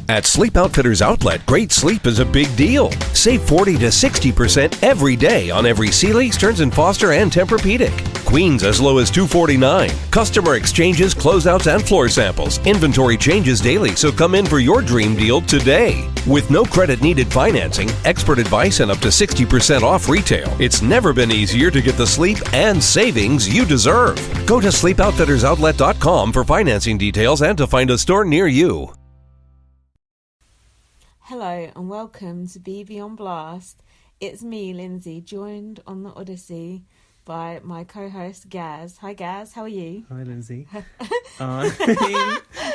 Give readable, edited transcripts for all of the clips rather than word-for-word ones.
At Sleep Outfitters Outlet, great sleep is a big deal. Save 40 to 60% every day on every Sealy, Stearns & Foster, and Tempur-Pedic. Queens as low as $249. Customer exchanges, closeouts, and floor samples. Inventory changes daily, so come in for your dream deal today. With no credit needed financing, expert advice, and up to 60% off retail, it's never been easier to get the sleep and savings you deserve. Go to sleepoutfittersoutlet.com for financing details and to find a store near you. Hello and welcome to BB on Blast. It's me, Lindsay, joined on the Odyssey by my co-host Gaz. Hi Gaz, how are you? Hi Lindsay. I'm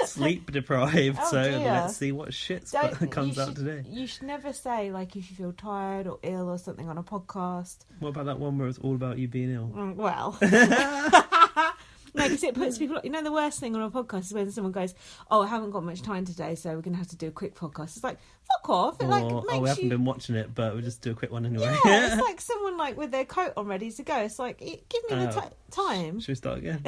sleep deprived, Oh, so dear. let's see what shit comes out today. You should never say like if you feel tired or ill or something on a podcast. What about that one where it's all about you being ill? Well... No, because it puts people... You know, the worst thing on a podcast is when someone goes, oh, I haven't got much time today, so we're going to have to do a quick podcast. It's like, fuck off. It, like, Or, makes we haven't you... been watching it, but we'll just do a quick one anyway. Yeah, it's like someone like with their coat on ready to go. It's like, give me the time. Should we start again?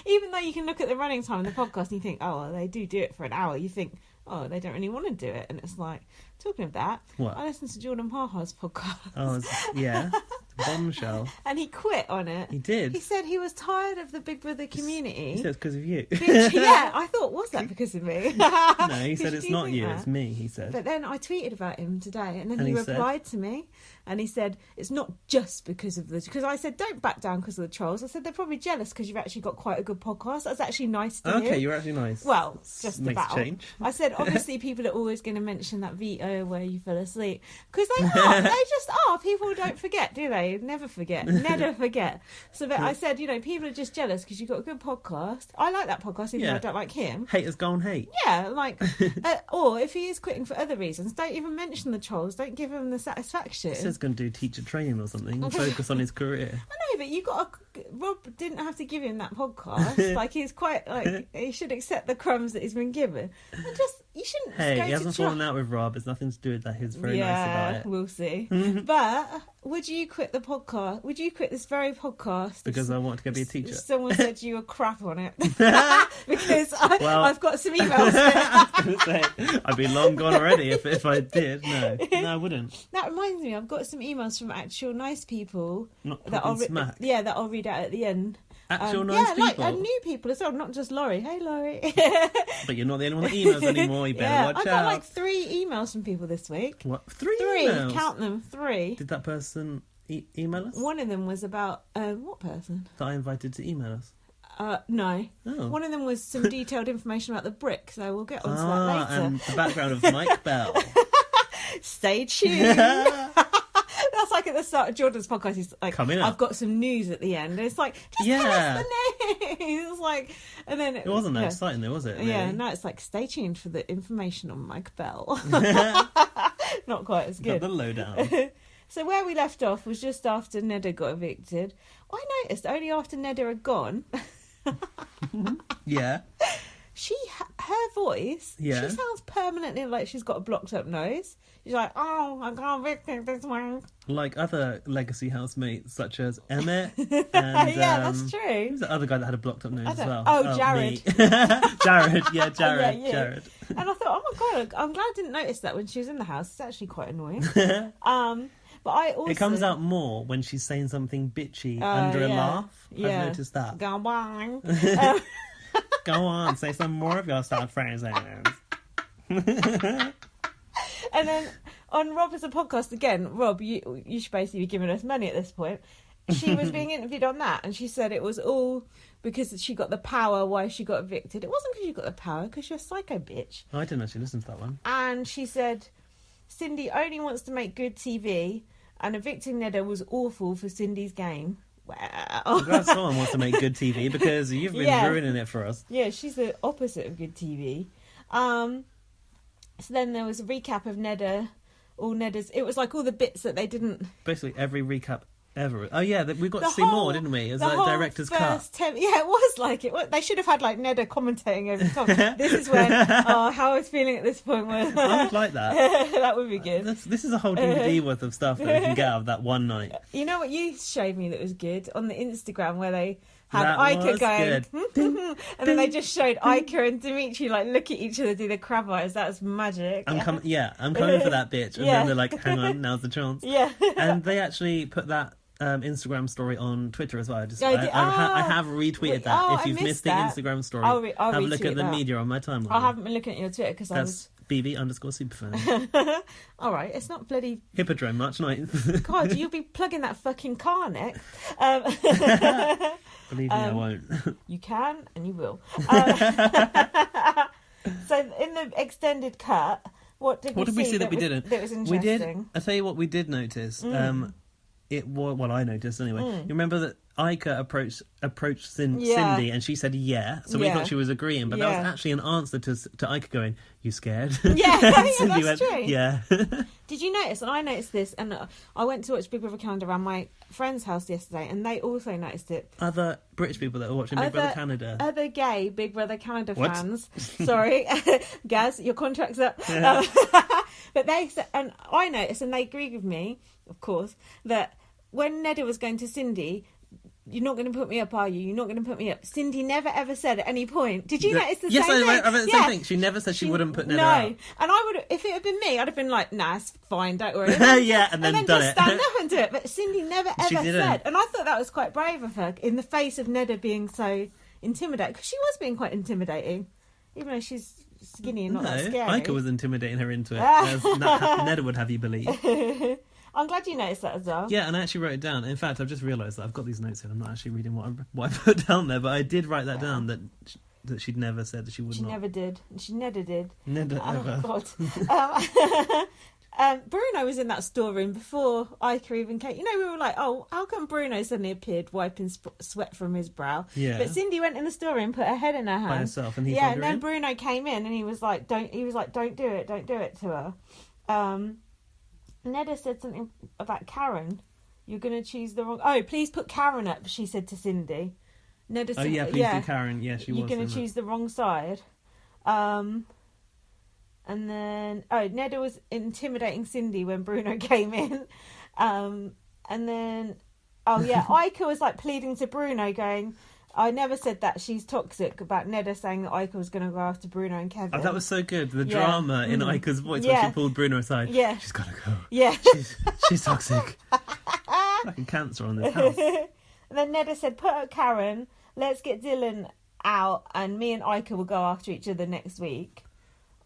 Even though you can look at the running time of the podcast and you think, oh, well, they do it for an hour. You think, oh, they don't really want to do it. And it's like, talking of that, What? I listened to Jordan Parhar's podcast. Oh, yeah. Bombshell. And he quit on it. He did. He said he was tired of the Big Brother community. He said it's because of you. Yeah, I thought, was that because of me? No, he said Did it's you not think you, that? it's me, he said. But then I tweeted about him today, and then And he he said? replied to me, and he said, it's not just because of the... Because I said, don't back down because of the trolls. I said, they're probably jealous because you've actually got quite a good podcast. That's actually nice to hear. Okay, you're actually nice. Well, just Makes about. a change. I said, obviously, people are always going to mention that veto where you fell asleep. Because they are. They just are. People don't forget, do they? Never forget. Never forget. So but I said, you know, people are just jealous because you've got a good podcast. I like that podcast, even though I don't like him. Haters go on hate. Yeah, like, or if he is quitting for other reasons, don't even mention the trolls. Don't give him the satisfaction. He says he's going to do teacher training or something and focus on his career. I know, but you got Rob didn't have to give him that podcast. Like, he's quite like he should accept the crumbs that he's been given. And just you shouldn't. Hey, go he hasn't fallen out with Rob. It's nothing to do with that. He's very nice about it. We'll see. But would you quit the podcast? Would you quit this very podcast Because I want to go be a teacher. Someone said you were crap on it because I've got some emails. I was going to say, I'd be long gone already if I did. No, I wouldn't. That reminds me, I've got some emails from actual nice people that I'll read out at the end. Actual nice people? Yeah, like new people as well, not just Laurie. Hey, Laurie. But you're not the only one that emails anymore. You better watch I out. got like 3 emails from people this week. What? 3 3, emails? count them, 3. Did that person email us? One of them was about, what person? That I invited to email us. No. Oh. One of them was some detailed information about the brick, so we'll get onto that later. And the background of Mike Bell. Stay tuned. That's like at the start of Jordan's podcast. He's like, Coming up. I've got some news at the end. And it's like, just tell us the news. It's like, and then It wasn't that exciting though, was it? Really? Yeah, no, it's like, stay tuned for the information on Mike Bell. Not quite as good. Got the lowdown. So where we left off was just after Nedda got evicted. I noticed only after Nedda had gone. Yeah. Her voice, Yeah. she sounds permanently like she's got a blocked up nose. She's like, oh, I got evicted this way. Like other legacy housemates such as Emmett and Yeah, that's true. who's the other guy that had a blocked up nose as well? Oh, Jared. Jared, yeah, Jared. Yeah. Jared. And I thought, oh my god, I'm glad I didn't notice that when she was in the house. It's actually quite annoying. But I also... It comes out more when she's saying something bitchy under a laugh. Yeah. I've noticed that. Go on. Go on, say some more of your style phrases. And then on Rob as a podcast again, Rob, you should basically be giving us money at this point. She was being interviewed on that, and she said it was all because she got the power why she got evicted. It wasn't because you got the power, because you're a psycho bitch. Oh, I didn't actually listen to that one. And she said Cindy only wants to make good TV, and evicting Nedda was awful for Cindy's game. Wow. I'm glad someone wants to make good TV because you've been ruining it for us. Yeah, she's the opposite of good TV. So then there was a recap of Nedda, all Nedda's... It was like all the bits that they didn't... Basically every recap ever. Oh yeah, we got to see more, didn't we? It was like director's cut. Yeah, it was like it. They should have had like Nedda commentating over time. This is when how I was feeling at this point. I would like that. That would be good. This is a whole DVD worth of stuff that we can get out of that one night. You know what you showed me that was good on the Instagram where they had That Ica was going, good. and then they just showed Ica and Dimitri like look at each other, do the crab eyes. That was magic. I'm coming for that bitch. And Yeah. then they're like, hang on, now's the chance. Yeah. And they actually put that Instagram story on Twitter as well. I have retweeted that. If you've missed the Instagram story, I'll have a look retweet at the that. media on my timeline. I haven't been looking at your Twitter because I was. That's BB_superfan. All right, it's not bloody. Hippodrome, March 9th. God, you'll be plugging that fucking car, Nick. Believe me, I won't. You can and you will. So in the extended cut, what did we see that we didn't? That was interesting. We did. I tell you what, we did notice. It was, well, I noticed anyway. You remember that Ica approached Cindy and she said so we thought she was agreeing, but that was actually an answer to Ica going, "You scared?" Yeah, Cindy that's true. Yeah. Did you notice? And I noticed this, and I went to watch Big Brother Canada around my friend's house yesterday, and they also noticed it. Other British people that are watching Big Brother Canada. Other gay Big Brother Canada What? fans. Sorry, Gaz, your contract's up. Yeah. But they said, and I noticed, and they agreed with me, of course, that when Neda was going to Cindy, "You're not going to put me up, are you? You're not going to put me up." Cindy never ever said at any point. Did you notice the same thing? Yes, I read the same thing. She never said she wouldn't put Neda up. No, and I would, if it had been me, I'd have been like, "Nah, it's fine, don't worry." Yeah, and then done just it. stand up and do it. But Cindy never She ever didn't. said, and I thought that was quite brave of her in the face of Neda being so intimidating, because she was being quite intimidating, even though she's skinny and not that scary. Ica was intimidating her into it. As Neda would have you believe. I'm glad you noticed that as well. Yeah, and I actually wrote it down. In fact, I've just realised that I've got these notes in. I'm not actually reading what I put down there, but I did write that down, that she'd never said that she would not. She never did. She never did. Never ever. God. Bruno was in that storeroom before Ica even came. You know, we were like, "Oh, how come Bruno suddenly appeared wiping sweat from his brow?" Yeah. But Cindy went in the storeroom, put her head in her hand By herself, and he and followed her then in? Bruno came in and he was like, "Don't do it to her." Neda said something about Karen. "You're going to choose the wrong." "Oh, please put Karen up," she said to Cindy. Neda said, please do Karen. Yeah, she was. "You're going to choose the wrong side." And then, Neda was intimidating Cindy when Bruno came in. And then, Ica was like pleading to Bruno, going, "I never said that she's toxic," about Neda saying that Ica was going to go after Bruno and Kevin. Oh, that was so good. The drama in Ica's voice when she pulled Bruno aside. Yeah. She's got to go. Yeah. She's toxic. Fucking cancer on this house. And then Neda said, "Put up Karen, let's get Dylan out, and me and Ica will go after each other next week."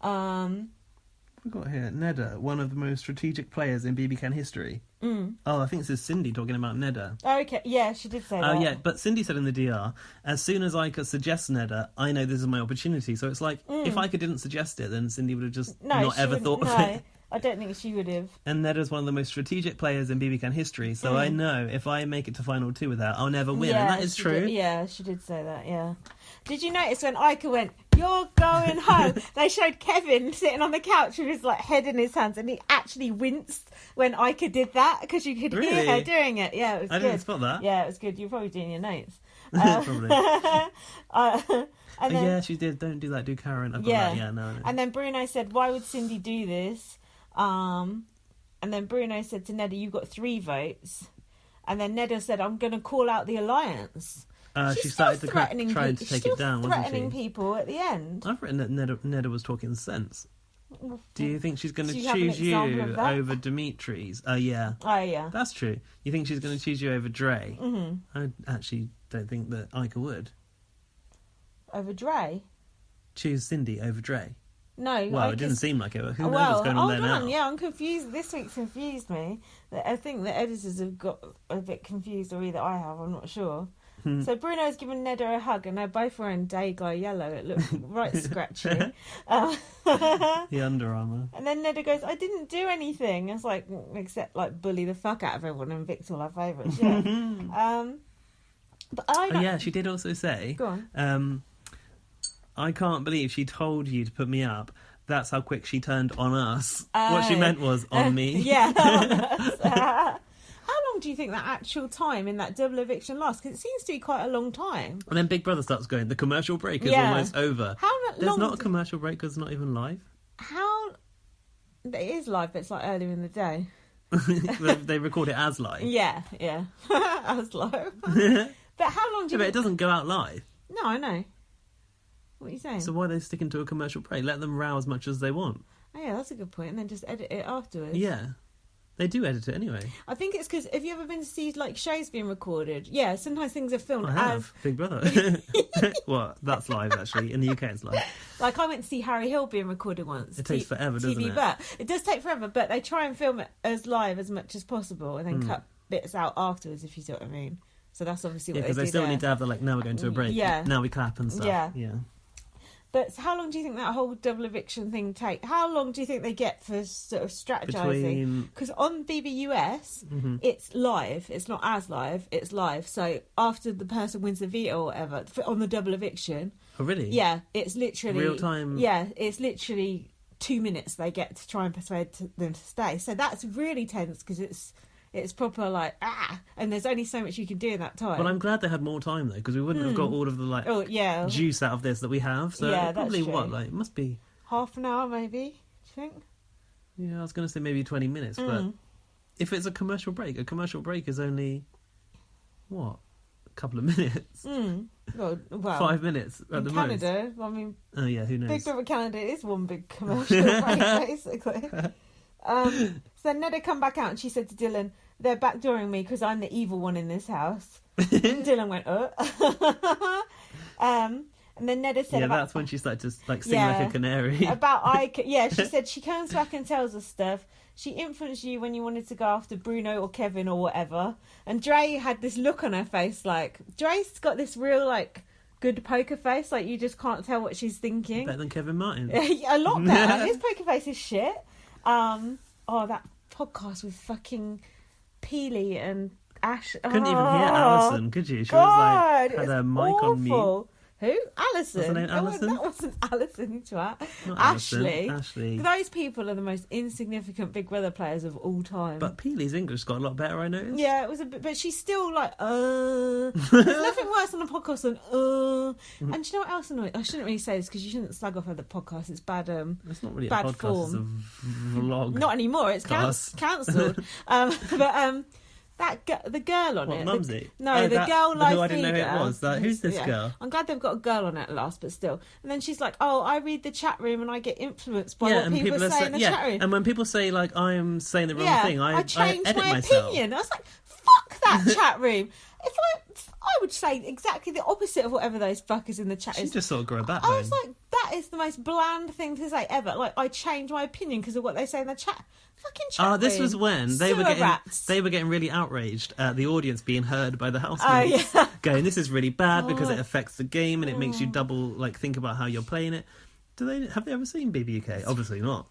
We've got here Neda, one of the most strategic players in BB Can history. Oh, I think this is Cindy talking about Neda. Okay, yeah, she did say that. Oh, yeah, but Cindy said in the DR, as soon as Ica suggests Neda, I know this is my opportunity. So it's like, if Ica didn't suggest it, then Cindy would have just not ever thought of it. I don't think she would have. And Neda's one of the most strategic players in BB Can history, so I know if I make it to final 2 with her, I'll never win, and that is true. She did say that, yeah. Did you notice when Ica went, "You're going home," they showed Kevin sitting on the couch with his head in his hands, and he actually winced when Ica did that, because you could hear her doing it. Yeah, it was good. I didn't spot that. Yeah, it was good. You're probably doing your notes. Probably. And then, yeah, she did. Don't do that. Do Karen. I've got that. Yeah, no. And then Bruno said, "Why would Cindy do this?" And then Bruno said to Neda, "You got 3 votes." And then Neda said, "I'm going to call out the alliance." She started to try to take it down, wasn't she? Threatening people at the end. I've written that Neda was talking sense. Do you think she's going to Do you have an choose you example of that? over Dimitri's? Yeah. Oh, yeah. That's true. You think she's going to choose you over Dre? Mm-hmm. I actually don't think that Ica would. Over Dre? Choose Cindy over Dre? No. Well, it didn't seem like it. Who knows what's going on there now? Yeah, I'm confused. This week's confused me. I think the editors have got a bit confused, or either I have, I'm not sure. So Bruno's given Neda a hug, and they're both wearing Day Guy yellow. It looks right scratchy. The Under Armour. And then Neda goes, "I didn't do anything." It's like, except bully the fuck out of everyone and Vic's all our favourites. Yeah. But she did also say, go on. I can't believe she told you to put me up. That's how quick she turned on us. What she meant was on me. Yeah. How long do you think that actual time in that double eviction lasts? Because it seems to be quite a long time. And then Big Brother starts going, the commercial break is almost over. There's not a commercial break because it's not even live. It is live, but it's earlier in the day. They record it as live. Yeah. As live. But how long do you But it doesn't go out live. No, I know. What are you saying? So why are they sticking to a commercial break? Let them row as much as they want. Oh, yeah, that's a good point. And then just edit it afterwards. Yeah. They do edit it anyway. I think it's because, have you ever been to see, like, shows being recorded? Yeah, sometimes things are filmed I have. Big Brother. Well, that's live, actually. In the UK, it's live. Like, I went to see Harry Hill being recorded once. It takes forever, doesn't it? But it does take forever, but they try and film it as live as much as possible and then cut bits out afterwards, if you see what I mean. So that's obviously what they do. Yeah, because they still need to have the, like, now we're going to a break. Yeah. Now we clap and stuff. Yeah. But how long do you think that whole double eviction thing take? How long do you think they get for sort of strategizing? Because on BBUS, it's live. It's not as live. It's live. So after the person wins the veto or whatever, on the double eviction. Oh, really? Yeah, it's literally real time. Yeah, it's literally 2 minutes they get to try and persuade them to stay. So that's really tense because it's proper like, and there's only so much you can do in that time. Well, I'm glad they had more time, though, because we wouldn't have got all of the, juice out of this that we have. So probably, it must be... half an hour, maybe, do you think? Yeah, I was going to say maybe 20 minutes, but if it's a commercial break is only, what, a couple of minutes? Well, 5 minutes at the most. Canada, I mean... Oh, yeah, who knows? Big Brother Canada is one big commercial break, basically. So Neda come back out and she said to Dylan, they're backdooring me because I'm the evil one in this house. And Dylan went, and then Neda said that's when she started to like sing like a canary. She said she comes back and tells us stuff. She influenced you when you wanted to go after Bruno or Kevin or whatever. And Dre had this look on her face, like, Dre's got this real, like, good poker face, like you just can't tell what she's thinking. Better than Kevin Martin. A lot better. His poker face is shit. That podcast with fucking Peely and Ash. Couldn't even hear Alison, could you? She was like, had her mic awful. on mute. Who? Alison. What's her name, Alison? That wasn't Alison, you twat. Ashley. Those people are the most insignificant Big Brother players of all time. But Peely's English got a lot better, I noticed. Yeah, it was a bit, but she's still like, There's nothing worse on a podcast than, And do you know what else annoys? I shouldn't really say this because you shouldn't slag off other podcasts. It's bad, it's not really bad a podcast, form. It's a vlog. Not anymore, it's cancelled. The girl on it. Mumsy? The girl live who I didn't know who it was. Who's this girl? I'm glad they've got a girl on it at last, but still. And then she's like, I read the chat room and I get influenced by what people say in the chat room. And when people say, like, I'm saying the wrong thing, I change edit my myself. opinion. I was like, fuck that chat room. If I would say exactly the opposite of whatever those fuckers in the chat is. She just sort of grew a backbone. I was like, that is the most bland thing to say ever. Like, I change my opinion because of what they say in the chat. Fucking chat room. This was when they were getting really outraged at the audience being heard by the housemates. Going, this is really bad because it affects the game and it makes you double think about how you're playing it. Have they ever seen BBUK? Obviously not.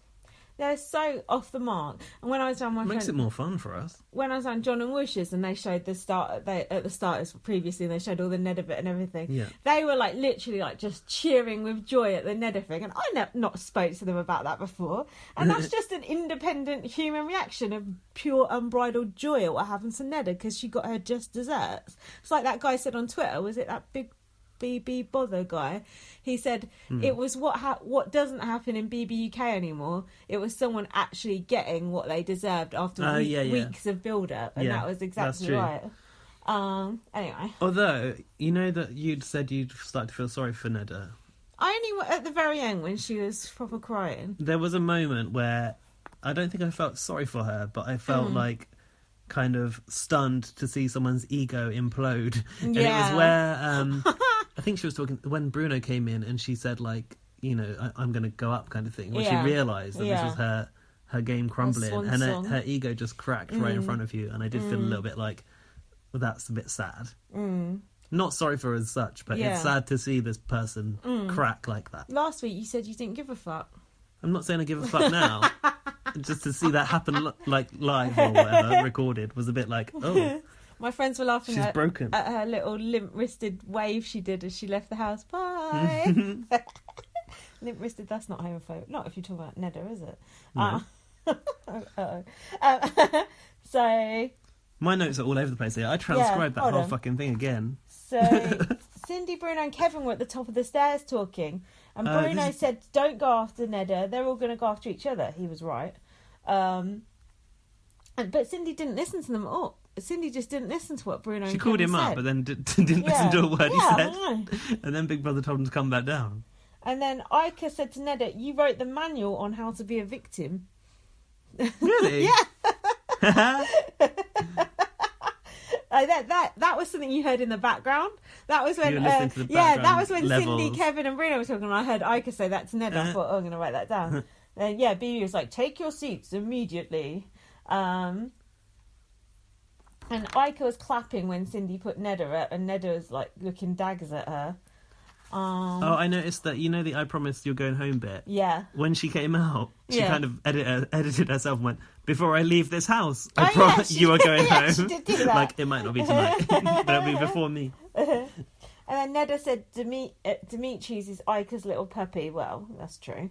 They're so off the mark. And when I was down makes it more fun for us. When I was on John and Wish's and they showed the start at the starters previously, and they showed all the Neda bit and everything. Yeah. They were like literally like just cheering with joy at the Neda thing, and I not spoke to them about that before. And that's just an independent human reaction of pure unbridled joy at what happens to Neda because she got her just desserts. It's like that guy said on Twitter. Was it that big BB Bother guy? He said it was what doesn't happen in BBUK anymore. It was someone actually getting what they deserved after weeks of build-up, and that was exactly right. Anyway. Although, you know that you'd said you'd start to feel sorry for Neda. I only at the very end when she was proper crying. There was a moment where I don't think I felt sorry for her, but I felt like kind of stunned to see someone's ego implode. And it was where I think she was talking when Bruno came in and she said like, you know, I'm going to go up kind of thing. When she realised that this was her game crumbling and her ego just cracked right in front of you. And I did feel a little bit like, well, that's a bit sad. Not sorry for her as such, but it's sad to see this person crack like that. Last week you said you didn't give a fuck. I'm not saying I give a fuck now. Just to see that happen like live or whatever, recorded, was a bit like, oh. My friends were laughing at her little limp-wristed wave she did as she left the house. Bye! Limp-wristed, that's not homophobic. Not if you talk about Neda, is it? No. So... My notes are all over the place here. I transcribed that whole fucking thing again. So, Cindy, Bruno and Kevin were at the top of the stairs talking. And Bruno said, don't go after Neda. They're all going to go after each other. He was right. But Cindy didn't listen to them at all. Cindy just didn't listen to what Bruno. She and called Kevin him said. up, but then didn't listen to a word he I said. know. And then Big Brother told him to come back down. And then Ica said to Neda, "You wrote the manual on how to be a victim." Really? Yeah. That was something you heard in the background. That was when You were listening to the that was when levels. Cindy, Kevin, and Bruno were talking. And I heard Ica say that to Ned. I thought, I'm going to write that down. And BB was like, "Take your seats immediately." And Ica was clapping when Cindy put Neda up, and Neda was like looking daggers at her. I noticed that, the I promised you're going home bit. Yeah. When she came out, she Yeah. kind of edited herself and went, "Before I leave this house, Oh, I promise yeah, you are going yeah, home." she did do that. Like, it might not be tonight, but it'll be before me. And then Neda said Dimitri's is Ica's little puppy. Well, that's true.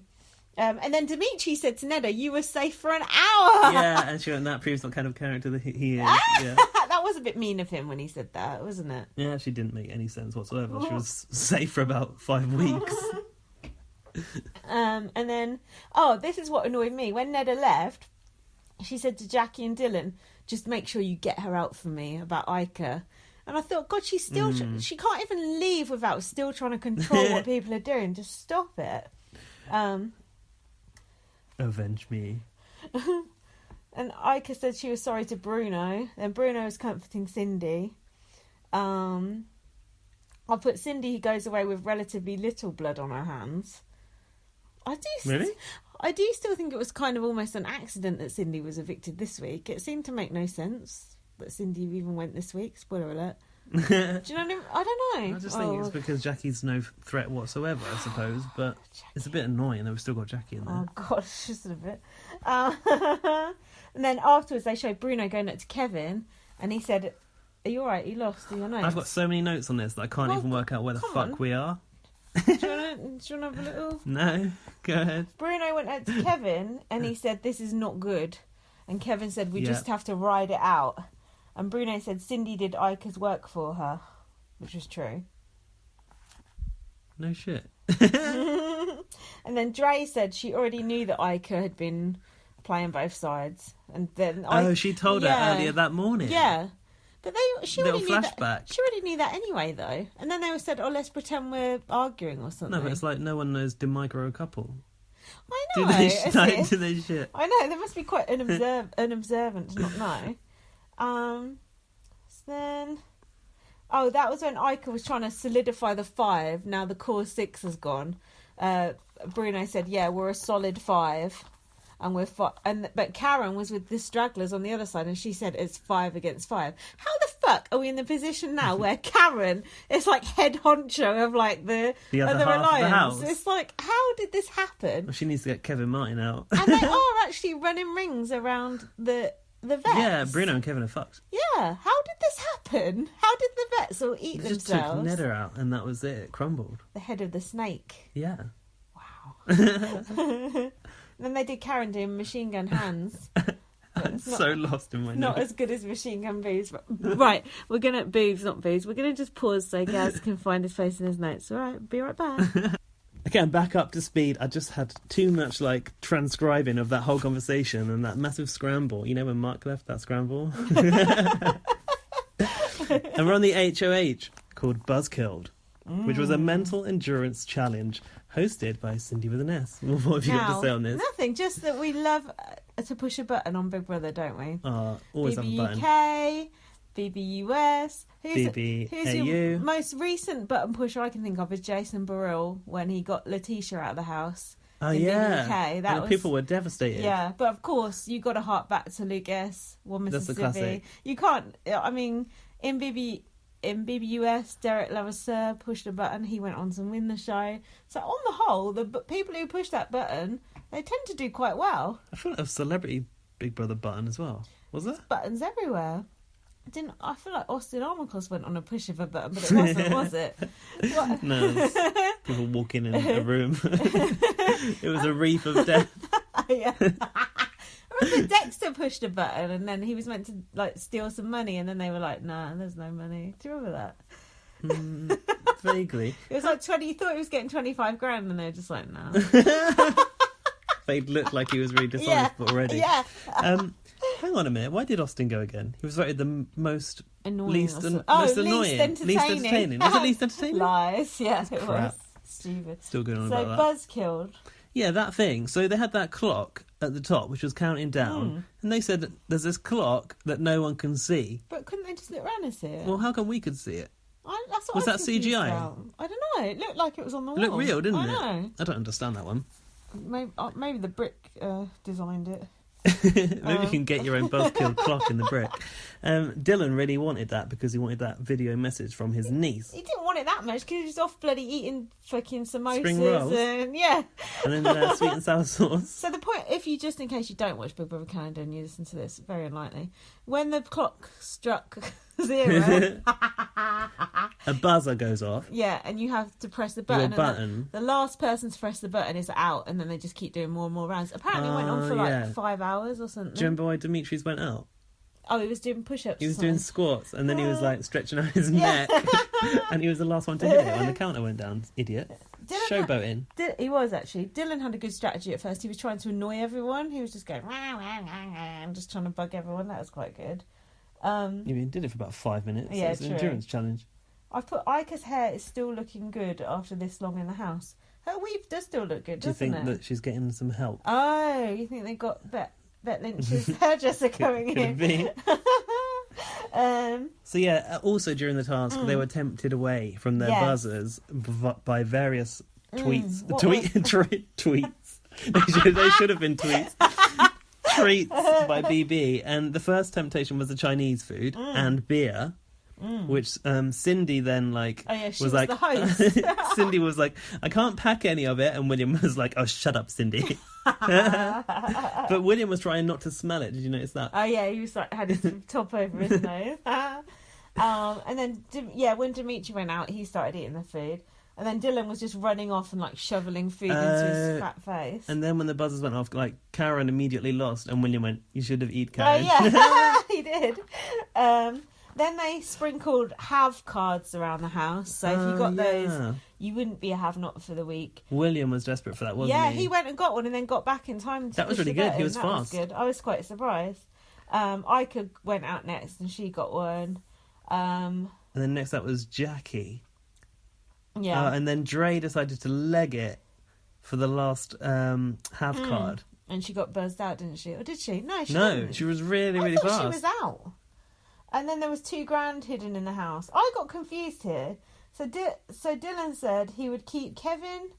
And then Dimitri said to Neda, "You were safe for an hour." Yeah, and she went, "That proves what kind of character that he is." Yeah. That was a bit mean of him when he said that, wasn't it? Yeah, she didn't make any sense whatsoever. She was safe for about 5 weeks. And then, this is what annoyed me. When Neda left, she said to Jackie and Dylan, "Just make sure you get her out for me," about Ica. And I thought, God, she's still... she can't even leave without still trying to control what people are doing. Just stop it. Avenge me. And Ica said she was sorry to Bruno. Then Bruno was comforting Cindy. I put Cindy, who goes away with relatively little blood on her hands. Really? I do still think it was kind of almost an accident that Cindy was evicted this week. It seemed to make no sense that Cindy even went this week. Spoiler alert. Do you know what I mean? I don't know. I just think it's because Jackie's no threat whatsoever, I suppose. But it's a bit annoying that we've still got Jackie in there. Oh, gosh, just a bit. And then afterwards, they showed Bruno going up to Kevin, and he said, "Are you all right? You lost your notes?" I've got so many notes on this that I can't even work out where the fuck we are. Do you want to have a little... No, go ahead. Bruno went up to Kevin, and he said, "This is not good." And Kevin said, "We just have to ride it out." And Bruno said Cindy did Ica's work for her, which was true. No shit. And then Dre said she already knew that Ica had been playing both sides. And then she told her earlier that morning. Yeah. But she already Little knew flashback. that. She already knew that anyway, though. And then they were said, "Let's pretend we're arguing or something." No, but it's like no one knows. Did Mike are a couple? I know. Do they shit? I know. There must be quite an observant to not know. So then, that was when Ica was trying to solidify the 5. Now the core 6 has gone. Bruno said, "Yeah, we're a solid 5." And we're but Karen was with the stragglers on the other side, and she said it's 5 against 5. How the fuck are we in the position now where Karen is like head honcho of like the other half alliance? of the house? It's like, how did this happen? Well, she needs to get Kevin Martin out. And they are actually running rings around the vets. Yeah, Bruno and Kevin are fucked. Yeah, how did this happen? How did the vets all eat They just themselves? took Neda out, and that was it. It crumbled. The head of the snake. Yeah. Wow. Then they did Karen doing machine gun hands. I'm so lost in my Not notes. as good as machine gun boobs. Right, we're going to... Boobs, not boobs. We're going to just pause so Gaz can find his face in his notes. All right, be right back. Okay, I'm back up to speed. I just had too much transcribing of that whole conversation and that massive scramble. You know when Mark left that scramble? And we're on the HOH called Buzzkilled, which was a mental endurance challenge hosted by Cindy with an S. What have you got to say on this? Nothing, just that we love to push a button on Big Brother, don't we? Always have a button. BBUK, BBUS. Who's BBAU. your most recent button pusher I can think of is Jason Burrell when he got Letitia out of the house. Oh, in yeah. BBUK. People were devastated. Yeah, but of course, you got to hark back to Luke S. One That's the Mississippi. classic. You can't, I mean, in BBUS, Derek Levasseur pushed a button. He went on to win the show. So on the whole, the people who push that button, they tend to do quite well. I feel like a celebrity Big Brother button as well. Was there? Buttons everywhere. I feel like Austin Armacos went on a push of a button, but it wasn't, was it? What? No, it was people walking in a room. It was a wreath of death. Yeah. I remember Dexter pushed a button and then he was meant to steal some money and then they were like, "Nah, there's no money." Do you remember that? Vaguely. It was like he thought he was getting 25 grand and they were just like, "No." They looked like he was really dishonest already. Yeah. Hang on a minute. Why did Austin go again? He was voted the most Annoying. least Least annoying. entertaining. Least entertaining. Was it least entertaining? Lies. Yeah, it Crap. was. Stupid. Still going on So about that. Buzz killed. Yeah, that thing. So they had that clock at the top, which was counting down, and they said that there's this clock that no one can see. But couldn't they just look around and see it? Well, how come we could see it? That's what Was I that confused CGI? about. I don't know. It looked like it was on the It wall. looked real, didn't I it? know. I don't understand that one. Maybe the brick designed it. Maybe you can get your own buzzkill clock in the brick. Dylan really wanted that because he wanted that video message from his niece. He didn't want it that much because he was off bloody eating fucking samosas Spring rolls. and yeah. And then sweet and sour sauce. So the point, if you just in case you don't watch Big Brother Canada and you listen to this, very unlikely, when the clock struck 0, A buzzer goes off. yeah, and you have to press the button. Your button. The last person to press the button is out, and then they just keep doing more and more rounds. Apparently, it went on for like 5 hours or something. Do you remember why Demetrius went out? Oh, he was doing push-ups. He was or doing something. squats, and then he was like stretching out his neck, and he was the last one to hit it when the counter went down. Idiot. Showboating. He was actually. Dylan had a good strategy at first. He was trying to annoy everyone. He was just going and just trying to bug everyone. That was quite good. He did it for about 5 minutes. Yeah, It's an true. endurance challenge. I've put Ika's hair is still looking good after this long in the house. Her weave does still look good, Do you doesn't think it? that she's getting some help? Oh, you think they got Bet Lynch's hairdresser coming Could in? be. Um, So yeah, also during the task, they were tempted away from their Yes. buzzers by various tweets. What Tweets. They should have been tweets. Treats by BB, and the first temptation was the Chinese food and beer, which Cindy then she was was like the host. Cindy was like, I can't pack any of it, and William was like, oh, shut up, Cindy. But William was trying not to smell it. Did you notice that? Oh yeah, he was like had his top over his nose. And then when Dimitri went out, he started eating the food, and then Dylan was just running off and like shoveling food into his fat face. And then when the buzzers went off, Karen immediately lost, and William went, you should have eaten Oh Karen. yeah, he did. Then they sprinkled have cards around the house, so if you got those, you wouldn't be a have-not for the week. William was desperate for that, wasn't he? Yeah, he went and got one and then got back in time to That was push really the good. He button. was That fast. Was good. I was quite surprised. Ika went out next and she got one. And then next up was Jackie. Yeah. And then Dre decided to leg it for the last have card. And she got buzzed out, didn't she? Or did she? No, she No, didn't. she was really, really I thought fast. she was out. And then there was $2,000 hidden in the house. I got confused here. So Dylan said he would keep Kevin,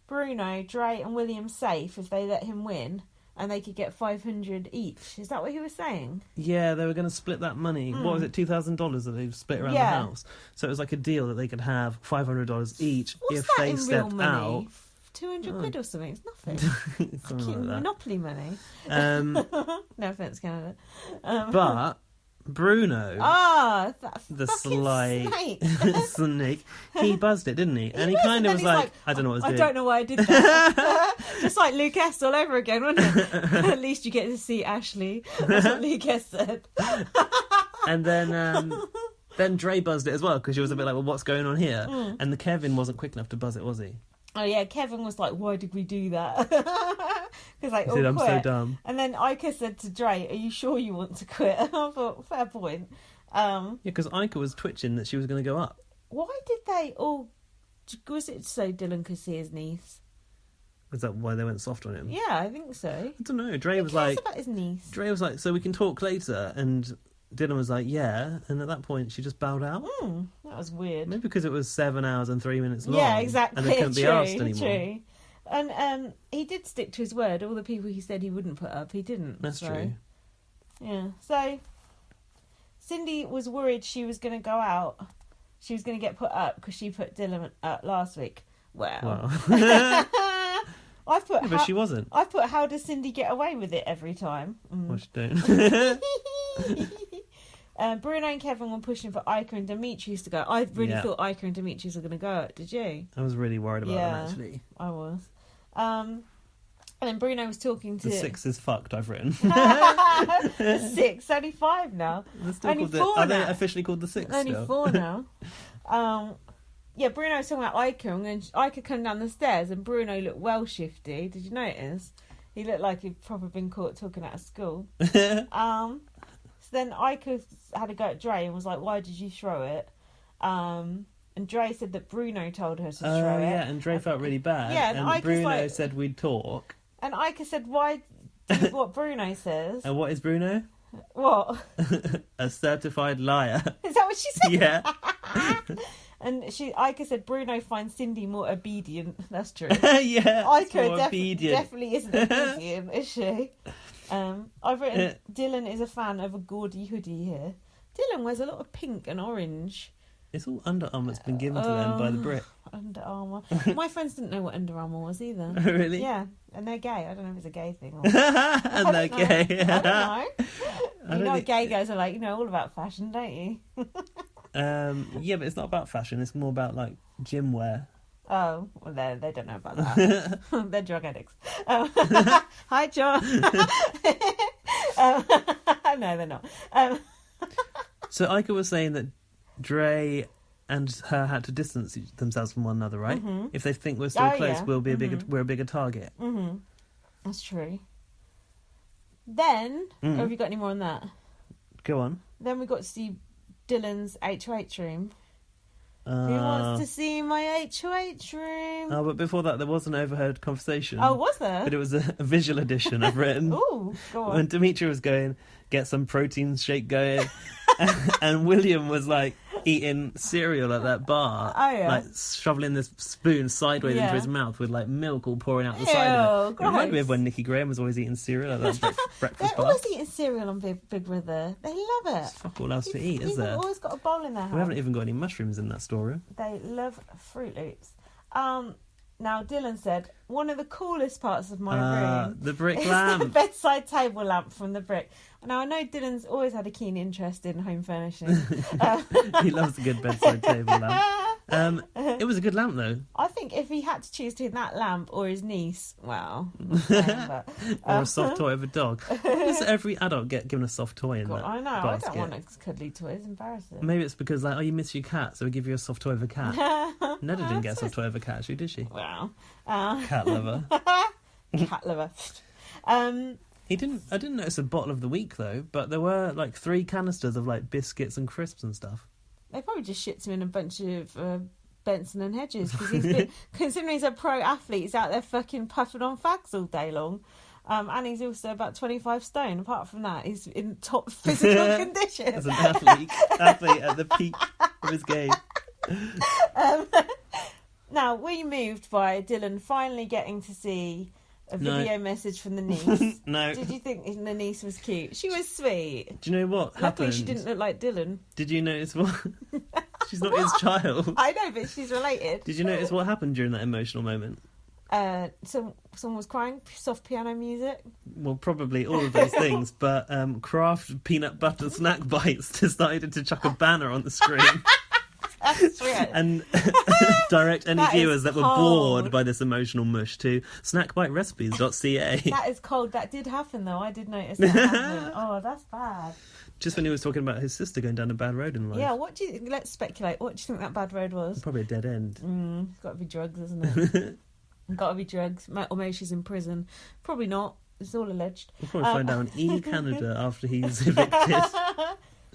Bruno, Dre and William safe if they let him win, and they could get 500 each. Is that what he was saying? Yeah, they were going to split that money. What was it, $2,000 that they split around the Yeah. house? So it was like a deal that they could have $500 each What's if that they in real stepped money? out. 200 quid or something. It's nothing. Something Fucking like that. Monopoly money. No offence, Canada. But Bruno, That the fucking sly snake. snake, he buzzed it, didn't he? And he was, kind and of then was he's like, I don't know what I was I doing. don't know why I did that. Just like Luke S all over again, wasn't it? At least you get to see Ashley. That's what Luke S said. And then Dre buzzed it as well because she was a bit like, well, what's going on here? And the Kevin wasn't quick enough to buzz it, was he? Oh yeah, Kevin was like, why did we do that? Because like, He said, I'm so dumb. And then Ika said to Dre, are you sure you want to quit? I thought, fair point. Yeah, because Ika was twitching that she was going to go up. Why did they all... Was it so Dylan could see his niece? Was that why they went soft on him? Yeah, I think so. I don't know. Dre Who was cares like, about his niece? so we can talk later. And Dylan was like, yeah. And at that point, she just bowed out. That was weird. Maybe because it was 7 hours and 3 minutes long. Yeah, exactly. And they couldn't be True, asked anymore. True. And he did stick to his word. All the people he said he wouldn't put up, he didn't. That's true. Yeah. So Cindy was worried she was going to go out. She was going to get put up because she put Dylan up last week. Well. I've put. Yeah, but she wasn't. I've put. How does Cindy get away with it every time? Well, she don't. Bruno and Kevin were pushing for Ika and Demetrius to go. I really thought Ika and Demetrius were going to go out. Did you? I was really worried about them, actually. I was. And then Bruno was talking to... The 6 is fucked, I've written. The 6, only 5 now. Only 4 Are now. they officially called the 6 Only still? 4 now. Yeah, Bruno was talking about Ika, and then Ika came down the stairs, and Bruno looked well shifty. Did you notice? He looked like he'd probably been caught talking out of school. So then Ika had a go at Dre and was like, why did you throw it? And Dre said that Bruno told her to throw it. Oh, yeah, and Dre felt really bad. Yeah, and Ika's Bruno like, said we'd talk. And Ika said, why do what Bruno says? And what is Bruno? What? A certified liar. Is that what she said? Yeah. And Ika said Bruno finds Cindy more obedient. That's true. Yeah. Ika definitely isn't obedient, is she? I've written Dylan is a fan of a gaudy hoodie here. Dylan wears a lot of pink and orange. It's all Under Armour that's been given to them by the Brit. Under Armour. My friends didn't know what Under Armour was either. Really? Yeah, and they're gay. I don't know if it's a gay thing. Or... And they're gay. I don't know. You know, gay guys are like, you know all about fashion, don't you? Yeah, but it's not about fashion. It's more about like gym wear. Oh, well, they don't know about that. They're drug addicts. Hi, John. No, they're not. So Ika was saying that Dre and her had to distance themselves from one another, right? Mm-hmm. If they think we're still close, we'll be we're a bigger target. Mm-hmm. That's true. Then, have you got any more on that? Go on. Then we got to see Dylan's HOH room. Who wants to see my HOH room? Oh, but before that, there was an overheard conversation. Oh, was there? But it was a visual edition I've written. Ooh, go on. When Dimitri was going, get some protein shake going, and William was like eating cereal at that bar, like shoveling this spoon sideways into his mouth with like milk all pouring out the side of it. It reminded me of when Nicky Graham was always eating cereal at that breakfast They're bar. always eating cereal on Big Brother. They love it. There's fuck all else to eat, is there? They've always got a bowl in their house. We haven't even got any mushrooms in that storeroom. They love Fruit Loops. Now, Dylan said, one of the coolest parts of my room the brick is lamp. the bedside table lamp from the brick. Now, I know Dylan's always had a keen interest in home furnishing. He loves a good bedside table lamp. It was a good lamp, though. I think if he had to choose between that lamp or his niece, well... or a soft toy of a dog. Does every adult get given a soft toy in that I know, basket? I don't want a cuddly toy. It's embarrassing. Maybe it's because, like, oh, you miss your cat, so we give you a soft toy of a cat. Neda didn't get a soft toy of a cat, actually, did she? Well... Cat lover. Cat lover. I didn't notice a bottle of the week, though, but there were, like, 3 canisters of, like, biscuits and crisps and stuff. They probably just shits him in a bunch of Benson and Hedges, because he's been, considering he's a pro athlete, he's out there fucking puffing on fags all day long. And he's also about 25 stone. Apart from that, he's in top physical condition. As an athlete at the peak of his game. Now, we moved by Dylan finally getting to see a video message from the niece. No. Did you think the niece was cute? She was sweet. Do you know what happened? Luckily, she didn't look like Dylan. Did you notice what... She's not his child. I know, but she's related. Did you notice what happened during that emotional moment? Someone was crying, soft piano music. Well, probably all of those things, but Kraft peanut butter snack bites decided to chuck a banner on the screen. That's weird. And direct any viewers that were bored by this emotional mush to snackbiterecipes.ca. That is cold. That did happen, though. I did notice that happened. Oh, that's bad. Just when he was talking about his sister going down a bad road in life. Yeah, let's speculate. What do you think that bad road was? Probably a dead end. It's got to be drugs, isn't it? Got to be drugs. Or maybe she's in prison. Probably not. It's all alleged. We'll probably find out in Canada after he's evicted.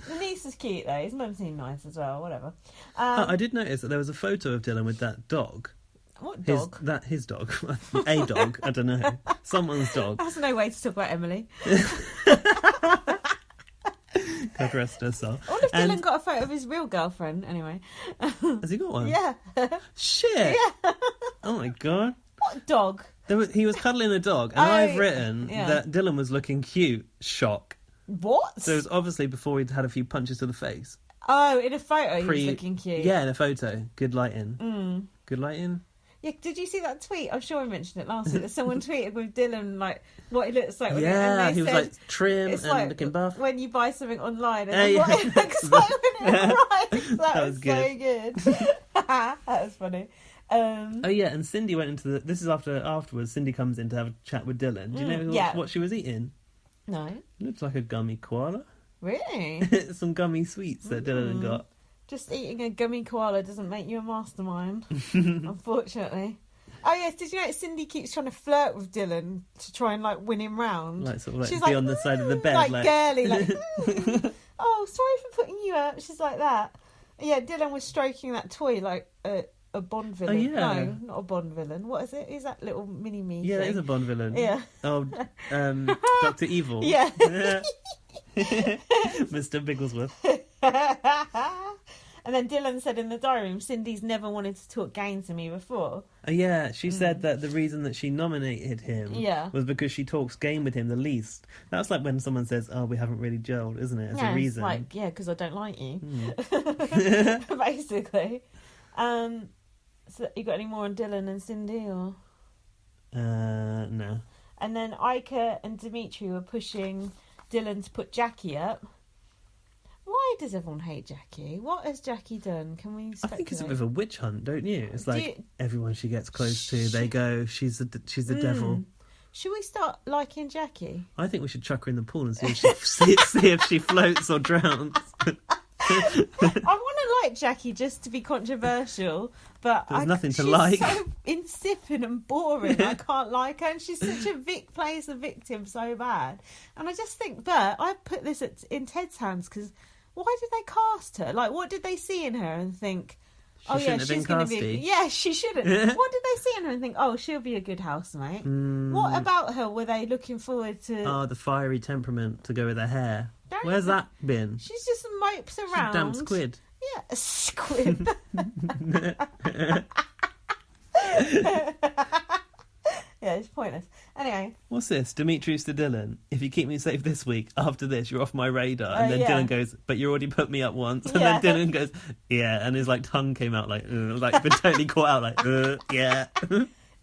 The niece is cute, though. His mum seemed nice as well. Whatever. I did notice that there was a photo of Dylan with that dog. What dog? His dog. A dog. I don't know. Someone's dog. That's no way to talk about Emily. God rest her soul. I wonder if Dylan got a photo of his real girlfriend, anyway. Has he got one? Yeah. Shit! Yeah. Oh my god. What dog? He was cuddling a dog, and I've written that Dylan was looking cute. Shock. What? So it was obviously before he'd had a few punches to the face. Oh, in a photo he was looking cute. Yeah, in a photo. Good lighting. Good lighting. Yeah, did you see that tweet? I'm sure I mentioned it last week. That someone tweeted with Dylan, like, what he looks like. Yeah, and he was, like, trim and like looking buff. When you buy something online and what it looks like when it arrives. That was good. So good. That was funny. Oh, yeah, and Cindy went into this is afterwards, Cindy comes in to have a chat with Dylan. Do you know what she was eating? No. It looked like a gummy koala. Really? Some gummy sweets that Dylan got. Just eating a gummy koala doesn't make you a mastermind, unfortunately. Oh yes, did you know Cindy keeps trying to flirt with Dylan to try and like win him round? Like sort of like She's be like, on the side of the bed, like girly, like oh, sorry for putting you up. She's like that. Yeah, Dylan was stroking that toy like a Bond villain. Oh, yeah. No, not a Bond villain. What is it? Is that little mini me? Yeah, thing? that is a Bond villain. Yeah. Oh, Dr. Evil. Yeah. Mr. Bigglesworth. And then Dylan said in the diary room, Cindy's never wanted to talk game to me before. Yeah, she said that the reason that she nominated him Yeah. was because she talks game with him the least. That's like when someone says, oh, we haven't really gelled, isn't it? It's a reason. It's like, yeah, because I don't like you. Basically. So you got any more on Dylan and Cindy, or? No. And then Ica and Dimitri were pushing Dylan to put Jackie up. Why does everyone hate Jackie? What has Jackie done? Can we speculate? I think it's a bit of a witch hunt, don't you? It's like everyone she gets close to, they go, she's the devil. Should we start liking Jackie? I think we should chuck her in the pool and see if she floats or drowns. I want to like Jackie just to be controversial, but there's nothing to like. She's so insipid and boring. I can't like her, and she's such a plays the victim so bad. And I just think, but I put this in Ted's hands because why did they cast her? Like, what did they see in her and think? She's going to be. Yeah, she shouldn't. What did they see in her and think? Oh, she'll be a good housemate. What about her were they looking forward to? Oh, the fiery temperament to go with her hair. Where's that been? She's just mopes around. She's a damn squid. Yeah, a squid. Yeah, it's pointless. Anyway. What's this? Demetrius to Dylan. If you keep me safe this week, after this, you're off my radar. And then Dylan goes, but you already put me up once. And then Dylan goes, yeah. And his like tongue came out like been totally caught out like, yeah.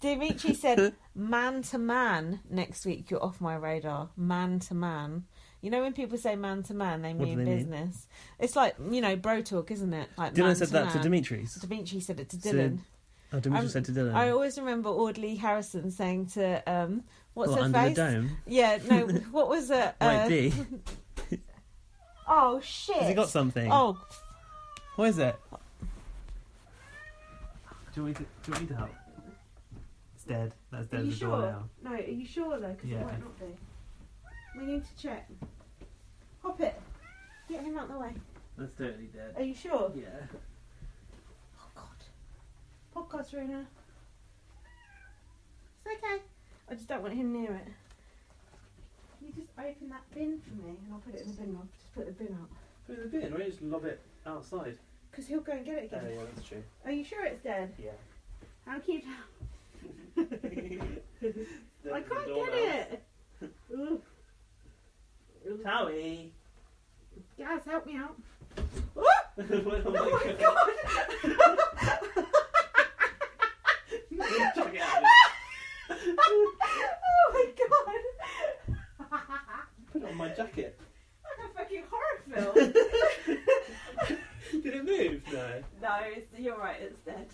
Dimitri said, man to man next week, you're off my radar. Man to man. You know when people say man to man, they mean business. It's like, bro talk, isn't it? Like Dylan said that to Demetrius. Dimitri said it to Dylan. Demetrius said to Dylan. I always remember Audley Harrison saying to, what's her Under face? The dome? Yeah, no, what was it? White D. Oh, shit. Has he got something? Oh. What is it? Do you want me to help? It's dead. That's dead as a door now. No, are you sure though? Because it might not be. We need to check. Hop it. Get him out the way. That's totally dead. Are you sure? Yeah. Oh God. Podcast Runa. It's okay. I just don't want him near it. Can you just open that bin for me and I'll put it in the bin. I'll just put the bin out. Put it in the bin, or you just lob it outside? Because he'll go and get it again. Yeah, that's true. Are you sure it's dead? Yeah. How cute. I can't get it. Towie. Guys, help me out. Oh my God. Chuck it out. Oh my God. Put it on my jacket. Like a fucking horror film. Did it move? No. No, you're right, it's dead.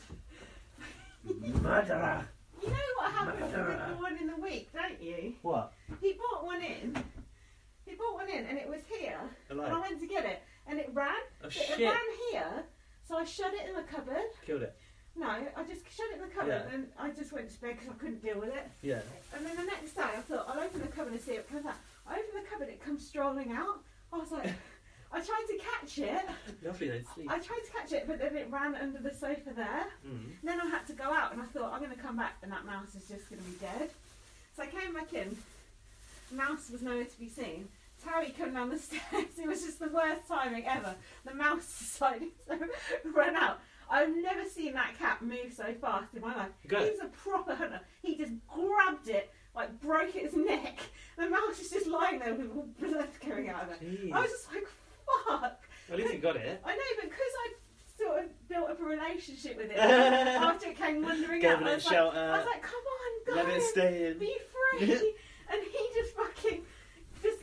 Murderer. You know what happened with the one in the week, don't you? What? He bought one in and it was here. Alive. And I went to get it and it ran. Oh, It ran here, so I shut it in the cupboard. Killed it. No, I just shut it in the cupboard and I just went to bed because I couldn't deal with it. Yeah. And then the next day I thought, I'll open the cupboard and see it comes out. I open the cupboard, it comes strolling out. I was like, I tried to catch it. Lovely night's sleep. I tried to catch it, but then it ran under the sofa there. Then I had to go out and I thought, I'm going to come back and that mouse is just going to be dead. So I came back in. Mouse was nowhere to be seen. Terry coming down the stairs. It was just the worst timing ever. The mouse decided to run out. I've never seen that cat move so fast in my life. He's a proper hunter. He just grabbed it, like broke its neck. The mouse is just lying there with all blood coming out of it. Jeez. I was just like, fuck. Well, at least you got it. I know, but because I sort of built up a relationship with it after it came wandering out, I was like, come on, guys, let it stay in. Be free. And he just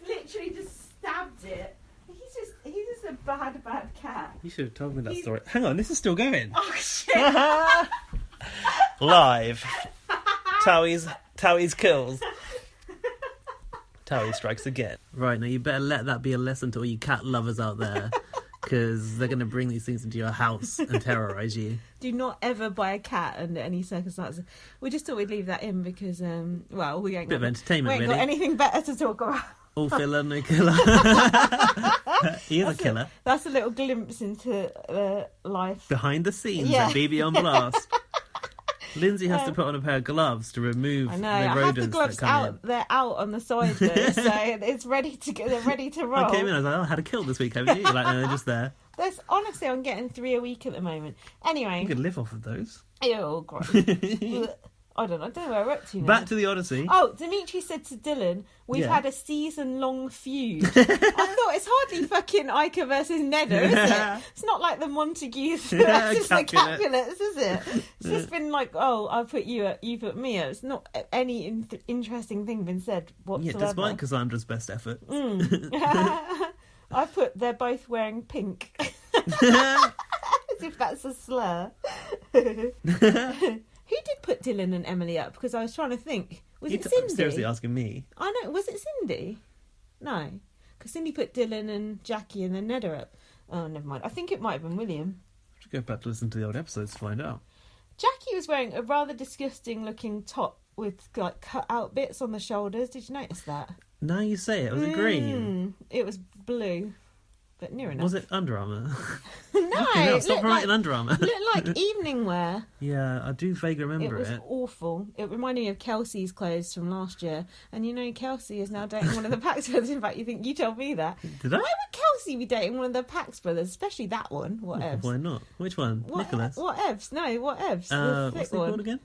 literally just stabbed it. He's just a bad cat. You should have told me that story. Hang on, this is still going. Oh shit! Live. Towie's kills. Towie strikes again. Right, now you better let that be a lesson to all you cat lovers out there. because they're going to bring these things into your house and terrorise you. Do not ever buy a cat under any circumstances. We just thought we'd leave that in because, well, we ain't Bit of entertainment, got really. anything better to talk about. All filler, no killer. He is a killer. That's a little glimpse into life. Behind the scenes at BB on Blast. Lindsay has to put on a pair of gloves to remove the rodents I have the gloves that come in. They're out on the side though, so it's ready to go. They're ready to roll. I came in, I was like, I had a kill this week, haven't you? You're like, no, they're just there. Honestly, I'm getting 3 a week at the moment. Anyway. You could live off of those. Ew, gross. I don't know where we're up to now. Back to the Odyssey. Oh, Dimitri said to Dylan, we've had a season-long feud. I thought, it's hardly fucking Ica versus Nedda, is it? It's not like the Montagues versus the Capulets, is it? It's just been like, oh, I put you up, you put me up. It's not any interesting thing been said whatsoever. Yeah, despite Cassandra's best effort. I put, they're both wearing pink. As if that's a slur. Who did put Dylan and Emily up? Because I was trying to think. Was it Cindy? Seriously asking me. I know. Was it Cindy? No. Because Cindy put Dylan and Jackie and then Nedda up. Oh, never mind. I think it might have been William. I should go back to listen to the old episodes to find out. Jackie was wearing a rather disgusting looking top with like cut out bits on the shoulders. Did you notice that? Now you say it. Was it green? It was blue. But near enough. Was it Under Armour? No, stop writing Under Armour. It looked like evening wear. Yeah, I do vaguely remember it. It was awful. It reminded me of Kelsey's clothes from last year. And you know, Kelsey is now dating one of the Paqs brothers. In fact, you told me that. Did I? Why would Kelsey be dating one of the Paqs brothers? Especially that one. Whatevs. Why not? Which one? Nicholas? Whatevs. No, whatevs. The thick what's it one. called again?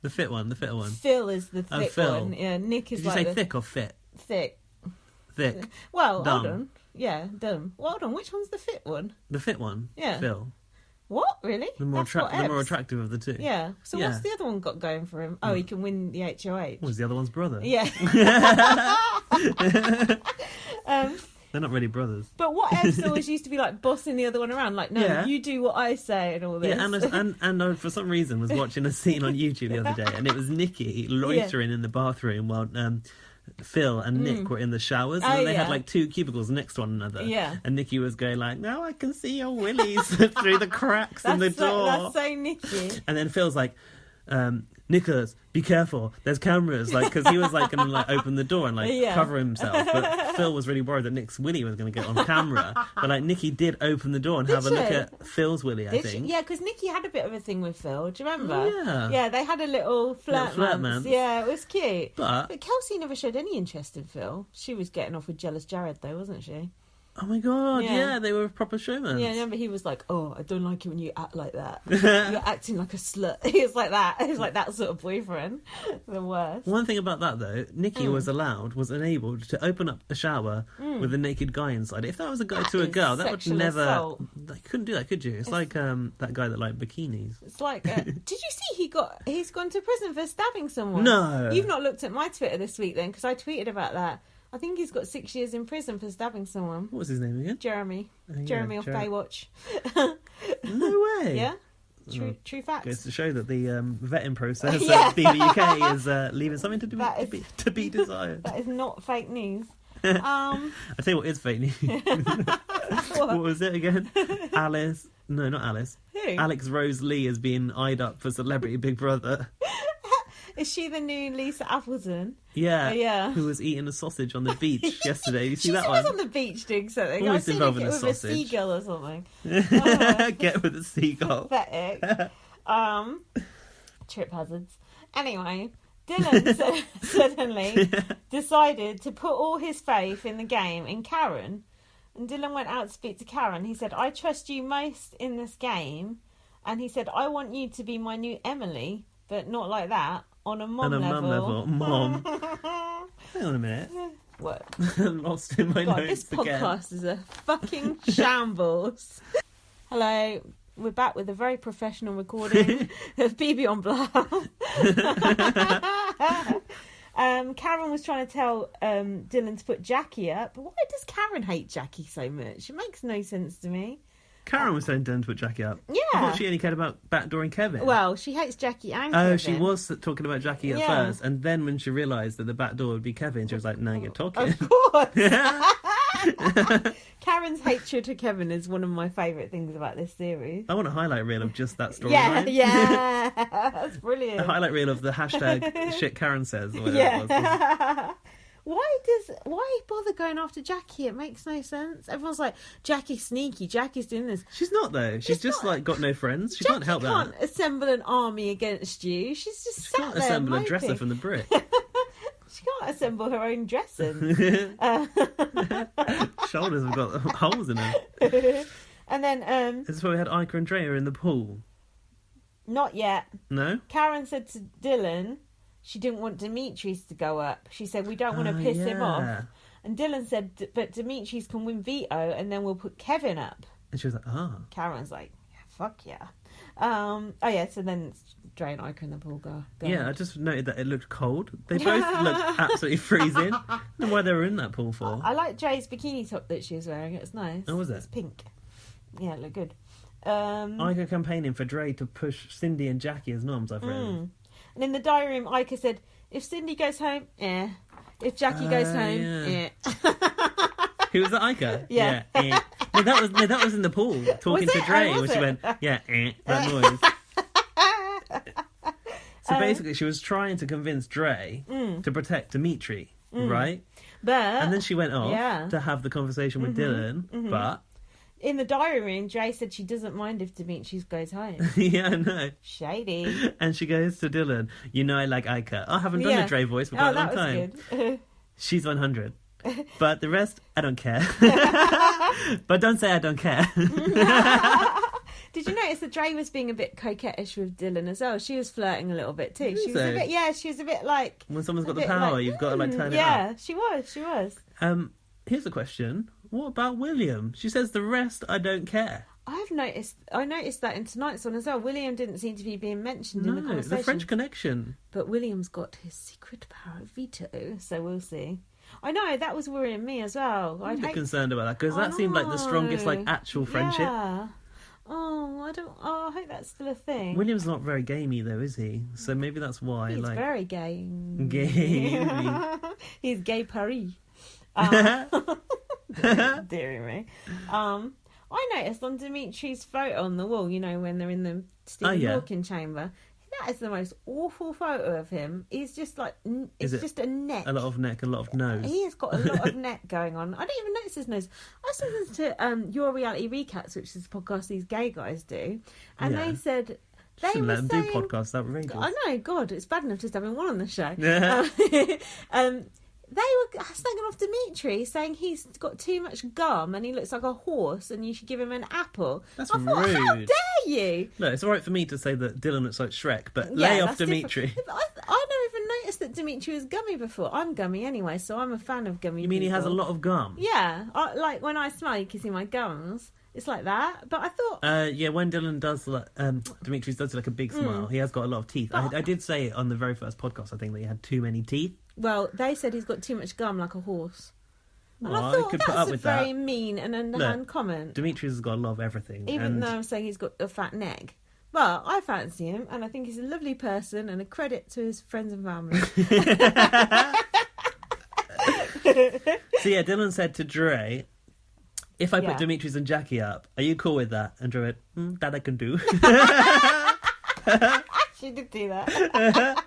The fitter one. Phil is the thick Phil. one. Yeah, Nick is Did you like say thick or fit? Thick. Thick. Well, dumb. hold on. Yeah, dumb. Well, hold on. Which one's the fit one? The fit one? Yeah. Phil. What? Really? The more attractive of the two. Yeah. So what's the other one got going for him? Oh, he can win the HOH. What was the other one's brother? Yeah. They're not really brothers. But whatevs always used to be like bossing the other one around. Like, no, you do what I say and all this. Yeah, and I, for some reason, was watching a scene on YouTube the other day, and it was Nikki loitering in the bathroom while Phil and Nick were in the showers, and then they had like 2 cubicles next to one another. Yeah. And Nikki was going like, "Now I can see your willies through the cracks in the door." That's so Nikki. And then Phil's like, Nicholas, be careful, there's cameras, like, because he was like going to like open the door and like cover himself, but Phil was really worried that Nick's willy was going to get on camera. But like Nikki did open the door and have a look at Phil's willy, I think. Yeah, because Nikki had a bit of a thing with Phil. Do you remember? Oh, yeah, they had a little flirt month. Yeah, it was cute. But Kelsey never showed any interest in Phil. She was getting off with jealous Jared though, wasn't she? Oh my god, yeah, they were proper showmen. Yeah, remember he was like, "Oh, I don't like it when you act like that. You're acting like a slut." He was like that. He was like that sort of boyfriend. The worst. One thing about that though, Nikki was enabled to open up a shower with a naked guy inside. If that was a guy to a girl, that would never. Assault. You couldn't do that, could you? It's like that guy that liked bikinis. It's like, did you see he's gone to prison for stabbing someone? No, you've not looked at my Twitter this week then, because I tweeted about that. I think he's got 6 years in prison for stabbing someone. What was his name again? Jeremy. Jeremy off Baywatch. No way. Yeah. True facts. Goes to show that the vetting process at BBUK is leaving something to be desired. That is not fake news. I tell you what is fake news. What was it again? Alice. No, not Alice. Who? Alex Rose Lee is being eyed up for Celebrity Big Brother. Is she the new Lisa Appleton? Yeah. Yeah. Who was eating a sausage on the beach yesterday. You see that one? She was on the beach doing something. Always involving a sausage. With a seagull or something. Get with a seagull. Pathetic. Trip hazards. Anyway, Dylan suddenly decided to put all his faith in the game in Karen. And Dylan went out to speak to Karen. He said, "I trust you most in this game." And he said, "I want you to be my new Emily. But not like that, on a mom level. Mom. Hang on a minute. What? Lost in my notes this again. podcast is a fucking shambles. Hello, we're back with a very professional recording of BB on Blast. Karen was trying to tell Dylan to put Jackie up, but why does Karen hate Jackie so much? It makes no sense to me. Karen was telling Dylan to put Jackie up. Yeah. I thought she only cared about backdooring Kevin. Well, she hates Jackie and Kevin. Oh, she was talking about Jackie at first, and then when she realised that the back door would be Kevin, she was like, "Now you're talking." Of course. Karen's hatred to Kevin is one of my favourite things about this series. I want a highlight reel of just that storyline. Yeah, that's brilliant. A highlight reel of the hashtag shit Karen says. Or whatever it was. Why bother going after Jackie? It makes no sense. Everyone's like, Jackie's sneaky, Jackie's doing this. She's not, though. She's just like got no friends. She can't help that. She can't assemble an army against you. She's just She sat can't there assemble a moping. dresser from the brick. She can't assemble her own dressing. Shoulders have got holes in them. And then This is where we had Ica and Drea in the pool. not yet. No? Karen said to Dylan she didn't want Dimitris to go up. She said, we don't want to piss him off. And Dylan said, but Dimitris can win veto and then we'll put Kevin up. And she was like, Karen's like, yeah, fuck yeah. Oh yeah, so then Dre and Ica in the pool go. Yeah, I just noted that it looked cold. They both looked absolutely freezing. I don't know why they were in that pool for. I like Dre's bikini top that she was wearing. It was nice. Oh, was it? It's pink. Yeah, it looked good. Ica campaigning for Dre to push Cindy and Jackie as noms, I've read. And in the diary room, Ica said, if Cindy goes home, eh. If Jackie goes home, eh. Who was that, Ica? Yeah. Eh. No, that was in the pool talking to Dre when she went, yeah, eh, that noise. So basically, she was trying to convince Dre to protect Dimitri, right? And then she went off to have the conversation with Dylan, but... In the diary room, Dre said she doesn't mind if Dimitris goes home. Yeah, I know. Shady. And she goes to Dylan, you know I like Ica. I haven't done a Dre voice for quite a long time. Good. She's 100. But the rest, I don't care. But don't say I don't care. Did you notice that Dre was being a bit coquettish with Dylan as well? She was flirting a little bit too. She was a bit, she was a bit like... When someone's got the power, like, you've got to like turn it up. Yeah, she was. Here's a question. What about William? She says the rest, I don't care. I noticed that in tonight's one as well. William didn't seem to be being mentioned in the conversation. The French connection. But William's got his secret power of veto, so we'll see. I know, that was worrying me as well. I'm a bit concerned about that, because that seemed like the strongest like actual friendship. Yeah. I hope that's still a thing. William's not very gamey though, is he? So maybe that's why. He's like very gay. Gamey. He's gay Paris. Dear me. I noticed on Dimitri's photo on the wall, you know, when they're in the Stephen Hawking chamber, that is the most awful photo of him. He's just like, it's just a neck. A lot of neck, a lot of nose. He has got a lot of neck going on. I didn't even notice his nose. I was listening to Your Reality Recaps, which is a podcast these gay guys do, and they said... They shouldn't were let them do podcasts, outrageous. I know, God, it's bad enough just having one on the show. They were slagging off Dimitri, saying he's got too much gum and he looks like a horse and you should give him an apple. That's rude. How dare you? No, it's all right for me to say that Dylan looks like Shrek, but lay off Dimitri. I never even noticed that Dimitri was gummy before. I'm gummy anyway, so I'm a fan of gummy. You mean people. He has a lot of gum? Yeah, like when I smile, you can see my gums. It's like that, but I thought... when Dylan does, Dimitri's does like a big smile, he has got a lot of teeth. I did say on the very first podcast, I think, that he had too many teeth. Well, they said he's got too much gum like a horse. And well, I thought could that's put up with very that. Mean and underhand comment. Dimitri's has got a lot of everything. Even though I'm saying he's got a fat neck. But I fancy him, and I think he's a lovely person and a credit to his friends and family. So yeah, Dylan said to Dre... If I put Dimitri's and Jackie up, are you cool with that? And Dre went, that I can do. She did do that.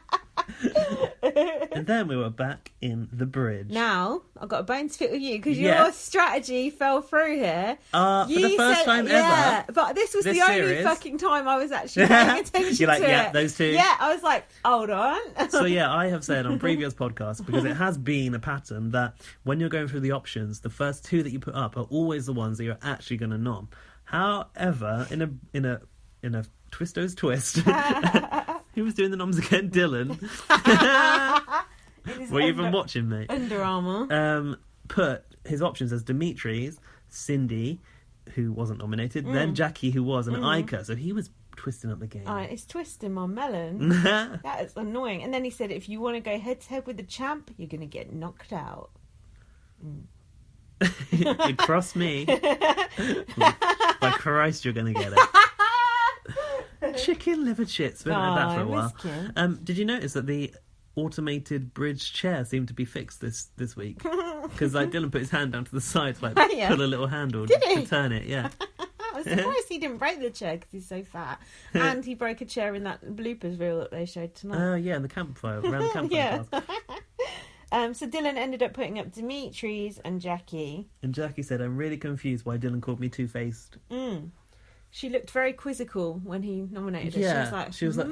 And then we were back in the bridge. Now, I've got a bone to fit with you because your strategy fell through here. For the first time ever. Yeah, but this was the only fucking time I was actually paying attention You're like, to yeah, it. those two. Yeah, I was like, hold on. So yeah, I have said on previous podcasts, because it has been a pattern, that when you're going through the options, the first two that you put up are always the ones that you're actually going to nom. However, in a Twisto's twist, who was doing the noms again? Dylan. Were you even watching, mate? Under Armour. Put his options as Dimitri's, Cindy, who wasn't nominated, then Jackie, who was, and Ica. So he was twisting up the game. It's twisting my melon. That is annoying. And then he said, if you want to go head to head with the champ, you're going to get knocked out. You cross me. By Christ, you're going to get it. Chicken liver chits. Been like that for a while. Did you notice that the automated bridge chair seemed to be fixed this week. Because Dylan put his hand down to the side to pull a little handle to turn it, yeah. I was surprised he didn't break the chair because he's so fat. And he broke a chair in that bloopers reel that they showed tonight. Oh, yeah, in the campfire, around the campfire. So Dylan ended up putting up Dimitri's and Jackie. And Jackie said, I'm really confused why Dylan called me two-faced. She looked very quizzical when he nominated her. Yeah, she was like,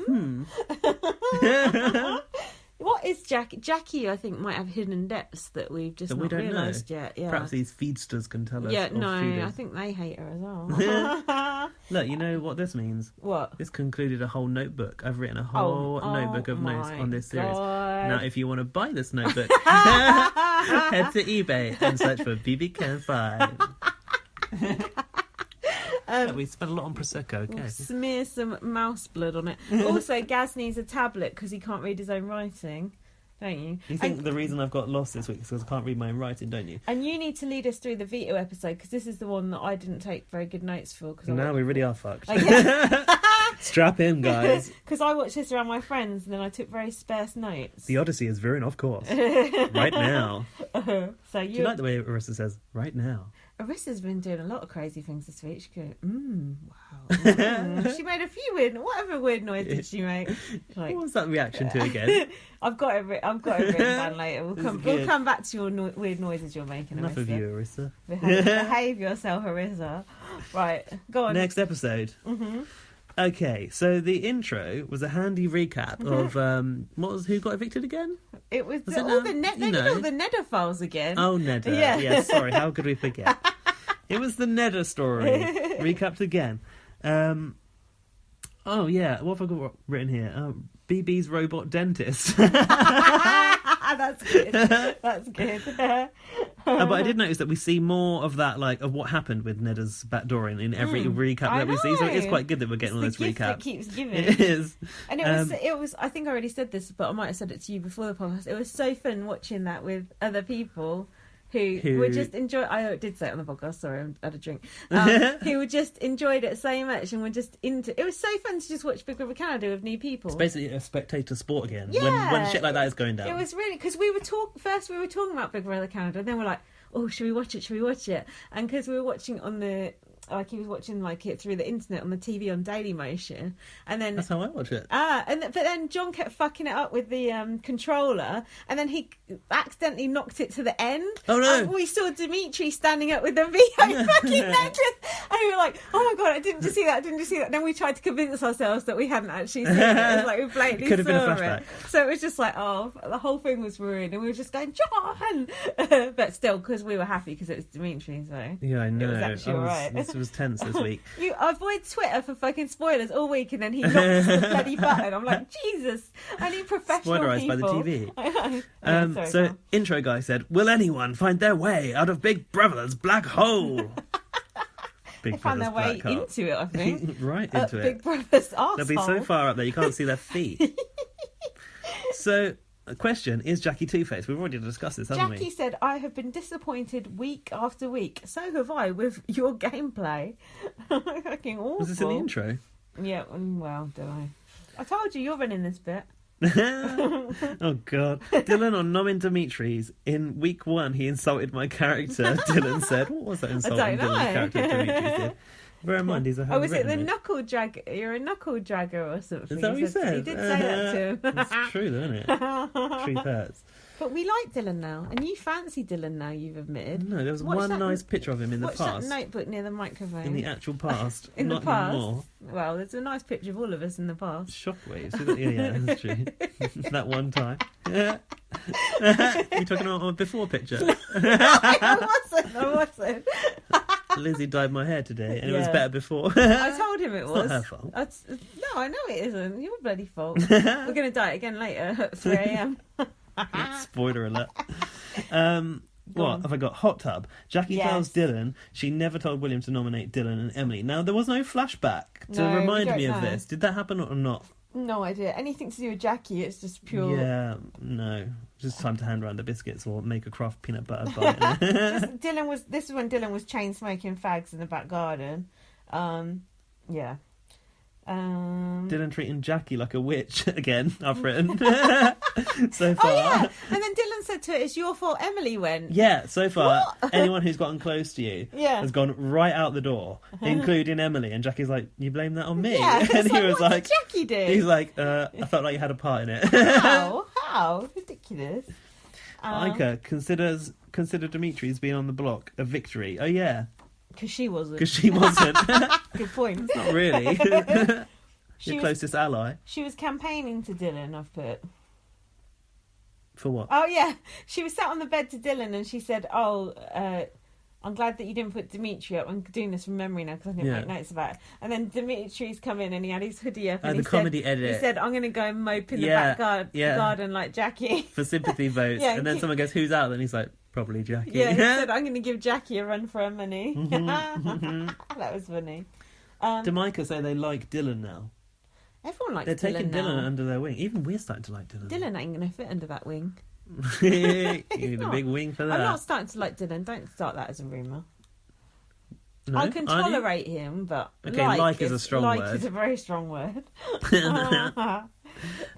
What is Jackie? Jackie, I think, might have hidden depths that we've just not realised yet. Yeah. Perhaps these feedsters can tell us. Yeah, no, I think they hate her as well. Look, you know what this means? What? This concluded a whole notebook. I've written a whole notebook of notes on this series. Now, if you want to buy this notebook, head to eBay and search for BB Can 5. We spent a lot on Prosecco, okay. We'll smear some mouse blood on it. Also, Gaz needs a tablet because he can't read his own writing, don't you? You think the reason I've got lost this week is because I can't read my own writing, don't you? And you need to lead us through the veto episode because this is the one that I didn't take very good notes for. Now we really are fucked. Strap in, guys. Because I watched this around my friends and then I took very sparse notes. The Odyssey is veering off course. Right now. So Do you like the way Arissa says, right now? Arissa's been doing a lot of crazy things this week. She goes, wow. She made a few whatever weird noise did she make? Like, what was that reaction to again? I've got it written down later. We'll come back to your weird noises you're making, Enough Arissa. of you, Arissa. Behave yourself, Arissa. Right, go on. Next episode. Okay, so the intro was a handy recap of who got evicted again? It was all the Nedda files again. Oh, Nedda. Yeah, sorry, how could we forget? It was the Nedda story, recapped again. Oh, yeah, what have I got written here? BB's robot dentist. That's good. That's good. But I did notice that we see more of that, of what happened with Nedda's backdoor in every recap that we see. So it's quite good that we're getting all this recap. It keeps giving. It is. And it was. I think I already said this, but I might have said it to you before the podcast. It was so fun watching that with other people who would just enjoy. I did say it on the podcast. Sorry, I had a drink. Who just enjoyed it so much and were just into. It was so fun to just watch Big Brother Canada with new people. It's basically a spectator sport again. Yeah. When shit like that is going down. It was really because we were talking about Big Brother Canada, and then we're like, oh, should we watch it? Should we watch it? And because we were watching on the. He was watching it through the internet on the TV on Daily Motion, and then that's how I watch it. But then John kept fucking it up with the controller, and then he accidentally knocked it to the end. Oh no! And we saw Dimitri standing up with the VO fucking necklace, and we were like, "Oh my god, I didn't just see that! And then we tried to convince ourselves that we hadn't actually seen it. It was like we blatantly could have been a saw flashback. it. So it was just like, oh, the whole thing was ruined, and we were just going, John, but still, because we were happy because it was Dimitri. So yeah, I know. It was actually alright. This was tense this week. You avoid Twitter for fucking spoilers all week, and then he knocks the bloody button. I'm like, Jesus, I need professional Spoilerised people. by the TV. I know. Sorry, intro guy said, "Will anyone find their way out of Big Brother's black hole?" They found their way into it, I think. Right into it. Big Brother's arsehole. They'll be so far up there you can't see their feet. So. The question, is Jackie Two-Faced? We've already discussed this, haven't we? Jackie said, I have been disappointed week after week. So have I with your gameplay. Fucking awful. Was this in the intro? Yeah, well, don't I? I told you, you're running this bit. Oh, God. Dylan on Nomin Dimitri's. In week 1, he insulted my character. Dylan said, what was that insult on Dylan's character Dimitri's did? Bear in mind, he's a handwritten. Oh, was it the knuckle drag? You're a knuckle dragger or something. Is that what he said? He did say that to him. It's true, though, isn't it? Truth hurts. But we like Dylan now, and you fancy Dylan now, you've admitted. No, there was nice picture of him in the past. Watch that notebook near the microphone. In the actual past. In Not the past. Anymore. Well, there's a nice picture of all of us in the past. Shockwaves. Yeah, that's true. That one time. Yeah. You talking about a before picture? I wasn't. Lizzie dyed my hair today, and it was better before. I told him it was. It's not her fault. No, I know it isn't. Your bloody fault. We're going to dye it again later at 3 a.m. Spoiler alert. What have I got? Hot tub. Jackie tells Dylan she never told William to nominate Dylan and Emily. Now, there was no flashback to remind me of this. Did that happen or not? No idea. Anything to do with Jackie, it's just pure... Yeah, no. Just time to hand around the biscuits or make a craft peanut butter bite. This is when Dylan was chain smoking fags in the back garden. Yeah. Dylan treating Jackie like a witch again, I've written. So far. Oh, yeah. And then Dylan said to it, it's your fault Emily went. Yeah, so far, What? anyone who's gotten close to you has gone right out the door, including Emily. And Jackie's like, you blame that on me? Yeah, and he was what like, did Jackie do? He's like, I felt like you had a part in it. How? Ridiculous. Ica consider Dimitri's being on the block a victory. Oh, yeah. Because she wasn't. Good point. Not really. Your closest ally. She was campaigning to Dylan, I've put. For what? Oh, yeah. She was sat on the bed to Dylan and she said, I'm glad that you didn't put Dimitri up. I'm doing this from memory now because I didn't make notes about it. And then Dimitri's come in and he had his hoodie up. And the comedy edit. He said, I'm going to go and mope in the back garden like Jackie. For sympathy votes. And then someone goes, who's out? And he's like, probably Jackie. Yeah, he said, I'm going to give Jackie a run for her money. That was funny. Jamaica say they like Dylan now. Everyone likes They're taking Dylan Dylan under their wing. Even we're starting to like Dylan. Dylan ain't going to fit under that wing. You need a big wing for that. I'm not starting to like Dylan. Don't start that as a rumour. No? I can tolerate him, but like is a strong word. Like is a very strong word.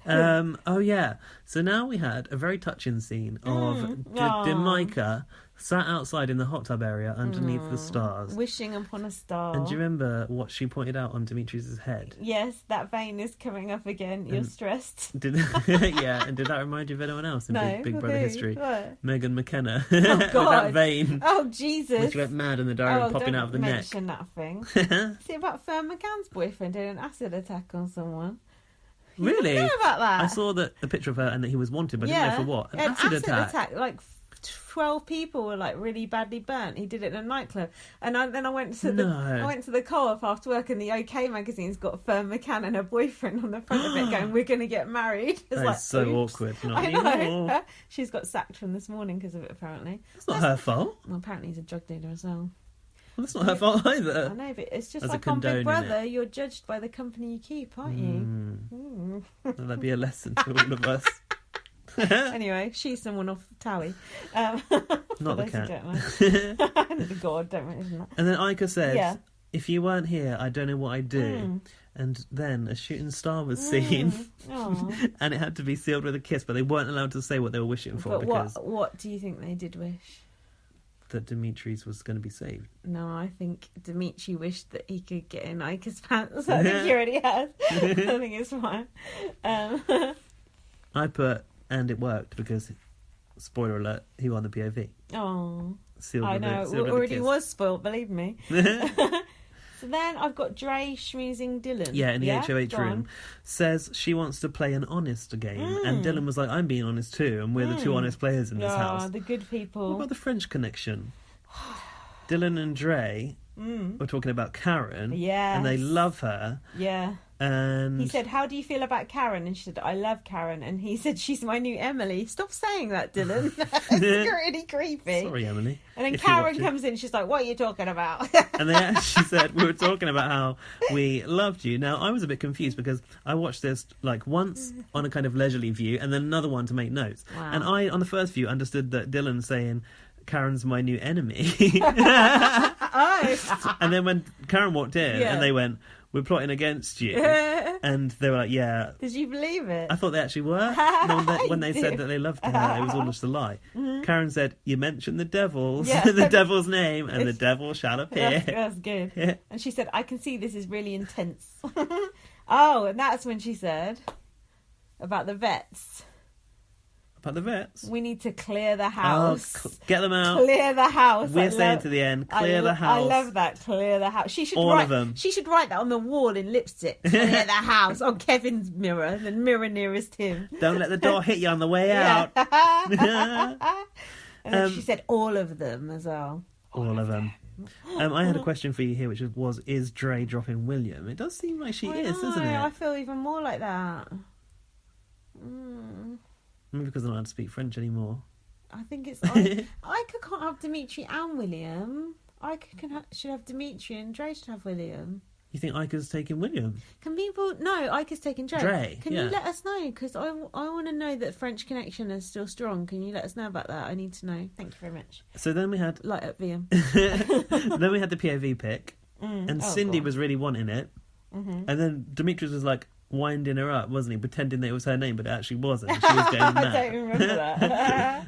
Oh yeah. So now we had a very touching scene of Jamaica sat outside in the hot tub area underneath the stars, wishing upon a star. And do you remember what she pointed out on Dimitri's head? Yes, that vein is coming up again. You're stressed. And did that remind you of anyone else in Big Brother history? What? Megan McKenna. Oh, God. With that vein. Oh, Jesus. Which went mad in the diary popping out of the neck. Don't mention that thing. See about Fern McCann's boyfriend did an acid attack on someone. Really? You know about that? I saw a picture of her and that he was wanted, but I didn't know for what. An acid attack. Like 12 people were like really badly burnt. He did it in a nightclub, and then I went to the co-op after work, and the OK magazine's got Fern McCann and her boyfriend on the front of it, going, "We're going to get married." It's like, so oops. awkward. I know. She's got sacked from this morning because of it. Apparently, it's not her fault. Well, apparently he's a drug dealer as well. Well, that's not her fault either. I know, but it's just like on Big Brother, you're judged by the company you keep, aren't you? That'd be a lesson to all of us. Anyway, she's someone off Towie. Not the cat. God, don't mention that. And then Ica said, if you weren't here, I don't know what I'd do. And then a shooting star was seen. And it had to be sealed with a kiss, but they weren't allowed to say what they were wishing for. But what do you think they did wish? That Dimitri's was going to be saved. No, I think Dimitri wished that he could get in Ica's pants. I think he already has. I think it's fine. I put, and it worked because, spoiler alert, he won the POV. Oh, sealed I know. It already was spoiled, believe me. So then I've got Dre schmoozing Dylan. Yeah, in the HOH room. Says she wants to play an honest game. And Dylan was like, I'm being honest too. And we're the two honest players in this house. The good people. What about the French connection? Dylan and Dre were talking about Karen. Yeah. And they love her. Yeah. And he said, how do you feel about Karen? And she said, I love Karen. And he said, she's my new Emily. Stop saying that, Dylan. It's really creepy. Sorry, Emily. And then Karen comes in, she's like, what are you talking about? And they actually said, we were talking about how we loved you. Now, I was a bit confused because I watched this like once on a kind of leisurely view and then another one to make notes. Wow. And I, on the first view, understood that Dylan saying, Karen's my new enemy. And then when Karen walked in and they went, we're plotting against you. And they were like, yeah. Did you believe it? I thought they actually were. When they said that they loved her, it was all just a lie. Karen said, you mentioned the devils, the devil's name, and the devil shall appear. That's good. Yeah. And she said, I can see this is really intense. Oh, and that's when she said about the vets. About the vets? We need to clear the house. Get them out. Clear the house. We're saying to the end, clear the house. I love that. Clear the house. She should all write, of them. She should write that on the wall in lipstick. Clear the house on Kevin's mirror, the mirror nearest him. Don't let the door hit you on the way out. And then she said all of them as well. All of them. I had a question for you here, which was, is Dre dropping William? It does seem like she is, doesn't it? I feel even more like that. Maybe because I don't know how to speak French anymore. I think it's... Ica can't have Dimitri and William. Ica should have Dimitri and Dre should have William. You think Ica's taking William? Can people... No, Ica's taking Dre. Dre, Can you let us know? Because I want to know that French connection is still strong. Can you let us know about that? I need to know. Thank you very much. So then we had... Light up VM. Then we had the POV pick. And Cindy was really wanting it. And then Demetrius was like, winding her up, wasn't he? Pretending that it was her name, but it actually wasn't. She was going mad. I don't remember that.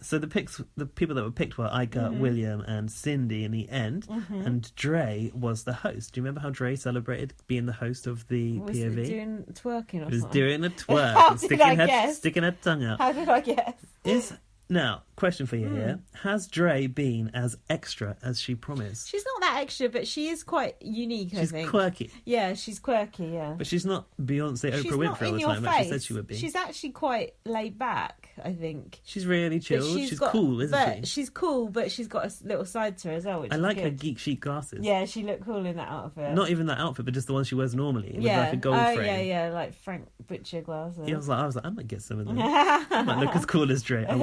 So the people that were picked were Ica, William, and Cindy in the end, and Dre was the host. Do you remember how Dre celebrated being the host of the Was POV? it doing twerking or He was something? doing a twerk, How and did I guess? sticking her tongue out. How did I guess? Now, question for you here. Has Dre been as extra as she promised? She's not that extra, but she is quite unique, I She's think. quirky. Yeah, she's quirky, yeah. But she's not Beyonce, Oprah She's Winfrey not all in the your time, face. like she said she would be. She's actually quite laid back, I think. She's really But chilled. She's cool, isn't she? She's cool, but she's got a little side to her as well, which I is like her good. geek chic glasses. Yeah, she looked cool in that outfit. Not even that outfit, but just the one she wears normally with like a gold frame. yeah, like Frank Butcher glasses. Yeah, I was like, I might get some of them. I might look as cool as Dre. I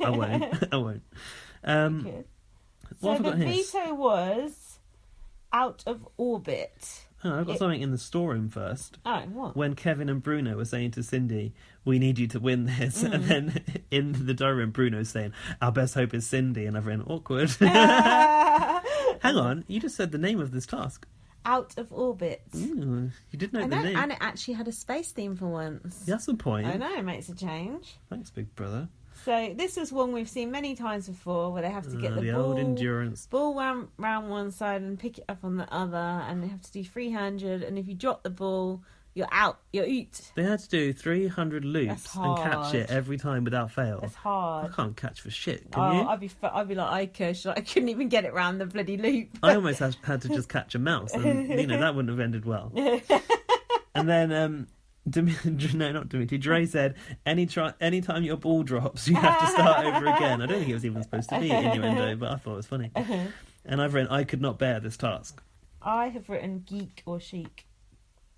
won't. I won't. Good. What So have I the got here? veto was out of orbit. Oh, I've got something in the storeroom first. Oh, what? When Kevin and Bruno were saying to Cindy, we need you to win this. And then in the diary room, Bruno's saying, our best hope is Cindy. And I've written, awkward. Hang on, you just said the name of this task. Out of orbit. Ooh, you did know I the know, name. and it actually had a space theme for once. That's the point. I know, it makes a change. Thanks, big brother. So this is one we've seen many times before, where they have to get the ball, old endurance. ball round one side and pick it up on the other, and they have to do 300. And if you drop the ball, you're out. You're out. They had to do 300 loops and catch it every time without fail. It's hard. I can't catch for shit. Can you? I'd be like Ica. I couldn't even get it round the bloody loop. I almost had to just catch a mouse, and that wouldn't have ended well. And then not Dimitri. Dre said, anytime your ball drops, you have to start over again. I don't think it was even supposed to be innuendo, but I thought it was funny. And I've written, I could not bear this task. I have written geek or chic,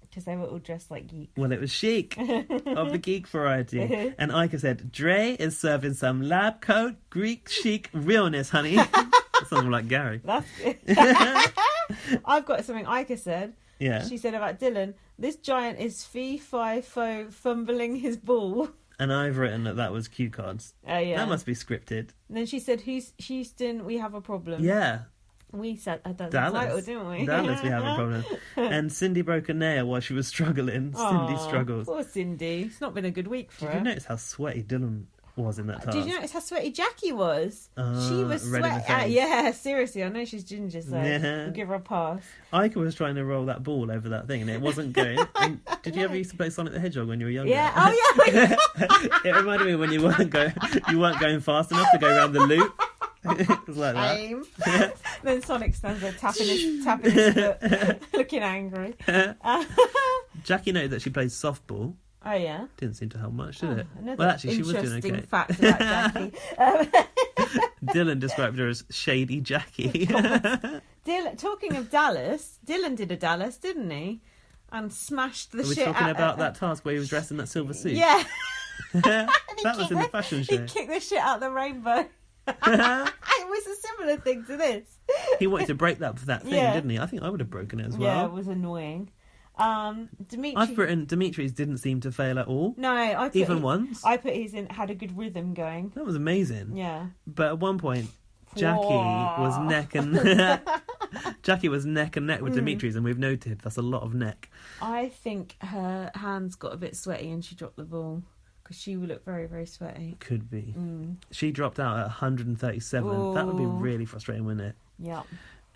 because they were all dressed like geek. Well, it was chic, of the geek variety. And Ica said, Dre is serving some lab coat, Greek chic realness, honey. That sounds more like Gary. That's good. I've got something Ica said. Yeah. She said about Dylan, this giant is fee-fi-fo fumbling his ball. And I've written that was cue cards. Oh, yeah. That must be scripted. And then she said, Houston, we have a problem. Yeah. We said the Dallas. title, didn't we? Dallas, we have a problem. And Cindy broke a nail while she was struggling. Cindy struggles. Poor Cindy. It's not been a good week for Did her. you notice how sweaty Dylan was in that task? Did you notice how sweaty Jackie was? She was red in the sweaty. face. Yeah, seriously. I know she's ginger, so Yeah. we'll give her a pass. Ica was trying to roll that ball over that thing and it wasn't going. And did you ever used to play Sonic the Hedgehog when you were younger? Yeah. Oh, yeah. It reminded me when you weren't going fast enough to go around the loop. It was like that. Shame. Then Sonic stands there tapping his foot, looking angry. Jackie noted that she plays softball. Oh, yeah. Didn't seem to help much, did it? Another Well, actually, she was doing interesting okay. fact about Jackie. Dylan described her as Shady Jackie. Dylan, talking of Dallas, Dylan did a Dallas, didn't he? And smashed the Are we shit talking out about that task where he was dressed in that silver suit? Yeah. That was in the fashion show. He kicked the shit out of the rainbow. It was a similar thing to this. He wanted to break that thing, Yeah. didn't he? I think I would have broken it as Yeah, well. it was annoying. Dimitri. I've written Dimitri's didn't seem to fail at all. No, I put Even once. I put his in had a good rhythm going. That was amazing. Yeah. But at one point, Jackie was Whoa. neck and neck with Dimitri's, and we've noted that's a lot of neck. I think her hands got a bit sweaty and she dropped the ball because she would look very, very sweaty. Could be. She dropped out at 137. Ooh. That would be really frustrating, wouldn't it? Yeah.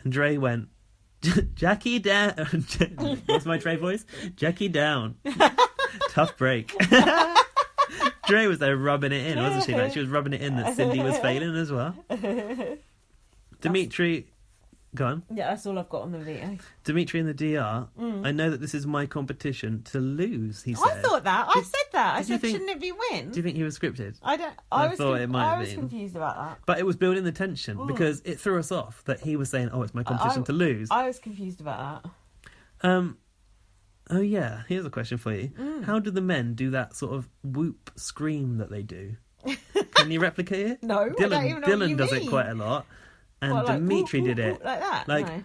And Dre went, Jackie down. What's my Dre voice? Jackie down. Tough break. Dre was there rubbing it in, wasn't she? Like she was rubbing it in that Cindy was failing as well. Dimitri, go on. Yeah, that's all I've got on the veto. Dimitri in the DR. I know that this is my competition to lose. He said. I thought that. I said that. I did you said, think- shouldn't it be win? Do you think he was scripted? I don't. I thought it might have I was been. confused about that. But it was building the tension because it threw us off that he was saying, "Oh, it's my competition to lose." I was confused about that. Oh yeah. Here's a question for you: how do the men do that sort of whoop scream that they do? Can you replicate it? No, I don't even know what Dylan you does mean. it quite a lot, and What, like, Dimitri whoop, did whoop, it whoop, like that. like No.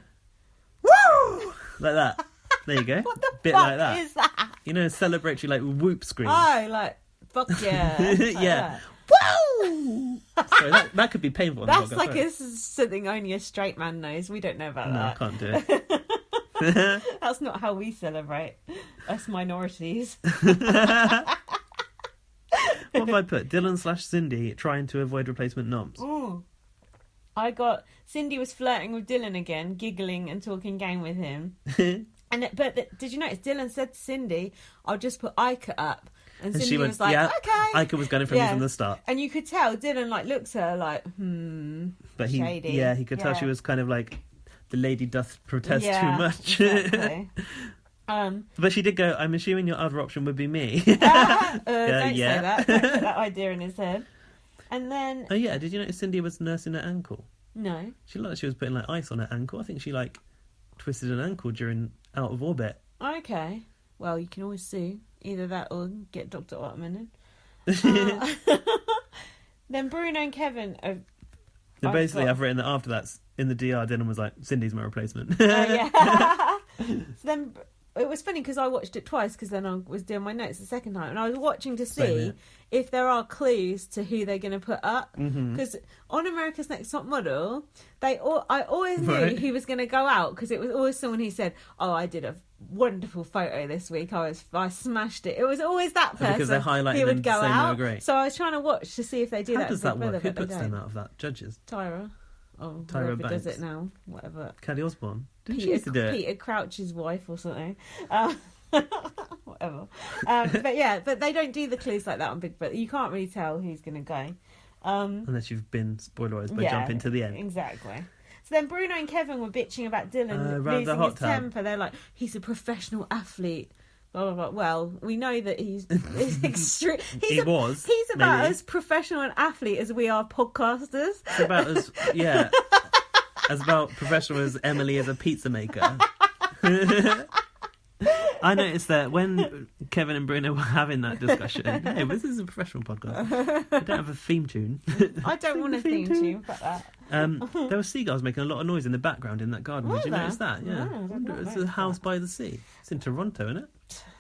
woo, like that. There you go. What the Bit fuck like that. is that? You know, celebratory like whoop scream. Oh, like fuck yeah. Like Yeah. that. Woo! Sorry, that could be painful. On That's the podcast, like sorry. something only a straight man knows. We don't know about No, I that. can't do it. That's not how we celebrate. us minorities. What have I put? Dylan/Cindy trying to avoid replacement noms. Ooh. I got Cindy was flirting with Dylan again, giggling and talking game with him. Did you notice Dylan said to Cindy, "I'll just put Ica up," and Cindy she went, was like, "Okay." Ica was gunning for me from the start, and you could tell Dylan like looks at her like, but shady. he could tell she was kind of like, the lady doth protest too much. Exactly. But she did go, "I'm assuming your other option would be me." Don't say that. Don't put that idea in his head. And then... Oh yeah, did you notice Cindy was nursing her ankle? No. She looked like she was putting like ice on her ankle. I think she like twisted an ankle during Out of Orbit. Okay. Well, you can always sue. Either that or get Dr. Ottman in. Then Bruno and Kevin... So basically, I've written that after that, in the DR, Dylan was like, "Cindy's my replacement." Yeah. So then... It was funny because I watched it twice because then I was doing my notes the second time and I was watching to see if there are clues to who they're going to put up. Because on America's Next Top Model, I always knew he was going to go out because it was always someone who said, "Oh, I did a wonderful photo this week. I smashed it." It was always that person because they're highlighting who would go out. So I was trying to watch to see if they do that. How does that work? Who puts them out of that? Judges? Tyra. Oh, Tyra whoever Banks. does it now. Whatever. Kelly Osbourne. Didn't she used to do it? Peter Crouch's wife or something. Whatever. But they don't do the clues like that on Big Brother. You can't really tell who's going to go. Unless you've been spoilerised by jumping to the end. Exactly. So then Bruno and Kevin were bitching about Dylan losing his temper. They're like, "He's a professional athlete." Blah, blah, blah. Well, we know that he's extreme. He's about as professional an athlete as we are podcasters. It's about as about professional as Emily is a pizza maker. I noticed that when Kevin and Bruno were having that discussion, hey, this is a professional podcast. We don't have a theme tune. I don't want a theme tune for that. There were seagulls making a lot of noise in the background in that garden. Did you notice that? Yeah. No, It's a house by the sea. It's in Toronto, isn't it?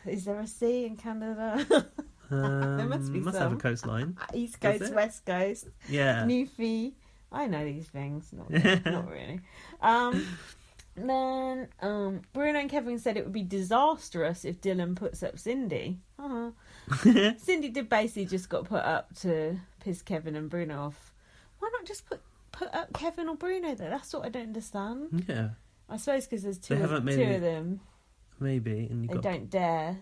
Is there a sea in Canada? There must be must some. have a coastline. East Coast, West Coast. Yeah. Newfie. I know these things. Not really. Then Bruno and Kevin said it would be disastrous if Dylan puts up Cindy. Cindy did basically just got put up to piss Kevin and Bruno off. Why not just put up Kevin or Bruno though? That's what I don't understand. Yeah. I suppose because there's two of them. Maybe. And they don't dare.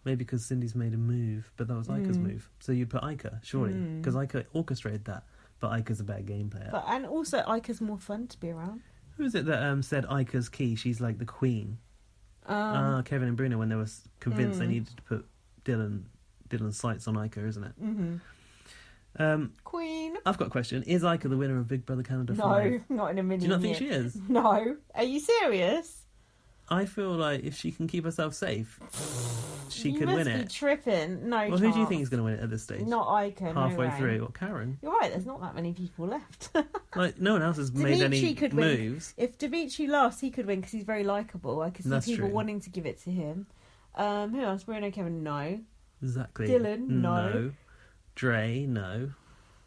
Maybe because Cindy's made a move, but that was Ica's move. So you'd put Ica, surely. Because Ica orchestrated that. But Ica's a better game player. And also Ica's more fun to be around. Who is it that said Ica's key? She's like the queen. Kevin and Bruno, when they were convinced they needed to put Dylan's sights on Ica, isn't it? Queen. I've got a question. Is Ica the winner of Big Brother Canada 5? No, not in a million. Do you not think she is? No. Are you serious? I feel like if she can keep herself safe, she could win it. You must be tripping. No Well, who do you think is going to win it at this stage? Not Ica. Halfway no through. Or Karen? You're right, there's not that many people left. Like, no one else has made any could moves. Win. If Dimitri lost, he could win because he's very likeable. I could see people wanting to give it to him. Who else? Bruno, Kevin, no. Exactly. Dylan, no. Dre, no.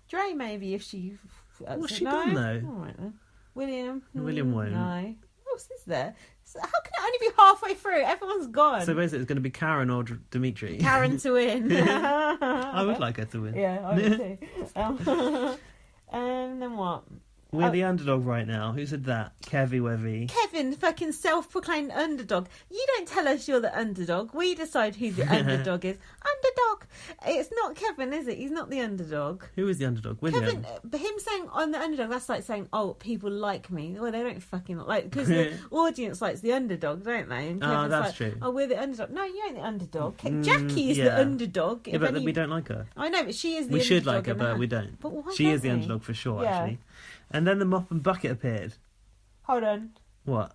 Dre, maybe, if she... What's she done, though? All right, then. William won't. No. Who else is there? So how can it only be halfway through? Everyone's gone. So basically it's going to be Karen or Dimitri. Karen to win. I would like her to win. Yeah, I would too. Then what? We're the underdog right now. Who said that? Kevy Wevy. Kevin, fucking self-proclaimed underdog. You don't tell us you're the underdog. We decide who the underdog is. Underdog. It's not Kevin, is it? He's not the underdog. Who is the underdog? William. Kevin, him saying I'm the underdog, that's like saying, oh, people like me. Well, they don't fucking like, because the audience likes the underdog, don't they? And Kevin's that's like, true. Oh, we're the underdog. No, you ain't the underdog. Jackie is the underdog. Yeah, but we don't like her. I know, but she is the underdog. We should underdog like her, but we don't. But why she is the we? underdog for sure, actually. And then the mop and bucket appeared. Hold on. What?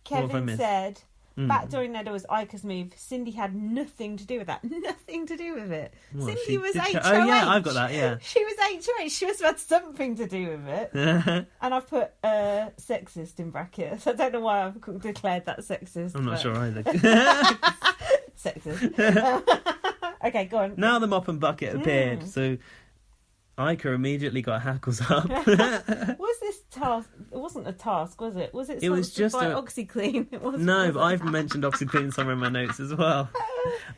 Kevin said, backdooring Neda was Ica's move. Cindy had nothing to do with that. Nothing to do with it. What, Cindy was HOH. Oh, yeah, I've got that, yeah. She was HOH. She must have had something to do with it. And I've put sexist in brackets. I don't know why I've declared that sexist. I'm not sure either. Sexist. Okay, go on. Now the mop and bucket appeared. So Ica immediately got hackles up. Was this task? It wasn't a task, was it? Was it? It was just OxyClean. It wasn't. No, but I've mentioned OxyClean somewhere in my notes as well.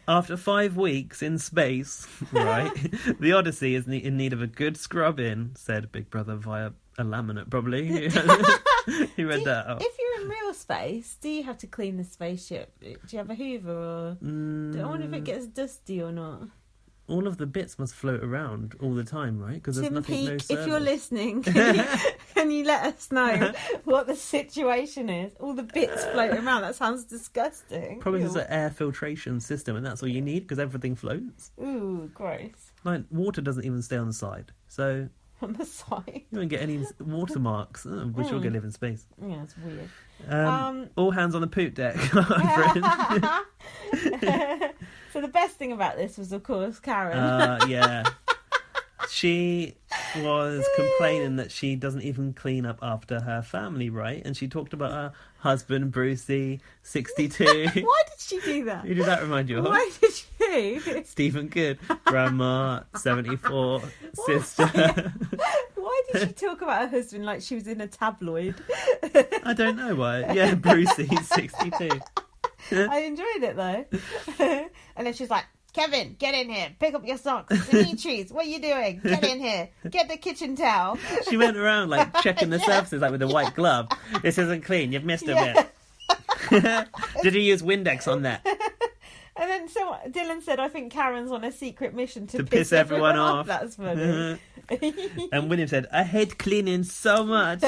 After 5 weeks in space, right, the Odyssey is in need of a good scrubbing, said Big Brother via a laminate, probably. He read that out. If you're in real space, do you have to clean the spaceship? Do you have a Hoover, or I wonder if it gets dusty or not? All of the bits must float around all the time, right? Because there's nothing, no service. If you're listening, can you let us know what the situation is? All the bits floating around. That sounds disgusting. Probably there's an air filtration system, and that's all you need because everything floats. Ooh, gross. Like water doesn't even stay on the side, so on the side you won't get any watermarks, which you're going to live in space. Yeah, it's weird. All hands on the poop deck. So the best thing about this was, of course, Karen. Yeah. She was complaining that she doesn't even clean up after her family, right? And she talked about her husband, Brucey, 62. Why did she do that? Who did that remind you of? Why did she? Stephen Good. Grandma, 74, sister. Why did she talk about her husband like she was in a tabloid? I don't know why. Yeah, Brucey, 62. I enjoyed it though. And then she's like, Kevin, get in here. Pick up your socks. Dimitris, what are you doing? Get in here. Get the kitchen towel. She went around like checking the surfaces like with a white glove. This isn't clean. You've missed a bit. Did you use Windex on that? And then Dylan said, I think Karen's on a secret mission to piss everyone off. That's funny. And William said, I hate cleaning so much.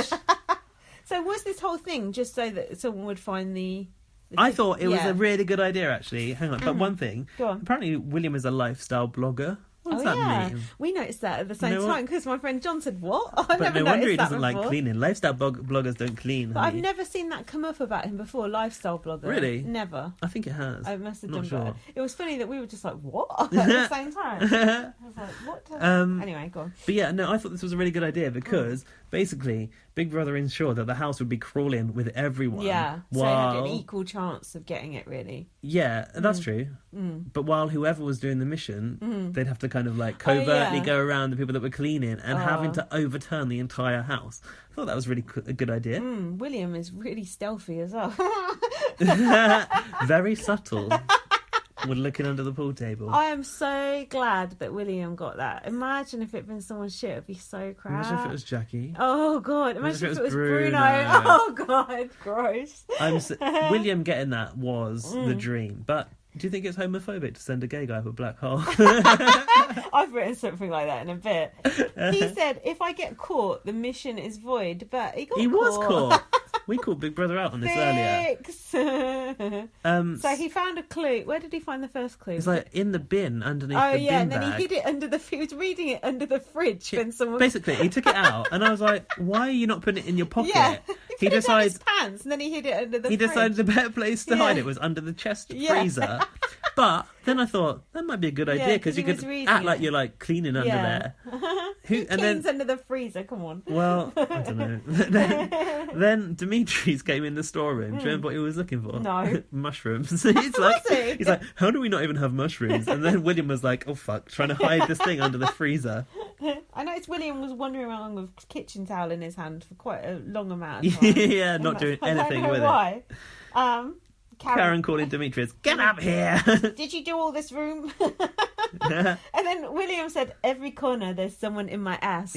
So was this whole thing just so that someone would find the... I thought it was a really good idea, actually. Hang on, but one thing. Go on. Apparently, William is a lifestyle blogger. What does that mean? We noticed that at the same time because my friend John said, what? But no wonder he doesn't like cleaning. Lifestyle bloggers don't clean. But I've never seen that come up about him before, lifestyle blogger. Really? Never. I think it has. I must have Not done sure. better. It was funny that we were just like, what? At the same time. I was like, what? Anyway, go on. But yeah, no, I thought this was a really good idea because basically Big Brother ensured that the house would be crawling with everyone. Yeah, so they had an equal chance of getting it, really. Yeah, that's true. But while whoever was doing the mission, they'd have to kind of like covertly go around the people that were cleaning and having to overturn the entire house. I thought that was really a good idea. William is really stealthy as well. Very subtle. We're looking under the pool table. I am so glad that William got that. Imagine if it had been someone's shit, it'd be so crap. Imagine if it was Jackie. Oh, God. Imagine if it was Bruno. Oh, God. Gross. William getting that was the dream. But do you think it's homophobic to send a gay guy up a black hole? I've written something like that in a bit. He said, if I get caught, the mission is void. But he was caught. We called Big Brother out on this earlier. So he found a clue. Where did he find the first clue? It's like in the bin underneath the bin bag. And then he hid it under he was reading it under the fridge when someone... Basically, he took it out and I was like, why are you not putting it in your pocket? Yeah, he put it in his pants and then he hid it under the fridge. He decided the better place to hide it was under the chest freezer. But then I thought, that might be a good idea because you could act like you're like cleaning under there. Who cleans under the freezer? Come on. Well, I don't know. Then Dimitris came in the storeroom. Do you remember what he was looking for? No. Mushrooms. He's like, how do we not even have mushrooms? And then William was like, oh fuck, trying to hide this thing under the freezer. I noticed William was wandering around with a kitchen towel in his hand for quite a long amount of time. Yeah, not doing anything with it. Karen calling Dimitris, get up here! Did you do all this room? And then William said, every corner there's someone in my ass.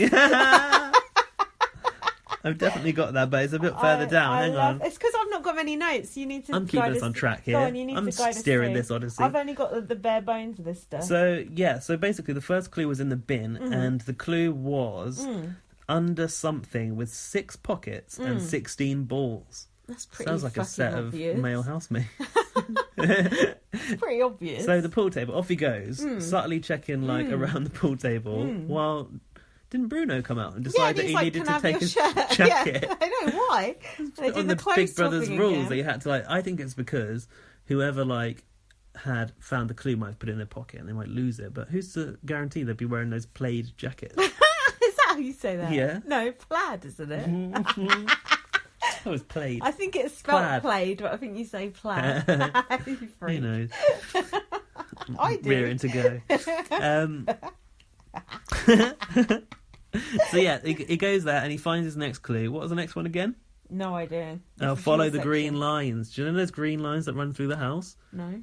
I've definitely got that, but it's a bit further down. Hang on. It's because I've not got many notes. You need to. I'm keeping us on track here. I'm steering this Odyssey. I've only got the bare bones of this stuff. So basically the first clue was in the bin, and the clue was under something with 6 pockets and 16 balls. That's pretty Sounds like a set obvious. of male housemates. It's pretty obvious. So the pool table, off he goes, subtly checking around the pool table while... Didn't Bruno come out and decide that he needed to take his jacket? Yeah, I know, why? On the Big Brother's rules that you had to I think it's because whoever had found the clue might put it in their pocket and they might lose it, but who's to guarantee they'd be wearing those plaid jackets? Is that how you say that? Yeah. No, plaid, isn't it? That was plaid. I think it's spelled plaid, but I think you say plaid. Who knows? I do. Rearing to go. So yeah, he goes there and he finds his next clue. What was the next one again? No idea. Follow the green lines. Do you know those green lines that run through the house? No.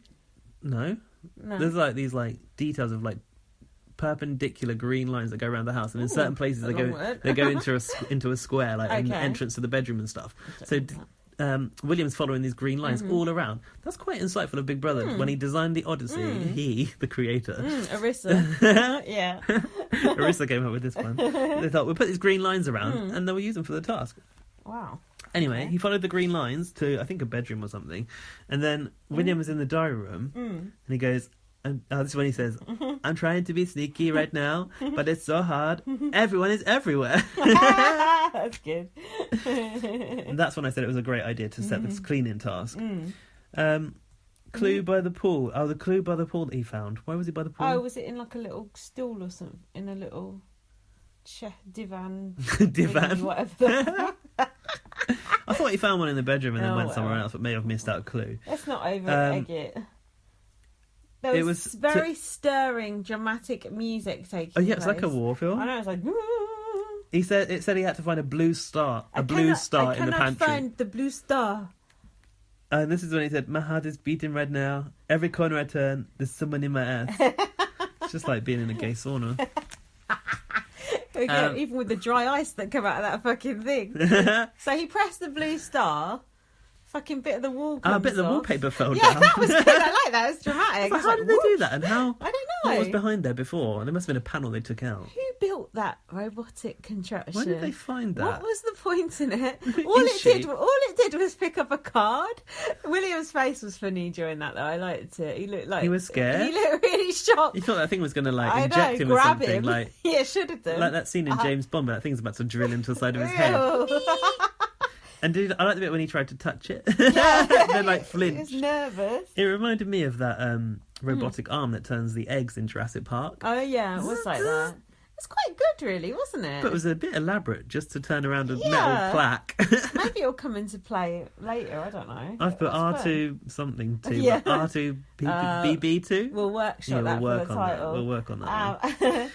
No? There's like these like details of like perpendicular green lines that go around the house, and in certain places they go into a square, like in the entrance to the bedroom and stuff. So William's following these green lines all around. That's quite insightful of Big Brother. When he designed the Odyssey, he, the creator, Arissa, yeah, Arissa came up with this one. They thought we'll put these green lines around, and they'll use them for the task. Wow. Anyway, he followed the green lines to, I think, a bedroom or something. And then William was in the diary room, and he goes, this is when he says, I'm trying to be sneaky right now, but it's so hard. Everyone is everywhere. That's good. And that's when I said it was a great idea to set this cleaning task. Clue by the pool. Oh, the clue by the pool that he found. Why was he by the pool? Oh, was it in like a little stool or something? In a little divan? Divan? Whatever. I thought he found one in the bedroom and then went somewhere else, but may have missed out a clue. Let's not over-egg it. There was very stirring, dramatic music taking place. Oh yeah, it's like a war film. I know, it's like... It said he had to find a blue star. In the pantry. I cannot find the blue star. And this is when he said, my heart is beating right now. Every corner I turn, there's someone in my ass. It's just like being in a gay sauna. Even with the dry ice that come out of that fucking thing. So he pressed the blue star. Fucking bit of the wall comes a bit of the off. Wallpaper fell down. Yeah, that was good. I like that. It's dramatic. So how did they do that? And how? I don't know. What was behind there before? There must have been a panel they took out. Who built that robotic contraption? Where did they find that? What was the point in it? All it did was pick up a card. William's face was funny during that, though. I liked it. He looked like he was scared. He looked really shocked. He thought that thing was going to inject him with something. Him. Like yeah, should have done. Like that scene in James Bond, where that thing's about to drill into the side of his head. And I like the bit when he tried to touch it. Yeah. Then like flinched. He was nervous. It reminded me of that robotic arm that turns the eggs in Jurassic Park. Oh yeah, it was like that. It's quite good, really, wasn't it? But it was a bit elaborate just to turn around a metal plaque. Maybe it'll come into play later. I don't know. I've put R2 something to, but R2-BB2. We'll workshop that for the title. We'll work on that. One.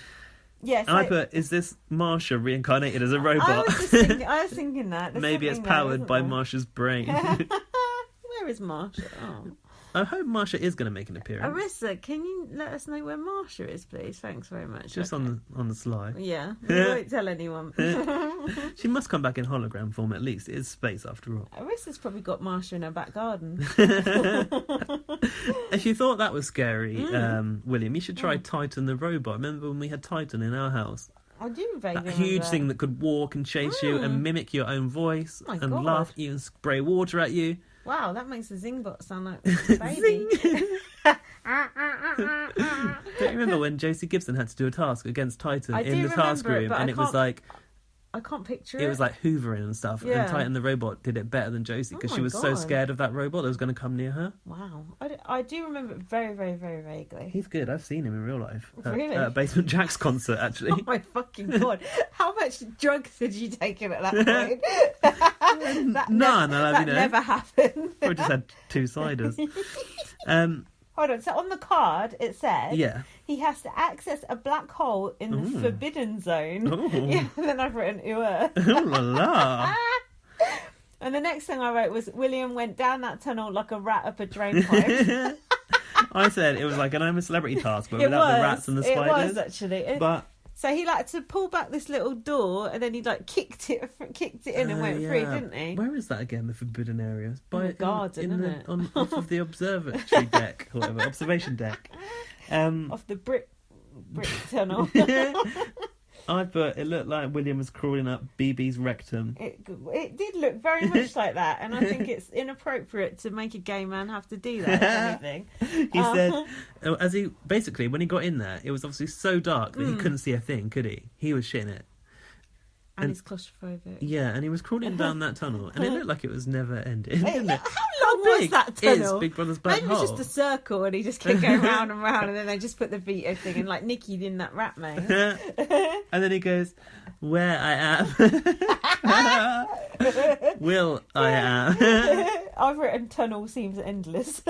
Yes. And I put, is this Marsha reincarnated as a robot? I was thinking that. There's maybe it's powered by there? Marsha's brain. Where is Marsha? Oh. I hope Marsha is going to make an appearance. Arissa, can you let us know where Marsha is, please? Thanks very much. Just on the sly. Yeah, we won't tell anyone. She must come back in hologram form at least. It is space after all. Arissa's probably got Marsha in her back garden. If you thought that was scary, William, you should try Titan the robot. Remember when we had Titan in our house? I do vaguely That huge thing that could walk and chase you and mimic your own voice and laugh at you and spray water at you. Wow, that makes the Zingbot sound like a baby. Don't you remember when Josie Gibson had to do a task against Titan in the task room, and it was like... I can't picture it. It was like hoovering and stuff, and Titan the robot did it better than Josie because she was so scared of that robot that was going to come near her. Wow. I do remember it very, very, very vaguely. He's good. I've seen him in real life. Really? At Basement Jack's concert, actually. Oh my fucking God. How much drugs had you taken at that point? None. That never happened. We just had 2 ciders. Hold on. So on the card, it said he has to access a black hole in the forbidden zone. Yeah, and then I've written, ooh. Ooh la la. And the next thing I wrote was, William went down that tunnel like a rat up a drain pipe. I said it was like an I'm a Celebrity task, but without the rats and the spiders. It was, actually. But... So he like to pull back this little door, and then he like kicked it in and went through, didn't he? Where is that again? The forbidden area? By the garden, isn't it? Off of the observatory deck, or whatever, observation deck. Off the brick tunnel. But it looked like William was crawling up BB's rectum. It did look very much like that, and I think it's inappropriate to make a gay man have to do that, if anything. He said, when he got in there, it was obviously so dark that he couldn't see a thing, could he? He was shitting it. And he's claustrophobic. Yeah, and he was crawling down that tunnel, and it looked like it was never ending, didn't it? How long was that tunnel? Is Big Brother's black hole? Maybe it's just a circle, and he just kept going round and round, and then they just put the veto thing in, like Nicky in that rat maze. And then he goes, where I am. Will I am. I've written tunnel seems endless.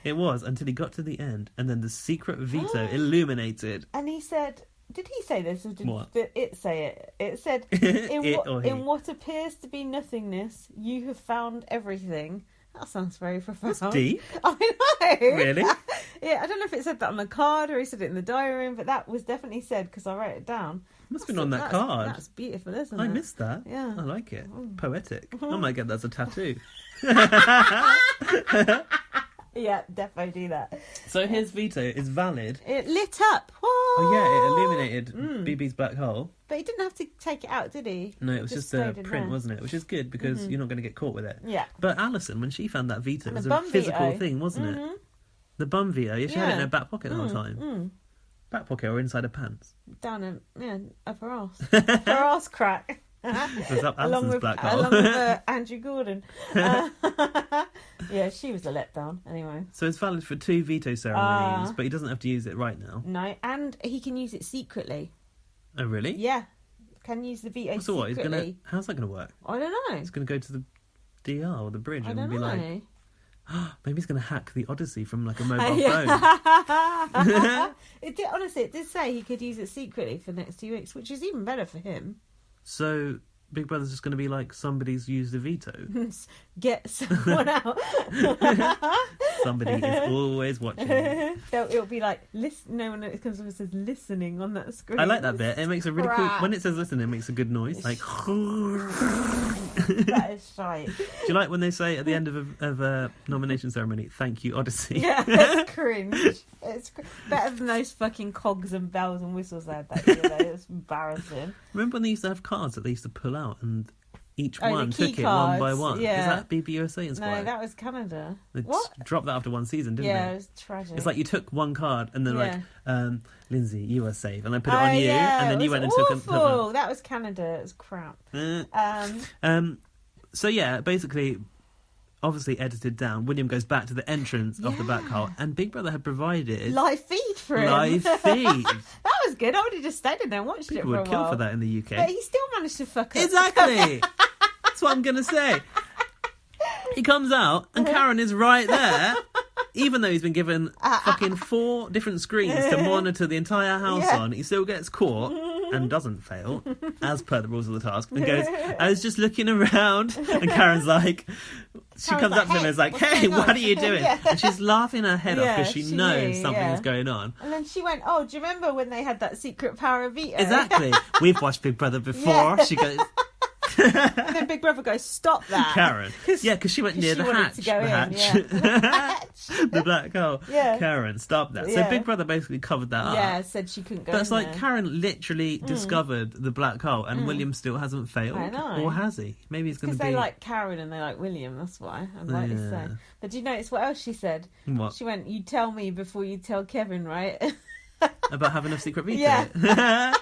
It was, until he got to the end, and then the secret veto illuminated. And he said... Did he say this, or What? did it say it? It said, in what appears to be nothingness, you have found everything. That sounds very profound. That's deep. I know. Really? Yeah, I don't know if it said that on the card or he said it in the diary room, but that was definitely said because I wrote it down. Must have been on that card. That's beautiful, isn't it? I missed that. Yeah. I like it. Poetic. I might get that as a tattoo. Yeah, definitely do that. So his veto is valid. It lit up. Oh yeah, it illuminated BB's black hole. But he didn't have to take it out, did he? No, it was just a print, wasn't it? Which is good because you're not going to get caught with it. Yeah. But Alison, when she found that veto, it was a bum physical veto. thing, wasn't it? The bum veto. Yeah, she had it in her back pocket the whole time. Back pocket or inside her pants? Down her, upper arse. Upper arse crack. It was up Alison's black hole. Along with Andrew Gordon. Yeah, she was a letdown, anyway. So it's valid for 2 veto ceremonies, but he doesn't have to use it right now. No, and he can use it secretly. Oh, really? Yeah. Can use the veto So what? secretly. How's that going to work? I don't know. He's going to go to the DR or the bridge I and don't be know. like, maybe he's going to hack the Odyssey from like a mobile phone. Honestly, it did say he could use it secretly for the next 2 weeks, which is even better for him. So Big Brother's just going to be like, somebody's used the veto. Get someone out. Somebody is always watching. It'll be like, listen. No one comes up and says listening on that screen. I like that bit. It makes a really cool... When it says listen, it makes a good noise. Like... That is shite. Do you like when they say at the end of a nomination ceremony, thank you, Odyssey? Yeah, it's cringe. It's better than those fucking cogs and bells and whistles they had that year, though. It's embarrassing. Remember when they used to have cards that they used to pull out and each the one key took cards, it one by one? yeah. Is that BB USA inspired? No, that was Canada. They What? dropped that after one season, didn't Yeah, they? it was tragic. It's like you took one card and then Yeah. like, Lindsay, you are safe. And I put it on you yeah, and then you went and took awful. That was Canada. It was crap. So yeah, basically, obviously edited down, William goes back to the entrance of the back hole and Big Brother had provided... Live feed for him. Live feed. That was good. I would have just stayed in there and watched People it for a would kill while. for that in the UK. But he still managed to fuck up. Exactly. That's what I'm going to say. He comes out and Karen is right there, even though he's been given fucking 4 different screens to monitor the entire house on. He still gets caught and doesn't fail, as per the rules of the task, and goes, I was just looking around, and Karen's like... She comes up to him and is like, hey, what are you doing? And she's laughing her head off because she knows something's going on. And then she went, oh, do you remember when they had that secret power of veto? Exactly. We've watched Big Brother before. She goes... And then Big Brother goes, stop that. Karen. Yeah, because she went near the hatch. To go the hatch. The black hole. Yeah. Karen, stop that. So Big Brother basically covered that up. Yeah, said she couldn't go But it's like there. Karen literally discovered the black hole and William still hasn't failed. I know. Or has he? Maybe he's going to be... Because they like Karen and they like William, that's why. I'm rightly so. But do you notice what else she said? What? She went, you tell me before you tell Kevin, right? About having a secret veto? Yeah.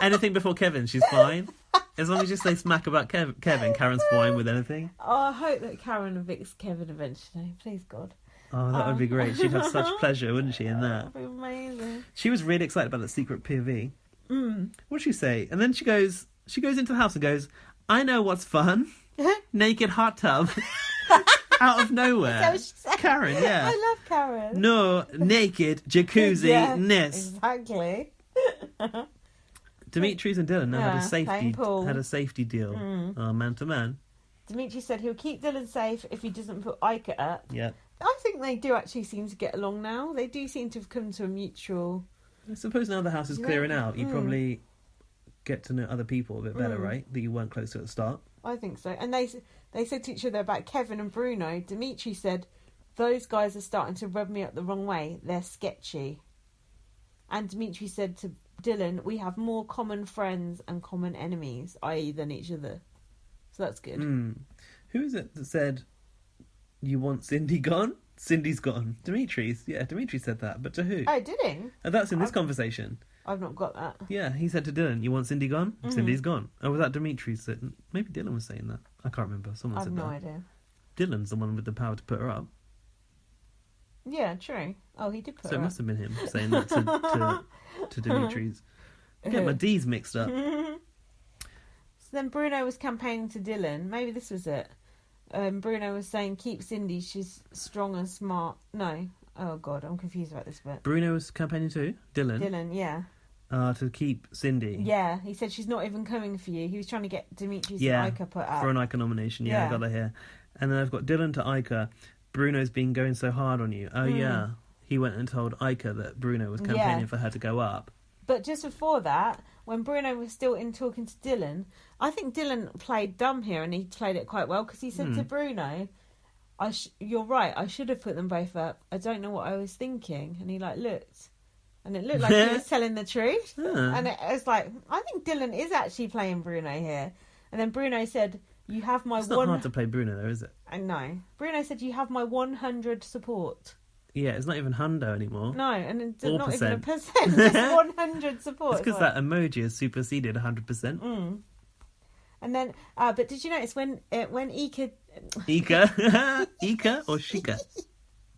Anything before Kevin, she's fine. As long as you say smack about Kevin, Karen's fine with anything. Oh, I hope that Karen evicts Kevin eventually. Please, God. Oh, that would be great. She'd have such pleasure, wouldn't she, in that? That would be amazing. She was really excited about that secret POV. What'd she say? And then she goes into the house and goes, I know what's fun. Naked hot tub. Out of nowhere. Karen, yeah. I love Karen. No, naked jacuzzi-ness. Exactly. Dimitris and Dylan now had a safety deal. Man to man. Dimitri said he'll keep Dylan safe if he doesn't put Ica up. Yeah. I think they do actually seem to get along now. They do seem to have come to a mutual... I suppose now the house is clearing out, you probably get to know other people a bit better, right? That you weren't close to at the start. I think so. And they said to each other about Kevin and Bruno. Dimitri said, those guys are starting to rub me up the wrong way. They're sketchy. And Dimitri said to Dylan, we have more common friends and common enemies, i.e. than each other. So that's good. Who is it that said, you want Cindy gone? Cindy's gone. Dimitris. Yeah, Dimitri said that. But to who? Oh, did he? And that's in this conversation. I've not got that. Yeah, he said to Dylan, you want Cindy gone? Cindy's gone. Oh, was that Dimitris that... Maybe Dylan was saying that. I can't remember. Someone said that. I have no idea. Dylan's the one with the power to put her up. Yeah, true. Oh, he did put So her it must have been him saying that to Dimitris. I get my D's mixed up. So then Bruno was campaigning to Dylan. Maybe this was it. Bruno was saying, keep Cindy, she's strong and smart. No. Oh, God, I'm confused about this bit. Bruno was campaigning to Dylan? Dylan, yeah. To keep Cindy. Yeah, he said she's not even coming for you. He was trying to get Dimitri's Ica put up. For an Ica nomination. Yeah, I got that here. And then I've got Dylan to Ica. Bruno's been going so hard on you. Oh, yeah. He went and told Ica that Bruno was campaigning for her to go up. But just before that, when Bruno was still in talking to Dylan, I think Dylan played dumb here, and he played it quite well, because he said to Bruno, you're right, I should have put them both up. I don't know what I was thinking. And he looked. And it looked like he was telling the truth. And it was like, I think Dylan is actually playing Bruno here. And then Bruno said, you have my It's not hard to play Bruno, though, is it? I know. Bruno said, you have my 100 support. Yeah, it's not even hundo anymore. No, and it's or not percent. even a percent. Just 100 support. It's because that emoji has superseded 100%. And then, but did you notice when Ika... Ika or Shika?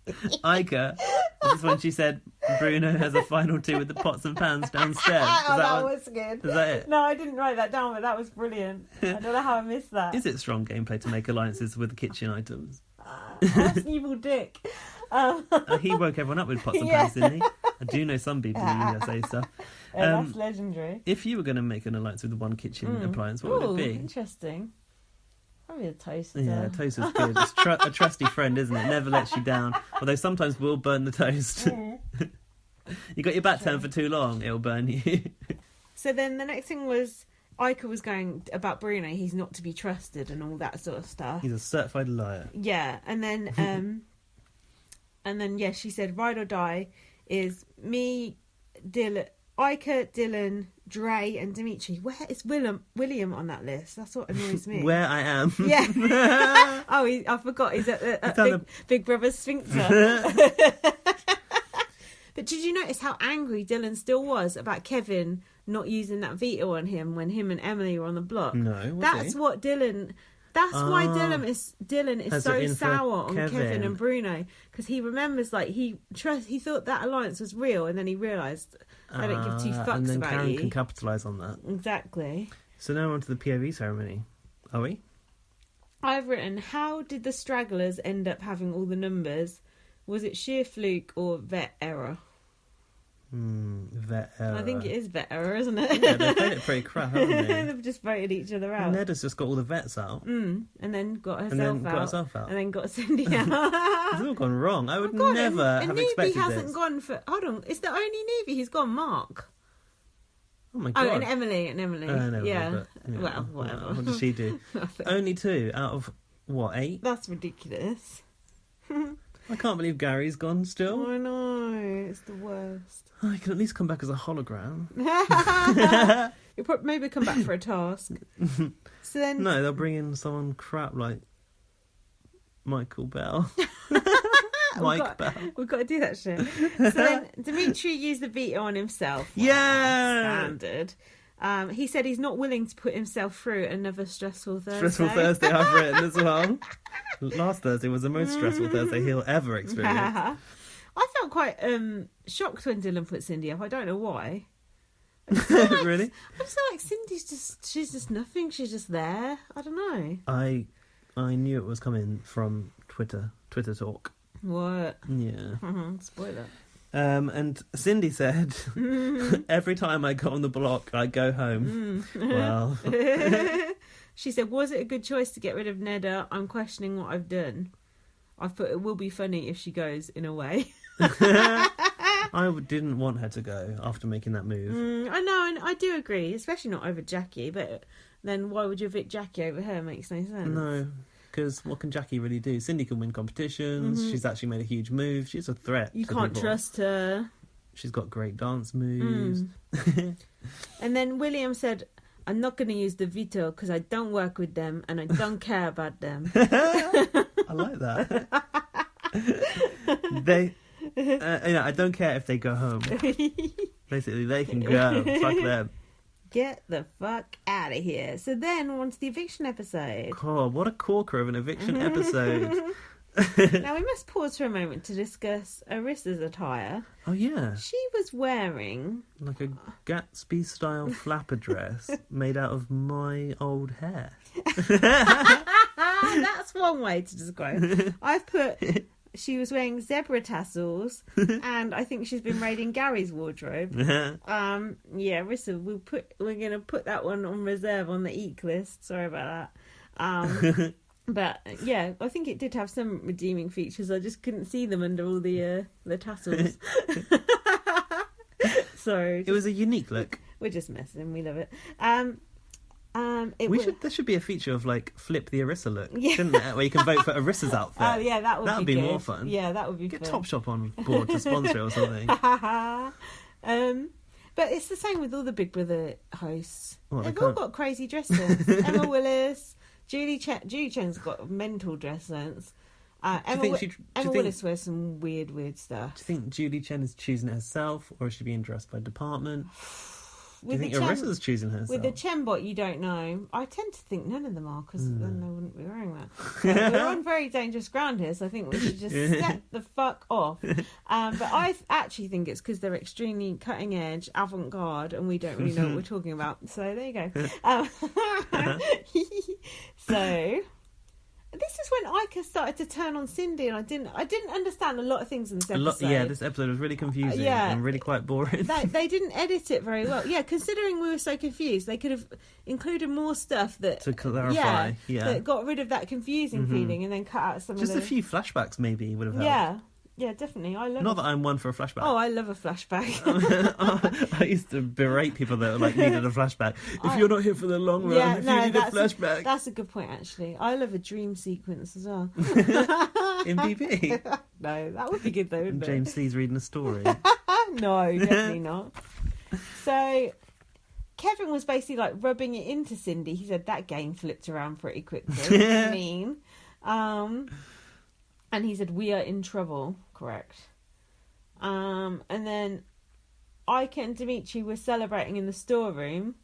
Ica. This is when she said Bruno has a final two with the pots and pans downstairs. That was good. Is that it? No, I didn't write that down, but that was brilliant. I don't know how I missed that. Is it strong gameplay to make alliances with kitchen items? That's evil dick. He woke everyone up with pots and pans, didn't he? I do know some people who say stuff. That's legendary. If you were going to make an alliance with one kitchen appliance, what would it be? Interesting. Probably a toaster. Yeah, toaster's good. It's a trusty friend, isn't it? Never lets you down. Although sometimes will burn the toast. You got your back turned for too long, it'll burn you. So then the next thing was Ica was going about Bruno. He's not to be trusted and all that sort of stuff. He's a certified liar. Yeah, and then she said ride or die is me, Dylan, Ica, Dylan, Dre and Dimitri. Where is William on that list? That's what annoys me. Where I am. Yeah. I forgot. He's at Big Brother Sphincter. But did you notice how angry Dylan still was about Kevin not using that veto on him when him and Emily were on the block? No, that's he? What Dylan. That's why Dylan is so sour on Kevin and Bruno, because he remembers he thought that alliance was real, and then he realised I don't give two fucks and then about Karen you. Can capitalise on that. Exactly. So now on to the POV ceremony. Are we? I've written, how did the stragglers end up having all the numbers? Was it sheer fluke or vet error? Vet error. I think it is vet error, isn't it? Yeah, they played it pretty crap, haven't they? They've just voted each other out. Ned has just got all the vets out. And then got herself out. And then got Cindy out. It's all gone wrong. I would never have expected this. And Newbie hasn't gone for... Hold on. It's the only Newbie who's gone, Mark. Oh my God. Oh, and Emily. Yeah. Well, whatever. What did she do? Only 2 out of, 8? That's ridiculous. I can't believe Gary's gone still. I know. It's the worst. Oh, he can at least come back as a hologram. He'll maybe come back for a task. So then... No, they'll bring in someone crap like Michael Bell. Bell. We've got to do that shit. So then Dimitri used the veto on himself. Yeah! Standard. He said he's not willing to put himself through another stressful Thursday. Stressful Thursday I've written as well. Last Thursday was the most stressful Thursday he'll ever experience. I felt quite shocked when Dylan put Cindy up. I don't know why. Really? I just feel like she's just nothing. She's just there. I don't know. I knew it was coming from Twitter talk. What? Yeah. Spoiler. And Cindy said, every time I go on the block, I go home. Well. She said, was it a good choice to get rid of Neda? I'm questioning what I've done. I've put, it will be funny if she goes, in a way. I didn't want her to go after making that move. I know, and I do agree, especially not over Jackie, but then why would you pick Jackie over her? Makes no sense. No, because what can Jackie really do? Cindy can win competitions. She's actually made a huge move. She's a threat. You can't trust her. She's got great dance moves. And then William said, I'm not going to use the veto because I don't work with them and I don't care about them. I like that. I don't care if they go home. Basically, they can go. Fuck them. Get the fuck out of here. So then, on to the eviction episode. Oh, what a corker of an eviction episode. Now, we must pause for a moment to discuss Arissa's attire. Oh, yeah. She was wearing... like a Gatsby-style flapper dress made out of my old hair. That's one way to describe it. I've put... she was wearing zebra tassels, and I think she's been raiding Gary's wardrobe. Yeah, Rissa, we're gonna put that one on reserve on the eek list. Sorry about that. But yeah, I think it did have some redeeming features. I just couldn't see them under all the tassels. So it was a unique look. We're just messing. We love it. There should be a feature of like flip the Arissa look, shouldn't there? Where you can vote for Arissa's outfit. Oh yeah, that would be more fun. Yeah, that would be Get fun. Topshop on board to sponsor it or something. But it's the same with all the Big Brother hosts. Well, They've all got crazy dress sense. Emma Willis, Julie Chen's got mental dress sense. Emma Willis wears some weird stuff. Do you think Julie Chen is choosing it herself, or is she being dressed by department? Do you think Arissa's choosing herself? With the Chen bot, you don't know. I tend to think none of them are, because then they wouldn't be wearing that. We're on very dangerous ground here, so I think we should just step the fuck off. But I actually think it's because they're extremely cutting edge, avant-garde, and we don't really know what we're talking about. So there you go. So this is when Ica started to turn on Cindy, and I didn't understand a lot of things in this episode. This episode was really confusing and really quite boring. They didn't edit it very well. Yeah, considering we were so confused, they could have included more stuff to clarify. That got rid of that confusing feeling, and then cut out some just of a few flashbacks maybe would have helped. Yeah, definitely. Not that I'm one for a flashback. Oh, I love a flashback. I used to berate people that needed a flashback. If you're not here for the long run, you need a flashback. That's a good point, actually. I love a dream sequence as well. In BB? No, that would be good though, wouldn't it? James C's reading a story. No, definitely not. So Kevin was basically rubbing it into Cindy. He said that game flipped around pretty quickly. Mean. And he said, we are in trouble, correct. And then Ike and Dimitri were celebrating in the storeroom.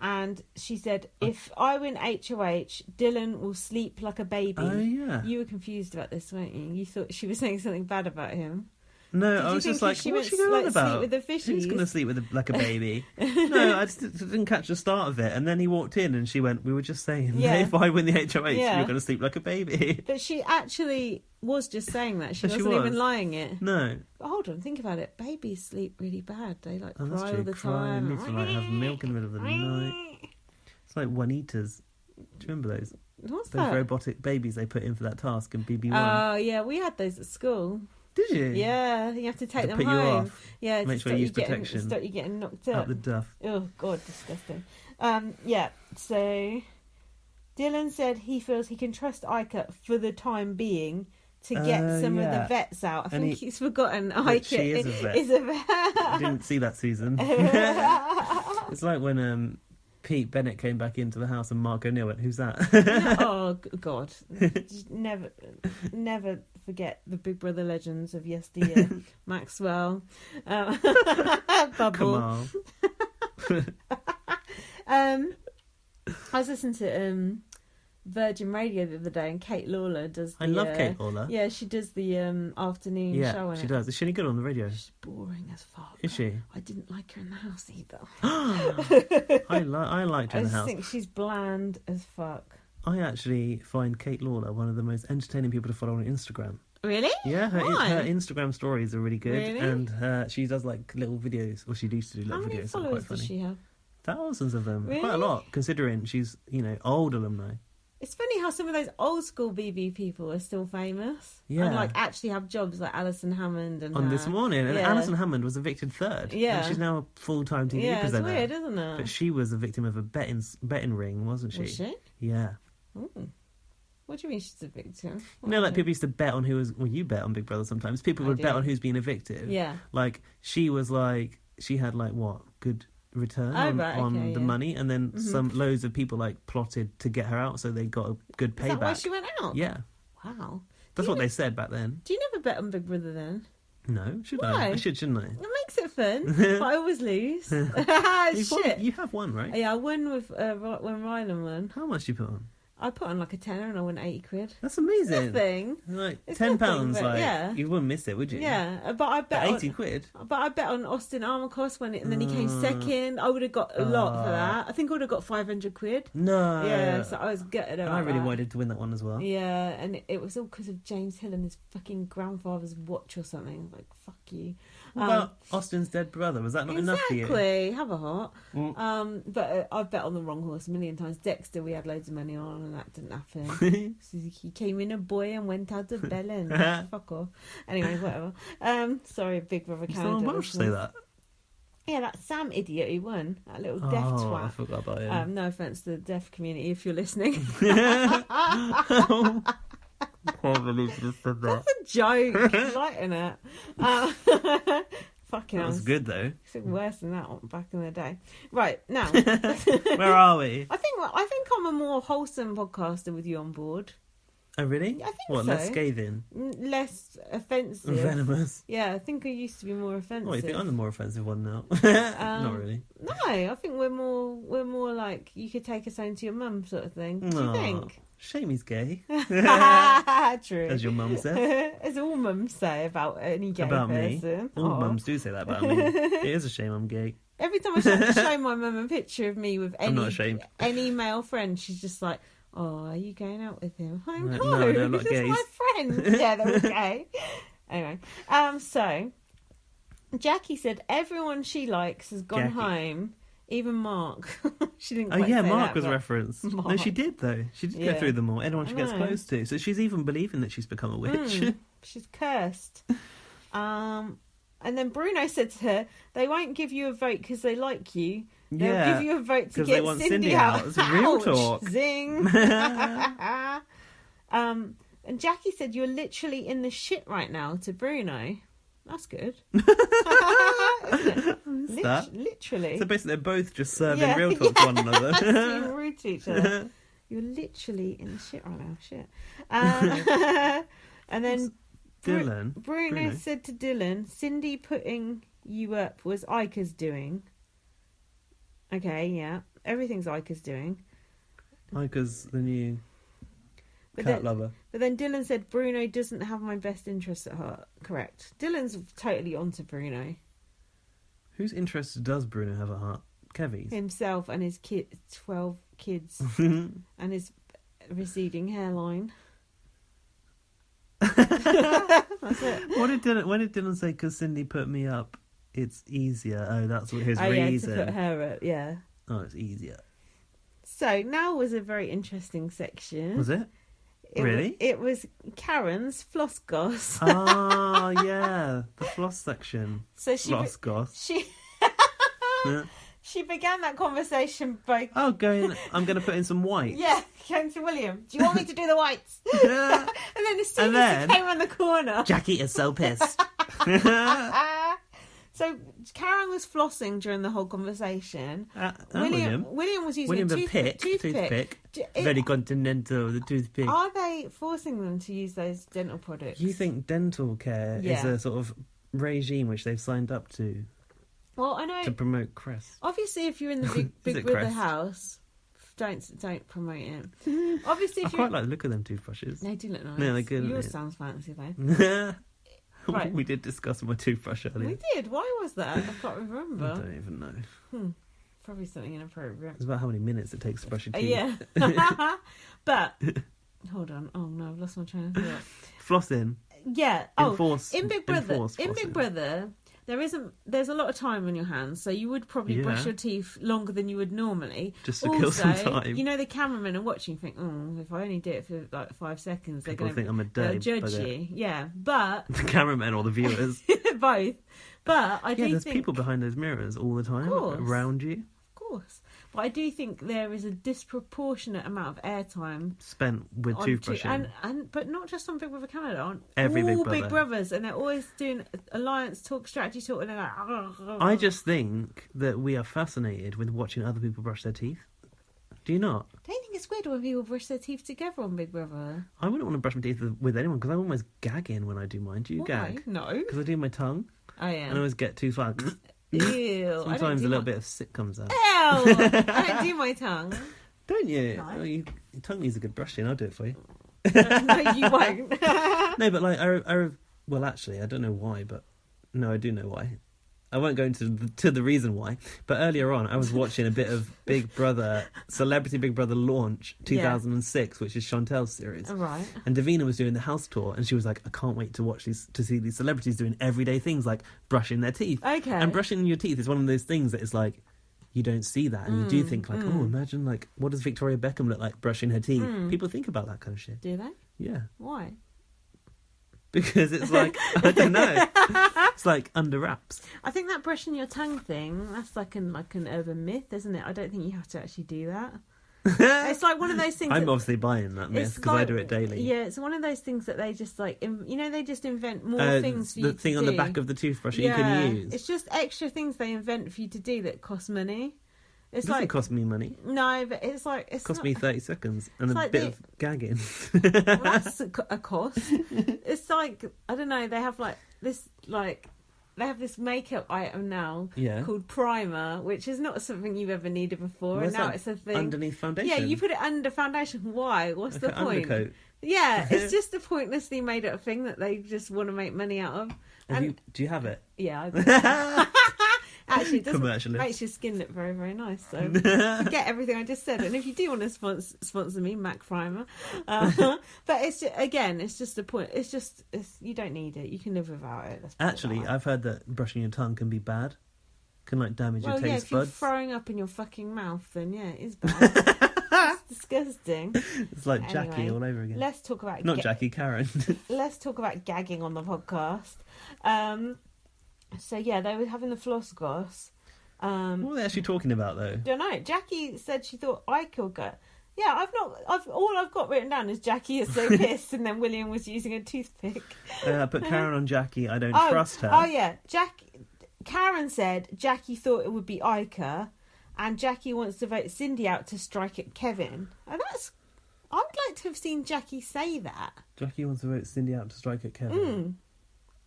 And she said, if I win HOH, Dylan will sleep like a baby. Oh, yeah. You were confused about this, weren't you? You thought she was saying something bad about him. No, I was just like, what's she going on about? Sleep with the fishies? Who's going to sleep with like a baby? No, I just didn't catch the start of it. And then he walked in and she went, we were just saying, if I win the HOH, you're going to sleep like a baby. But she actually was just saying that. She wasn't even lying it. No. But hold on, think about it. Babies sleep really bad. They cry all the Cry, time. Need to have milk in the middle of the night. It's like Juanitas. Do you remember those? What's those that? robotic babies they put in for that task in BB1. Oh, yeah, we had those at school. Did you? Yeah, you have to take them put home. You off. Yeah, make sure you use protection. Stop you getting knocked up. Out the duff. Oh God, disgusting. Yeah. So Dylan said he feels he can trust Ica for the time being to get some of the vets out. I think he's forgotten Ica is a vet. I didn't see that season. It's like when Pete Bennett came back into the house and Mark O'Neill went, who's that? Oh God, just never forget the Big Brother legends of yesteryear. Maxwell, Bubble. I was listening to Virgin Radio the other day, and Kate Lawler does. I love Kate Lawler. Yeah, she does the afternoon show. Yeah, she does. Is she any good on the radio? She's boring as fuck. Is she? I didn't like her in the house either. I liked her in the house. I think she's bland as fuck. I actually find Kate Lawler one of the most entertaining people to follow on Instagram. Really? Yeah, her Instagram stories are really good. Really? And she does little videos, or she used to do little videos. How many followers does she have? Thousands of them. Really? Quite a lot, considering she's, old alumni. It's funny how some of those old school BB people are still famous. Yeah. And actually have jobs like Alison Hammond and on This Morning. And Alison Hammond was a evicted third. Yeah. And she's now a full-time TV presenter. It's weird, isn't it? But she was a victim of a betting ring, wasn't she? Was she? Yeah. Ooh. What do you mean she's a victim? People used to bet on who was... Well, you bet on Big Brother sometimes. People would bet on who's been evicted. Yeah. She was she had what? Good return on the money, and then loads of people plotted to get her out, so they got a good payback. Is that why she went out? Yeah. Wow. That's what they said back then. Do you never bet on Big Brother then? No, should Why? I should, shouldn't I? It makes it fun, but I always lose. Shit. You have won, right? Yeah, I won with when Rylan won. How much did you put on? I put on like a tenner and I won 80 quid. That's amazing. Nothing. Like It's £10, nothing, but like yeah. you wouldn't miss it, would you? Yeah, but I bet 80 quid. But I bet on Austin Armacost and then he came second. I would have got a lot for that. I think I would have got 500 quid. No. Yeah, so I was gutted about I really that. wanted to win that one as well. Yeah, and it was all because of James Hill and his fucking grandfather's watch or something. I was like, fuck you. What about Austin's dead brother? Was that not enough for you? Exactly. Have a heart. But I've bet on the wrong horse a million times. Dexter, we had loads of money on, and that didn't happen. He came in a boy and went out a bellend. Fuck off. Anyway, whatever. Sorry, Big Brother Canada. Someone Welsh say that? Yeah, that Sam idiot who won. That little deaf twat. I forgot about him. No offence to the deaf community if you're listening. I can't believe you just said that. That's a joke. Lighten it. Fucking hell. That was good though. It's worse than that one back in the day. Right, now. Where are we? I think I'm a more wholesome podcaster with you on board. Oh really? I think what, so. less scathing? Less offensive. Venomous? Yeah, I think I used to be more offensive. Oh, you think I'm the more offensive one now? Not really. No, I think we're more like you could take us home to your mum sort of thing. Do you think? Shame he's gay. True. As your mum says. As all mums say about any gay about person. Me. All mums do say that about me. It is a shame I'm gay. Every time I show my mum a picture of me with I'm not ashamed. any male friend, she's just like, "Oh, are you going out with him?" I'm like, No, they're not this gays. is my friend. Yeah, they're all gay. Anyway, so Jackie said everyone she likes has gone home. Even Mark. She didn't quite say Mark that, was referenced. Mark. No, she did though. She did go through them all. Anyone she gets close to. So she's even believing that she's become a witch. She's cursed. And then Bruno said to her, they won't give you a vote because they like you. They'll give you a vote to get they want Cindy out. It's real talk. Zing. And Jackie said, you're literally in the shit right now to Bruno. That's good. Literally. So basically they're both just serving real talk to one another. Being rude to each other. You're literally in the shit right now. Shit. And then Bruno said to Dylan, Cindy putting you up was Ica's doing. Okay, yeah. Everything's Ica's doing. Ica's the new cat lover. But then Dylan said Bruno doesn't have my best interests at heart. Correct. Dylan's totally onto Bruno. Whose interests does Bruno have at heart? Kevy's? Himself and his 12 kids. And his receding hairline. That's it. When did Dylan say, because Cindy put me up, it's easier? Oh, that's what his reason. Yeah, to put her up, yeah. Oh, it's easier. So now was a very interesting section. Was it? Really? It was Karen's floss goss. Oh, yeah. The floss section. So floss goss. She began that conversation by... I'm going to put in some white. Yeah, going to William. Do you want me to do the whites? And then as soon as he came around the corner... Jackie is so pissed. So Karen was flossing during the whole conversation. William was using a toothpick. Very continental, the toothpick. Are they forcing them to use those dental products? You think dental care is a sort of regime which they've signed up to? Well, I know to promote Crest. Obviously, if you're in the Big Brother house, don't promote it. Obviously, I quite like the look of them toothbrushes. They do look nice. Yeah, they're good. Yours sounds fancy though. Right. We did discuss my toothbrush earlier. We did. Why was that? I can't remember. I don't even know. Probably something inappropriate. It's about how many minutes it takes to brush your teeth. Yeah. But hold on. Oh no, I've lost my train of thought. Flossing. Yeah. In Big Brother, there's a lot of time on your hands, so you would probably brush your teeth longer than you would normally. Just to kill some time. You know, the cameramen are watching, you think, if I only do it for like 5 seconds, they're going to think I'm a dirty. They'll judge you. Yeah, but the cameramen or the viewers, both. But I do think there's people behind those mirrors all the time around you. Of course. But I do think there is a disproportionate amount of airtime spent with toothbrushing, but not just on Big Brother Canada, on every all Big Brothers, and they're always doing alliance talk, strategy talk, and they're like. I just think that we are fascinated with watching other people brush their teeth. Do you not? Don't you think it's weird when people brush their teeth together on Big Brother? I wouldn't want to brush my teeth with anyone because I'm almost gagging when I do mine. Do you gag? No. Because I do my tongue. Oh yeah. And I always get too far. Ew. Sometimes a little bit of sick comes out. Ew. I don't do my tongue. Don't you? No. You Your tongue needs a good brushing. I'll do it for you. No, you won't. No, but like, well, actually, I don't know why, but no, I do know why. I won't go into the reason why, but earlier on, I was watching a bit of Celebrity Big Brother Launch 2006, which is Chantel's series. Right. And Davina was doing the house tour, and she was like, I can't wait to see these celebrities doing everyday things like brushing their teeth. Okay. And brushing your teeth is one of those things that is like, you don't see that, and you do think like, oh, imagine like, what does Victoria Beckham look like brushing her teeth? People think about that kind of shit. Do they? Yeah. Why? Because it's like, I don't know. It's like under wraps. I think that brushing your tongue thing, that's like an urban myth, isn't it? I don't think you have to actually do that. It's like one of those things. I'm obviously buying that myth because I do it daily. Yeah, it's one of those things that they just like, they just invent more things for you to do. The thing on the back of the toothbrush that you can use. It's just extra things they invent for you to do that cost money. It doesn't cost me money. No, but it's like... It cost me 30 seconds and a bit of gagging. Well, that's a cost. It's like, I don't know, they have like this, like... They have this makeup item now called primer, which is not something you've ever needed before. Where's and now that? it's a thing. Underneath foundation? Yeah, you put it under foundation. Why? What's the point? Undercoat. Yeah, it's just a pointlessly made up thing that they just want to make money out of. Do you have it? Yeah, I do. Actually, it makes your skin look very, very nice. So forget everything I just said. And if you do want to sponsor me, Mac Primer. But it's just a point. You don't need it. You can live without it. Actually, I've heard that brushing your tongue can be bad. Can like damage your taste buds. If you're throwing up in your fucking mouth, then yeah, it is bad. It's disgusting. It's like Jackie all over again. Let's talk about Jackie, Karen. Let's talk about gagging on the podcast. So yeah, they were having the floss goss. What are they actually talking about though? Don't know. Jackie said she thought I could go. Yeah, all I've got written down is Jackie is so pissed, and then William was using a toothpick. Put Karen on Jackie. I don't trust her. Oh yeah, Karen said Jackie thought it would be Ica, and Jackie wants to vote Cindy out to strike at Kevin. And I would like to have seen Jackie say that. Jackie wants to vote Cindy out to strike at Kevin.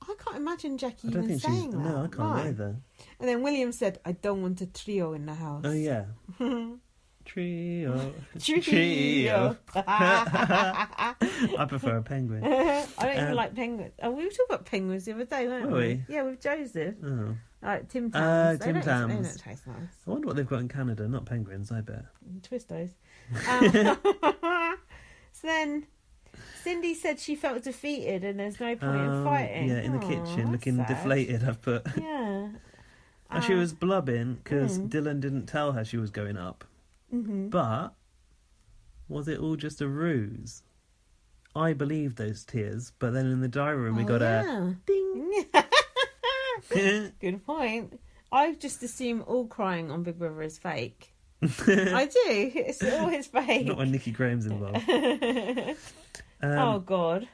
I can't imagine Jackie even saying that. No, I can't either. And then William said, I don't want a trio in the house. Oh, yeah. Trio. I prefer a penguin. I don't even like penguins. Oh, we were talking about penguins the other day, weren't we? Yeah, with Joseph. Oh. Like Tim Tams. Tim Tams. They don't taste nice. I wonder what they've got in Canada. Not penguins, I bet. Twistos. So then... Cindy said she felt defeated and there's no point in fighting. Yeah, in the kitchen, looking deflated, I've put. Yeah. And she was blubbing because Dylan didn't tell her she was going up. Mm-hmm. But was it all just a ruse? I believed those tears, but then in the diary room we got a ding. Good point. I just assume all crying on Big Brother is fake. I do. It's always fake. Not when Nikki Graham's involved. Oh, God.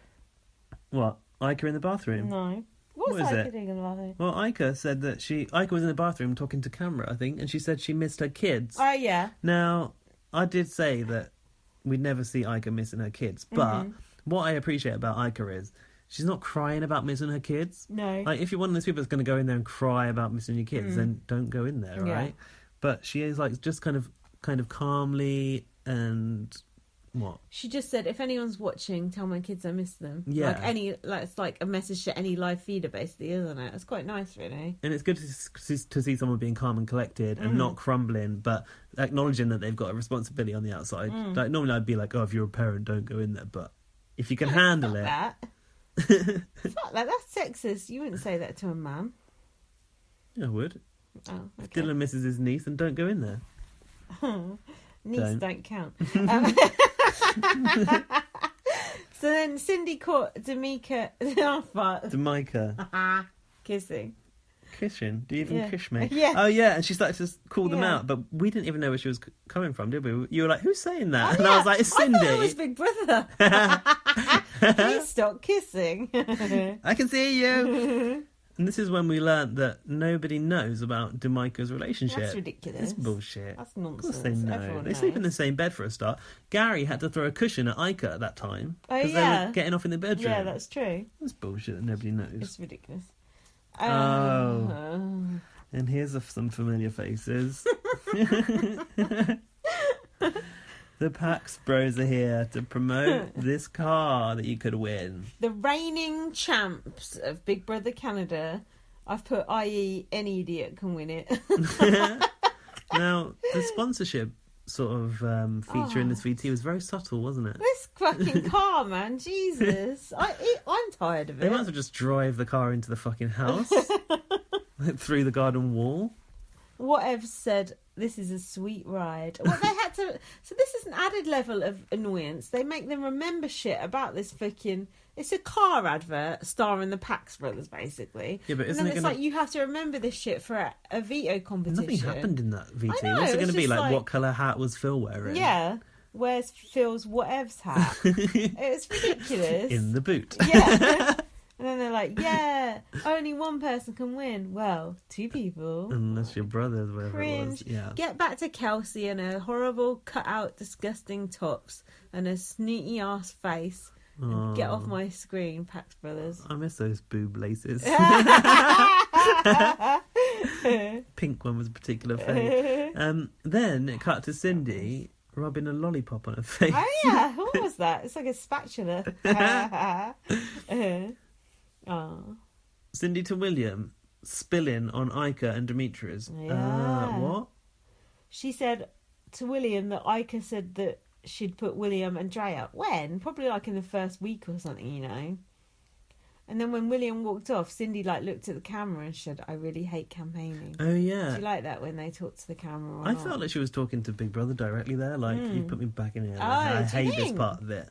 What? Ica in the bathroom? No. What was Ica doing in the bathroom? Well, Ica said that Ica was in the bathroom talking to camera, I think, and she said she missed her kids. Oh, yeah. Now, I did say that we'd never see Ica missing her kids, but what I appreciate about Ica is she's not crying about missing her kids. No. Like, if you're one of those people that's going to go in there and cry about missing your kids, then don't go in there, right? But she is, like, just kind of calmly and... What? She just said, if anyone's watching, tell my kids I miss them. Yeah. It's like a message to any live feeder, basically, isn't it? It's quite nice, really. And it's good to see someone being calm and collected and not crumbling, but acknowledging that they've got a responsibility on the outside. Like, normally I'd be like, oh, if you're a parent, don't go in there. But if you can handle it... That. Fuck that. That's sexist. You wouldn't say that to a man. Yeah, I would. Oh, okay. If Dylan misses his niece, then don't go in there. Niece don't count. So then Cindy caught Damika kissing. Kissing? Do you even kiss me? Yeah. Oh, yeah, and she started to call them out, but we didn't even know where she was coming from, did we? You were like, who's saying that? Oh, and I was like, it's Cindy. I thought it was Big Brother. Please stop kissing. I can see you. And this is when we learnt that nobody knows about Damika's relationship. That's ridiculous. It's bullshit. That's nonsense. Of course they know. Everyone They knows. sleep in the same bed for a start. Gary had to throw a cushion at Ica at that time. Oh, because they were getting off in the bedroom. Yeah, that's true. That's bullshit that nobody knows. It's ridiculous. And here's some familiar faces. The Paqs bros are here to promote this car that you could win. The reigning champs of Big Brother Canada. I've put, i.e., any idiot can win it. Now, the sponsorship sort of feature in this VT was very subtle, wasn't it? This fucking car, man. Jesus. I'm tired of it. They might as well just drive the car into the fucking house. Like, through the garden wall. Whatever said, this is a sweet ride. Well, they had to. So this is an added level of annoyance. They make them remember shit about this fucking. It's a car advert starring the Paqs brothers, basically. Yeah, but isn't it like you have to remember this shit for a veto competition? Nothing happened in that VT. I know, What's it going to be like what colour hat was Phil wearing? Yeah, where's Phil's whatevs hat? It's ridiculous. In the boot. Yeah. And then they're like, yeah, only one person can win. Well, two people. Unless your brother's, whatever Cringe. it was. Yeah. Get back to Kelsey and her horrible, cut-out, disgusting tops and her snooty ass face. And get off my screen, Paqs brothers. I miss those boob laces. Pink one was a particular favourite. Then it cut to Cindy rubbing a lollipop on her face. Oh yeah, what was that? It's like a spatula. Cindy to William spilling on Ica and Demetrius. Yeah. What? She said to William that Ica said that she'd put William and Dre up. When? Probably like in the first week or something, you know. And then when William walked off, Cindy looked at the camera and said, "I really hate campaigning." Oh yeah. Do you like that when they talk to the camera? Or I not? felt like she was talking to Big Brother directly there. Like, you put me back in here. Oh, I do you hate this think? part of it.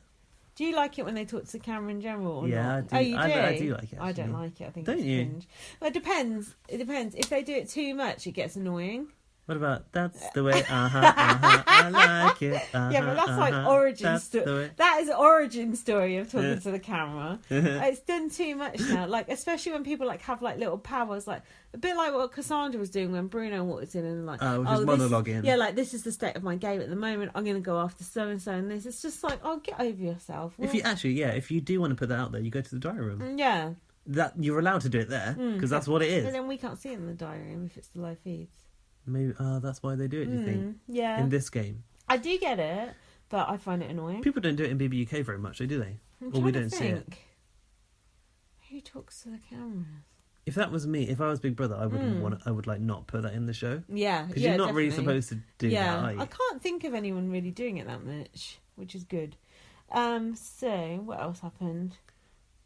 Do you like it when they talk to the camera in general? Or Yeah, not? I do. Oh, you do? I do like it, I don't actually. like it. I think Don't it's you? cringe. Well, it depends. It depends. If they do it too much, it gets annoying. What about that's the way? I like it. Yeah, but that's like origin that's the story. way. That is origin story of talking Yeah. to the camera. It's done too much now. Like, especially when people have little powers, like a bit like what Cassandra was doing when Bruno walked in and just monologuing. Yeah, like, this is the state of my game at the moment. I'm going to go after so and so and this. It's just like, oh, get over yourself. If you do want to put that out there, you go to the diary room. Yeah. That you're allowed to do it there because that's what it But is. then we can't see it in the diary room if it's the live feeds. Maybe that's why they do it. Do you think? Yeah. In this game, I do get it, but I find it annoying. people don't do it in BBUK very much, do they? I'm Or we trying to don't see it. think. Who talks to the cameras? If that was me, if I was Big Brother, I wouldn't want. I would not put that in the show Yeah, because you're not really definitely. supposed to do that. Yeah, Are you? I can't think of anyone really doing it that much, which is good. So what else happened?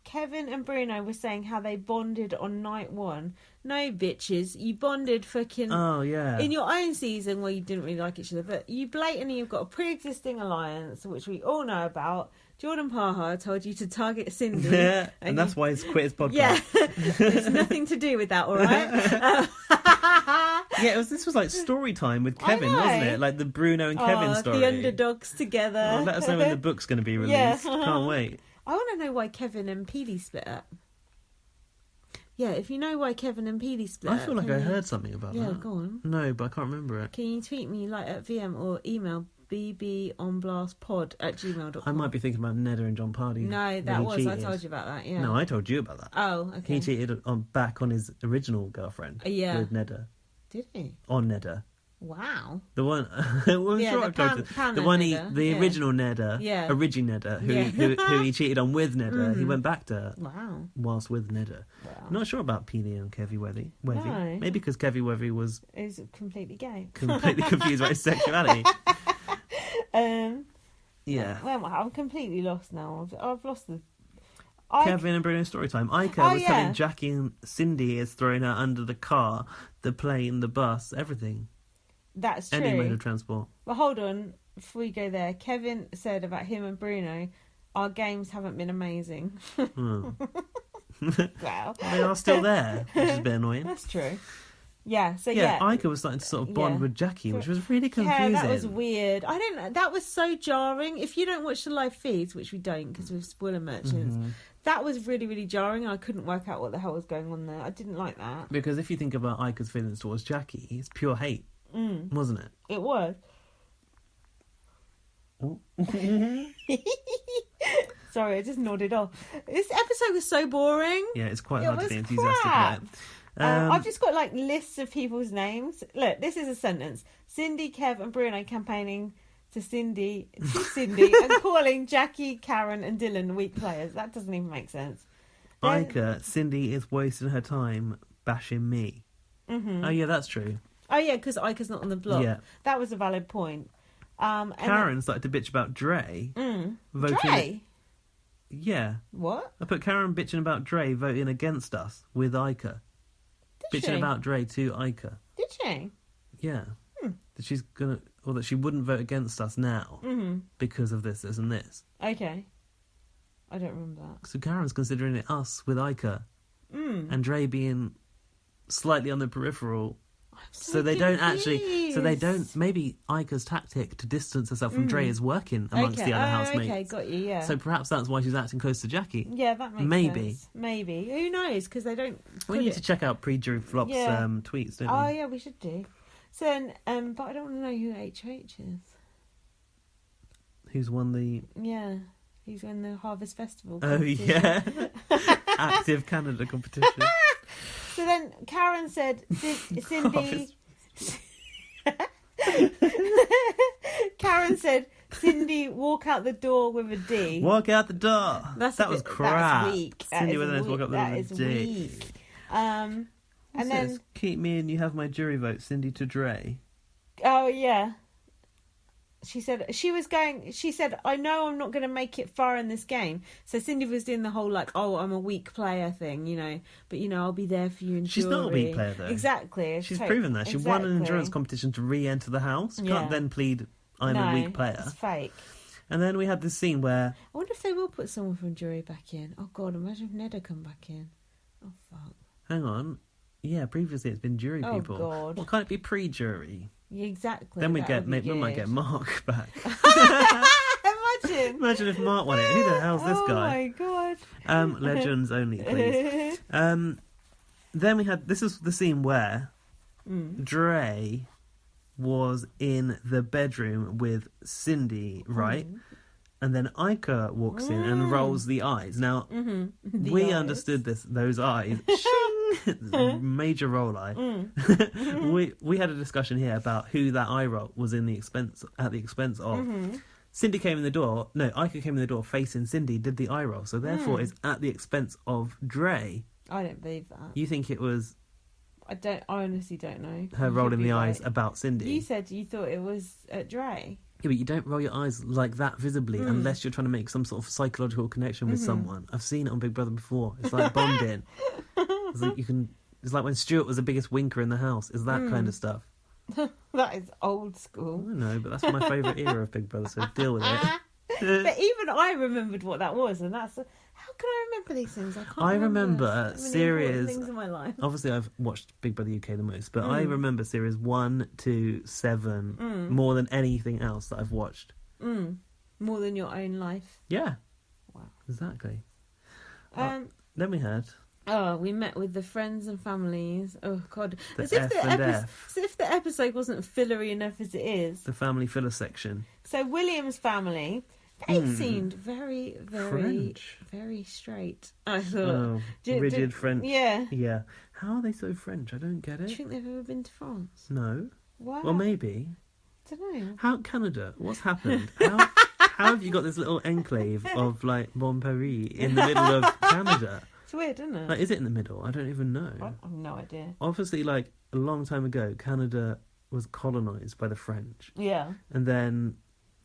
Kevin and Bruno were saying how they bonded on night one. No, bitches, you bonded fucking Oh yeah. in your own season where you didn't really like each other, but you blatantly you've got a pre-existing alliance, which we all know about. Jordan Parha told you to target Cindy. Yeah, and that's why he's quit his podcast. Yeah, it's nothing to do with that, all right? Yeah, this was like story time with Kevin, know. wasn't it? Like the Bruno and Kevin story. The underdogs together. Oh, let us know when the book's going to be released. Yeah. Can't wait. I want to know why Kevin and Peely split up. Yeah, if you know why Kevin and Peely split up. I feel like I heard something about that. Yeah, go on. No, but I can't remember it. Can you tweet me at VM or email bbonblastpod@gmail.com? I might be thinking about Nedda and John Pardy. No, that was. I told you about that, yeah. No, I told you about that. Oh, okay. He cheated back on his original girlfriend. Yeah. With Nedda. Did he? On Nedda. Wow. The one, well, Yeah, sure the I've told you. Pan The one Nedda, the yeah. original Nedda, Yeah. Nedda, Yeah. who he cheated on with Nedda. He went back to her Wow. whilst with Nedda. Wow. Not sure about Peely and Kevy Wevy. No. Maybe because Kevy Wevy was Is completely gay. completely confused about his sexuality. Yeah. Well, I'm completely lost now. I've lost the. Kevin and Bruno storytime. Ica was telling Jackie and Cindy is throwing her under the car, the plane, the bus, everything. That's true. Any mode of transport. Well, hold on. Before we go there, Kevin said about him and Bruno, our games haven't been amazing. Hmm. Wow. They are still there, which is a bit annoying. That's true. Yeah, so Yeah, Ica was starting to sort of bond Yeah. with Jackie, which was really confusing. Yeah, that was weird. I don't know. That was so jarring. If you don't watch the live feeds, which we don't because we're spoiler merchants, that was really, really jarring. I couldn't work out what the hell was going on there. I didn't like that. Because if you think about Ica's feelings towards Jackie, it's pure hate, wasn't it? It was. Oh. Sorry, I just nodded off. This episode was so boring. Yeah, it's quite It hard to was be enthusiastic crap. about it. I've just got lists of people's names. Look, this is a sentence. Cindy, Kev and Bruno campaigning to Cindy and calling Jackie, Karen and Dylan weak players. That doesn't even make sense. Ica, Cindy is wasting her time bashing me. Mm-hmm. Oh, yeah, that's true. Oh, yeah, because Ica's not on the block. Yeah. That was a valid point. Karen started to bitch about Dre. Voting... Dre? Yeah. What? I put Karen bitching about Dre voting against us with Ica. Did bitching she? about Dre to Ica. Did she? Yeah. That she's gonna, or that she wouldn't vote against us now because of this, and this. Okay. I don't remember that. So Karen's considering it us with Ica, and Dre being slightly on the peripheral. So they don't actually. So they don't. Maybe Ica's tactic to distance herself from Dre is working amongst the other housemates. Okay, got you. Yeah. So perhaps that's why she's acting close to Jackie. Yeah, that makes sense. Maybe. Who knows? Because they don't. We need to check out pre-Jury Flop's tweets, don't we? Oh yeah, we should do. So then, but I don't want to know who HH is. Who's won the? Yeah, who's won the Harvest Festival? Oh yeah, active Canada competition. So then Karen said, Cindy. Karen said, Cindy, walk out the door with a D. Walk out the door. That was crap. That's weak. Cindy with a walk out the door with a D. Weak. And then keep me and you have my jury vote, Cindy to Dre. Oh yeah. She said, I know I'm not going to make it far in this game. So Cindy was doing the whole like, oh, I'm a weak player thing, but I'll be there for you in She's jury. not a weak player though. Exactly. She's proven that. She won an endurance competition to re-enter the house. You can't then plead, I'm a weak player. It's fake. And then we had this scene where... I wonder if they will put someone from jury back in. Oh God, imagine if Ned had come back in. Oh fuck. Hang on. Yeah, previously it's been jury people. Oh God. Well, can't it be pre-jury? Yeah, exactly. Then we might get Mark back. Imagine if Mark won it. Who the hell's this guy? Oh my God. Legends only, please. Then we had, this is the scene where Dre was in the bedroom with Cindy, right? And then Ica walks in and rolls the eyes. Now, we understood those eyes. Major roll eye. We had a discussion here about who that eye roll was at the expense of. Cindy came in the door. No, Ica came in the door facing Cindy, did the eye roll. So therefore, it's at the expense of Dre. I don't believe that. You think it was? I honestly don't know. Her rolling the eyes about Cindy. You said you thought it was at Dre. Yeah, but you don't roll your eyes like that visibly unless you're trying to make some sort of psychological connection with someone. I've seen it on Big Brother before. It's like bonding. It's like when Stuart was the biggest winker in the house. It's that kind of stuff. That is old school. I know, but that's my favourite era of Big Brother, so deal with it. But even I remembered what that was, and that's... How can I remember these things? I remember series... things in my life. Obviously, I've watched Big Brother UK the most, but I remember series 1 to 7 more than anything else that I've watched. More than your own life. Yeah. Wow. Exactly. Then we had... Oh, we met with the friends and families. Oh, God. As if the episode wasn't fillery enough as it is. The family filler section. So William's family, they seemed very, very, French. very straight. I thought. Oh, rigid French. Yeah. Yeah. How are they so French? I don't get it. Do you think they've ever been to France? No. Wow. Well, maybe. I don't know. How Canada? What's happened? How have you got this little enclave of like Montpellier in the middle of Canada? It's weird, isn't it? Like, is it in the middle? I don't even know. I have no idea. Obviously, like a long time ago, Canada was colonised by the French. Yeah. And then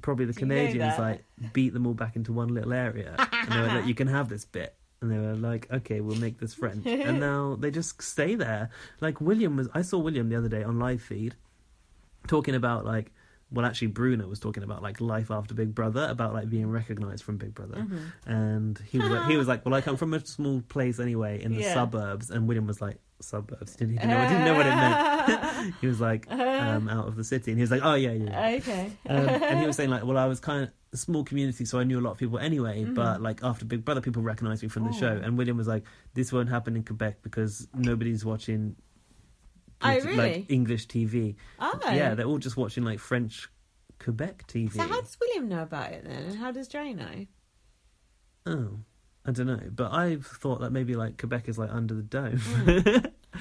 probably the Canadians like beat them all back into one little area, and they were like, "You can have this bit." And they were like, "Okay, we'll make this French." And now they just stay there. Like I saw William the other day on live feed talking about like. Well, actually, Bruno was talking about like life after Big Brother, about like being recognised from Big Brother, and he was like, "Well, I come from a small place anyway in the suburbs," and William was like, "Suburbs?" Didn't know what it meant. He was like, "Out of the city," and he was like, "Oh yeah." Okay. And he was saying like, "Well, I was kind of a small community, so I knew a lot of people anyway, but like after Big Brother, people recognised me from the show." And William was like, "This won't happen in Quebec because nobody's watching." Really? Like English TV. Oh. Yeah, they're all just watching like French Quebec TV. So how does William know about it then? And how does Dre know? Oh, I don't know. But I've thought that maybe like Quebec is like under the dome.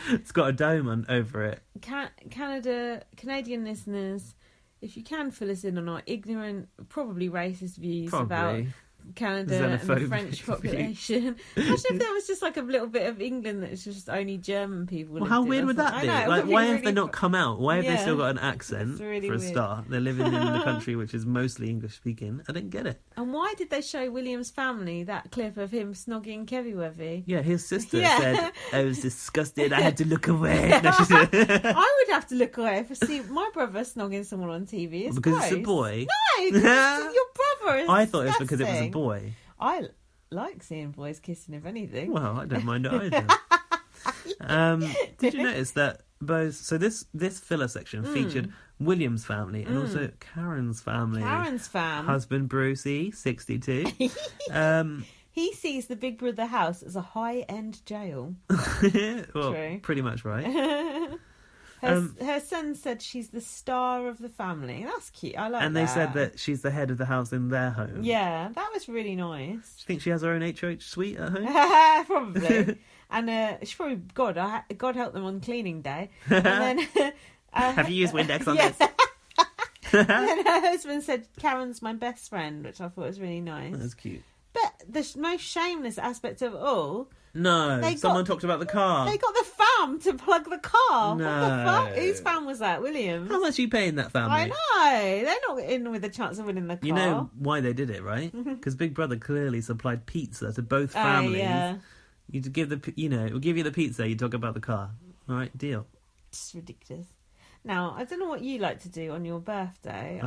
It's got a dome over it. Canadian listeners, if you can fill us in on our ignorant, probably racist views about Canada and the French population. Imagine if there was just like a little bit of England that's just only German people. Well, how weird would that be? Like, why have they not come out? Why have they still got an accent really for a weird. start? They're living in the country which is mostly English speaking. I didn't get it. And why did they show William's family that clip of him snogging Kevy Webby? Yeah, his sister said, I was disgusted, I had to look away. No, she said, I would have to look away if I see my brother snogging someone on TV. It's because gross. it's a boy. No, it's your brother. It's I thought it was disgusting. because it was a boy. I like seeing boys kissing, if anything. Well, I don't mind it either. Did you notice that both... So this filler section featured William's family and also Karen's family. Karen's fam. Husband Brucey, 62. He sees the Big Brother house as a high-end jail. Well, True. pretty much right. Her son said she's the star of the family. That's cute. I like that. And they said that she's the head of the house in their home. Yeah, that was really nice. Do you think she has her own HOH suite at home? Probably. And she probably, God help them on cleaning day. And then... Have you used Windex on this? And then her husband said, Karen's my best friend, which I thought was really nice. That's cute. But the most shameless aspect of all... No, someone talked about the car. They got the fam to plug the car. No. What the fuck? Whose fam was that? Williams? How much are you paying that family? I know. They're not in with a chance of winning the car. You know why they did it, right? Because Big Brother clearly supplied pizza to both families. Yeah. You give we'll give you the pizza, you talk about the car. All right, deal. It's ridiculous. Now, I don't know what you like to do on your birthday.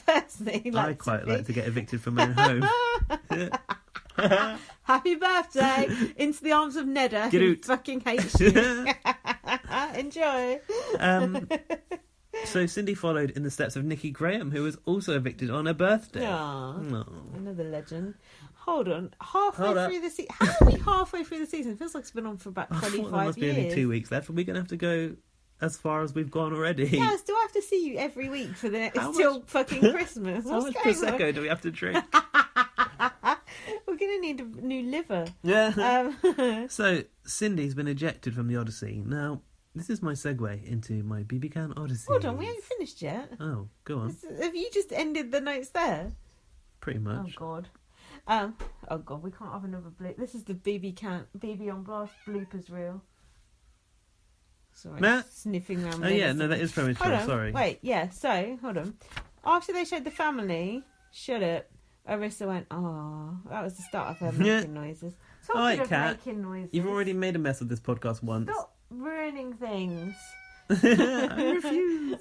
Personally I quite like to get evicted from my own home. Happy birthday into the arms of Nedda, Get who out. fucking hates you. Enjoy. So Cindy followed in the steps of Nikki Graham, who was also evicted on her birthday. Aww, No. another legend. Hold on, halfway Hold through the season. How are we halfway through the season? It feels like it's been on for about I 25 thought there must be years. only 2 weeks left. Are we going to have to go as far as we've gone already? Yes, do I have to see you every week for the next How till much- fucking Christmas? How much Prosecco do we have to drink? We're going to need a new liver. Yeah. So, Cindy's been ejected from the Odyssey. Now, this is my segue into my BB Can Odyssey. Hold on, we ain't finished yet. Oh, go on. Have you just ended the notes there? Pretty Oh, much. God. Oh, God, we can't have another bloop. This is the BB on Blast bloopers reel. Sorry, Nah. sniffing around. Oh, yeah, no, that is Hold premature, on, sorry. wait, yeah, so, hold on. After they showed the family, shut up, Arissa went, oh, that was the start of her making noises. Talking Alright, of Kat, making noises. You've already made a mess of this podcast once. Stop ruining things. I refuse.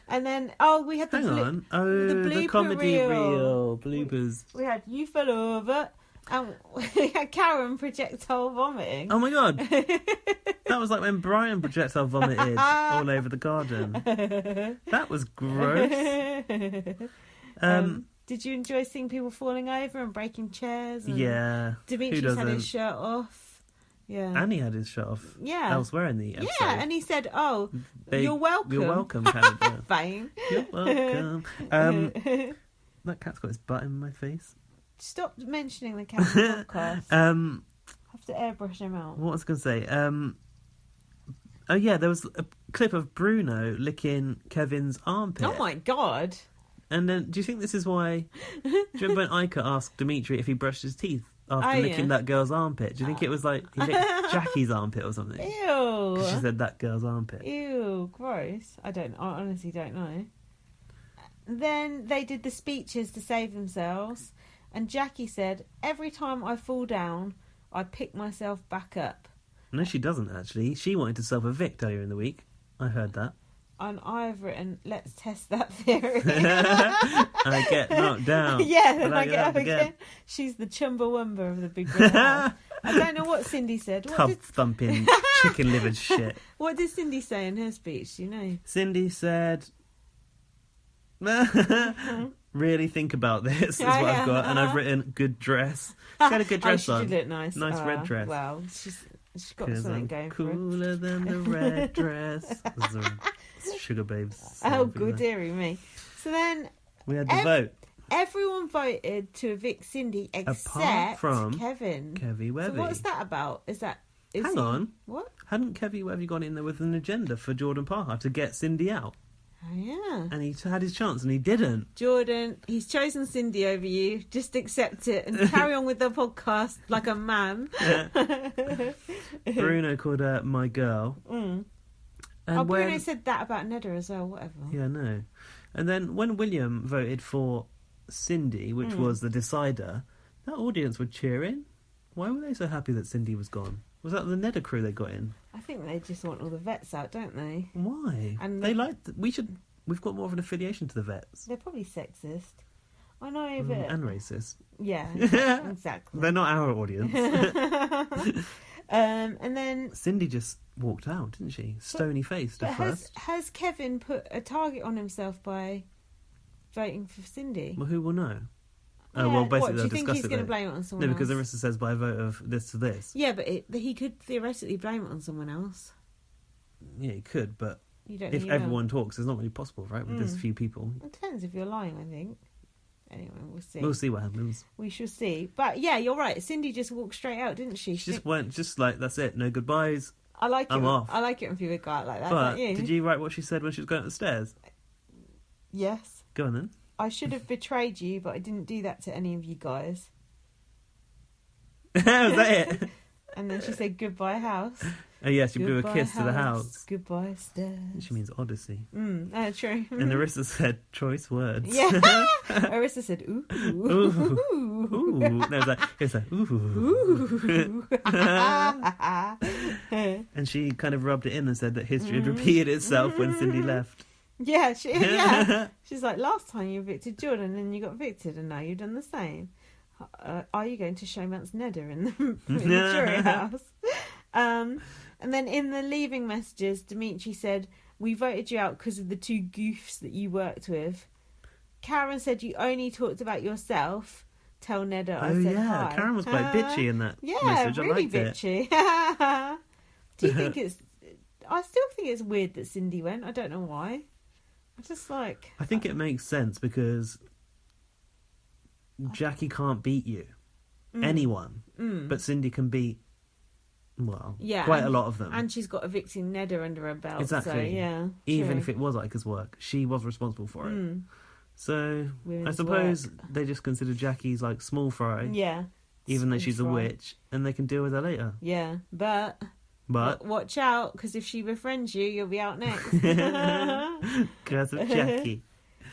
And then, we had the Hang on. Oh, the the blooper comedy reel. reel. Bloopers. We had You Fell Over, and we had Karen projectile vomiting. Oh my god. That was like when Brian projectile vomited all over the garden. That was gross. Did you enjoy seeing people falling over and breaking chairs? And Yeah. Demetrius Who had doesn't? his shirt off. Yeah. And he had his shirt off Yeah. elsewhere in the episode. Yeah, and he said, you're welcome. You're welcome, Canada. Bang. You're welcome. That cat's got his butt in my face. Stop mentioning the cat podcast. Have to airbrush him out. What was I going to say? Oh yeah, there was a clip of Bruno licking Kevin's armpit. Oh my God. And then, do you think this is why... Do you remember when Ica asked Dimitri if he brushed his teeth after licking that girl's armpit? Do you think it was like he licked Jackie's armpit or something? Ew. 'Cause she said that girl's armpit. Ew, gross. I honestly don't know. Then they did the speeches to save themselves, and Jackie said, every time I fall down, I pick myself back up. No, she doesn't actually. She wanted to self-evict earlier in the week. I heard that. And I've written, let's test that theory. I get knocked down. Yeah, then I get up again. She's the Chumbawamba of the Big Brother house. I don't know what Cindy said. Thumping, chicken-livered shit. What did Cindy say in her speech? Do you know? Cindy said... Really think about this is what I've got, and I've written good dress. She had a good dress she on. did look nice. Nice red dress. Well, she's got 'Cause something I'm going for her. cooler than the red dress. This is a Sugar Babes. Oh, good dearie me. So then We had the vote. everyone voted to evict Cindy except from Kevin. Kevy Webby. So what's that about? Hang on. What? Hadn't Kevy Webby gone in there with an agenda for Jordan Parker to get Cindy out? Oh, yeah. And he had his chance and he didn't. Jordan, he's chosen Cindy over you. Just accept it and carry on with the podcast like a man. Bruno called her my girl. And Bruno said that about Neda as well, whatever. Yeah, no. And then when William voted for Cindy, which was the decider, that audience were cheering. Why were they so happy that Cindy was gone? Was that the Neda crew they got in? I think they just want all the vets out, don't they? Why? And they we've got more of an affiliation to the vets. They're probably sexist. I know, but... and racist. Yeah, exactly. They're not our audience. And then... Cindy just walked out, didn't she? Stony-faced at first. Has Kevin put a target on himself by voting for Cindy? Well, who will know? Yeah, well, basically do you they'll think discuss he's it. going to blame it on someone No, because else? Arissa says by a vote of this to this. Yeah, but he could theoretically blame it on someone else. Yeah, he could, but You don't if really everyone talks, it's not really possible, right? With this few people. It depends if you're lying, I think. Anyway, we'll see. We'll see what happens. We shall see. But yeah, you're right. Cindy just walked straight out, didn't she? She just went, just like, that's it, no goodbyes. I like it. I'm off. I like it when people go out like that. But don't you? did you write what she said when she was going up the stairs? Yes. Go on then. I should have betrayed you, but I didn't do that to any of you guys. Was that it? And then she said, goodbye, house. Oh, yes, you blew a Goodbye, kiss to the house. Goodbye, stairs. She means Odyssey. True. And Arissa said, choice words. Yeah. Arissa said, ooh. Ooh. Ooh. No, it's like, ooh. And she kind of rubbed it in and said that history had repeated itself when Cindy left. Yeah, she's like, last time you evicted Jordan and you got evicted and now you've done the same. Are you going to showmance Neda in the jury house? And then in the leaving messages, Dimitri said, we voted you out because of the two goofs that you worked with. Karen said you only talked about yourself. Tell Neda I said hi. Karen was quite bitchy in that message. I really liked bitchy. Do you think it's... I still think it's weird that Cindy went. I don't know why. I just like... I think it makes sense because Jackie can't beat you. Anyone. But Cindy can beat, quite a lot of them. And she's got evicting Neda under her belt. Exactly. So, yeah. Even true. if it was Ika's work, she was responsible for it. So Women's I suppose work. they just consider Jackie's like small fry. Yeah. Even though Small she's a fry. witch, and they can deal with her later. Yeah, but watch out, because if she befriends you, you'll be out next. Because of Jackie.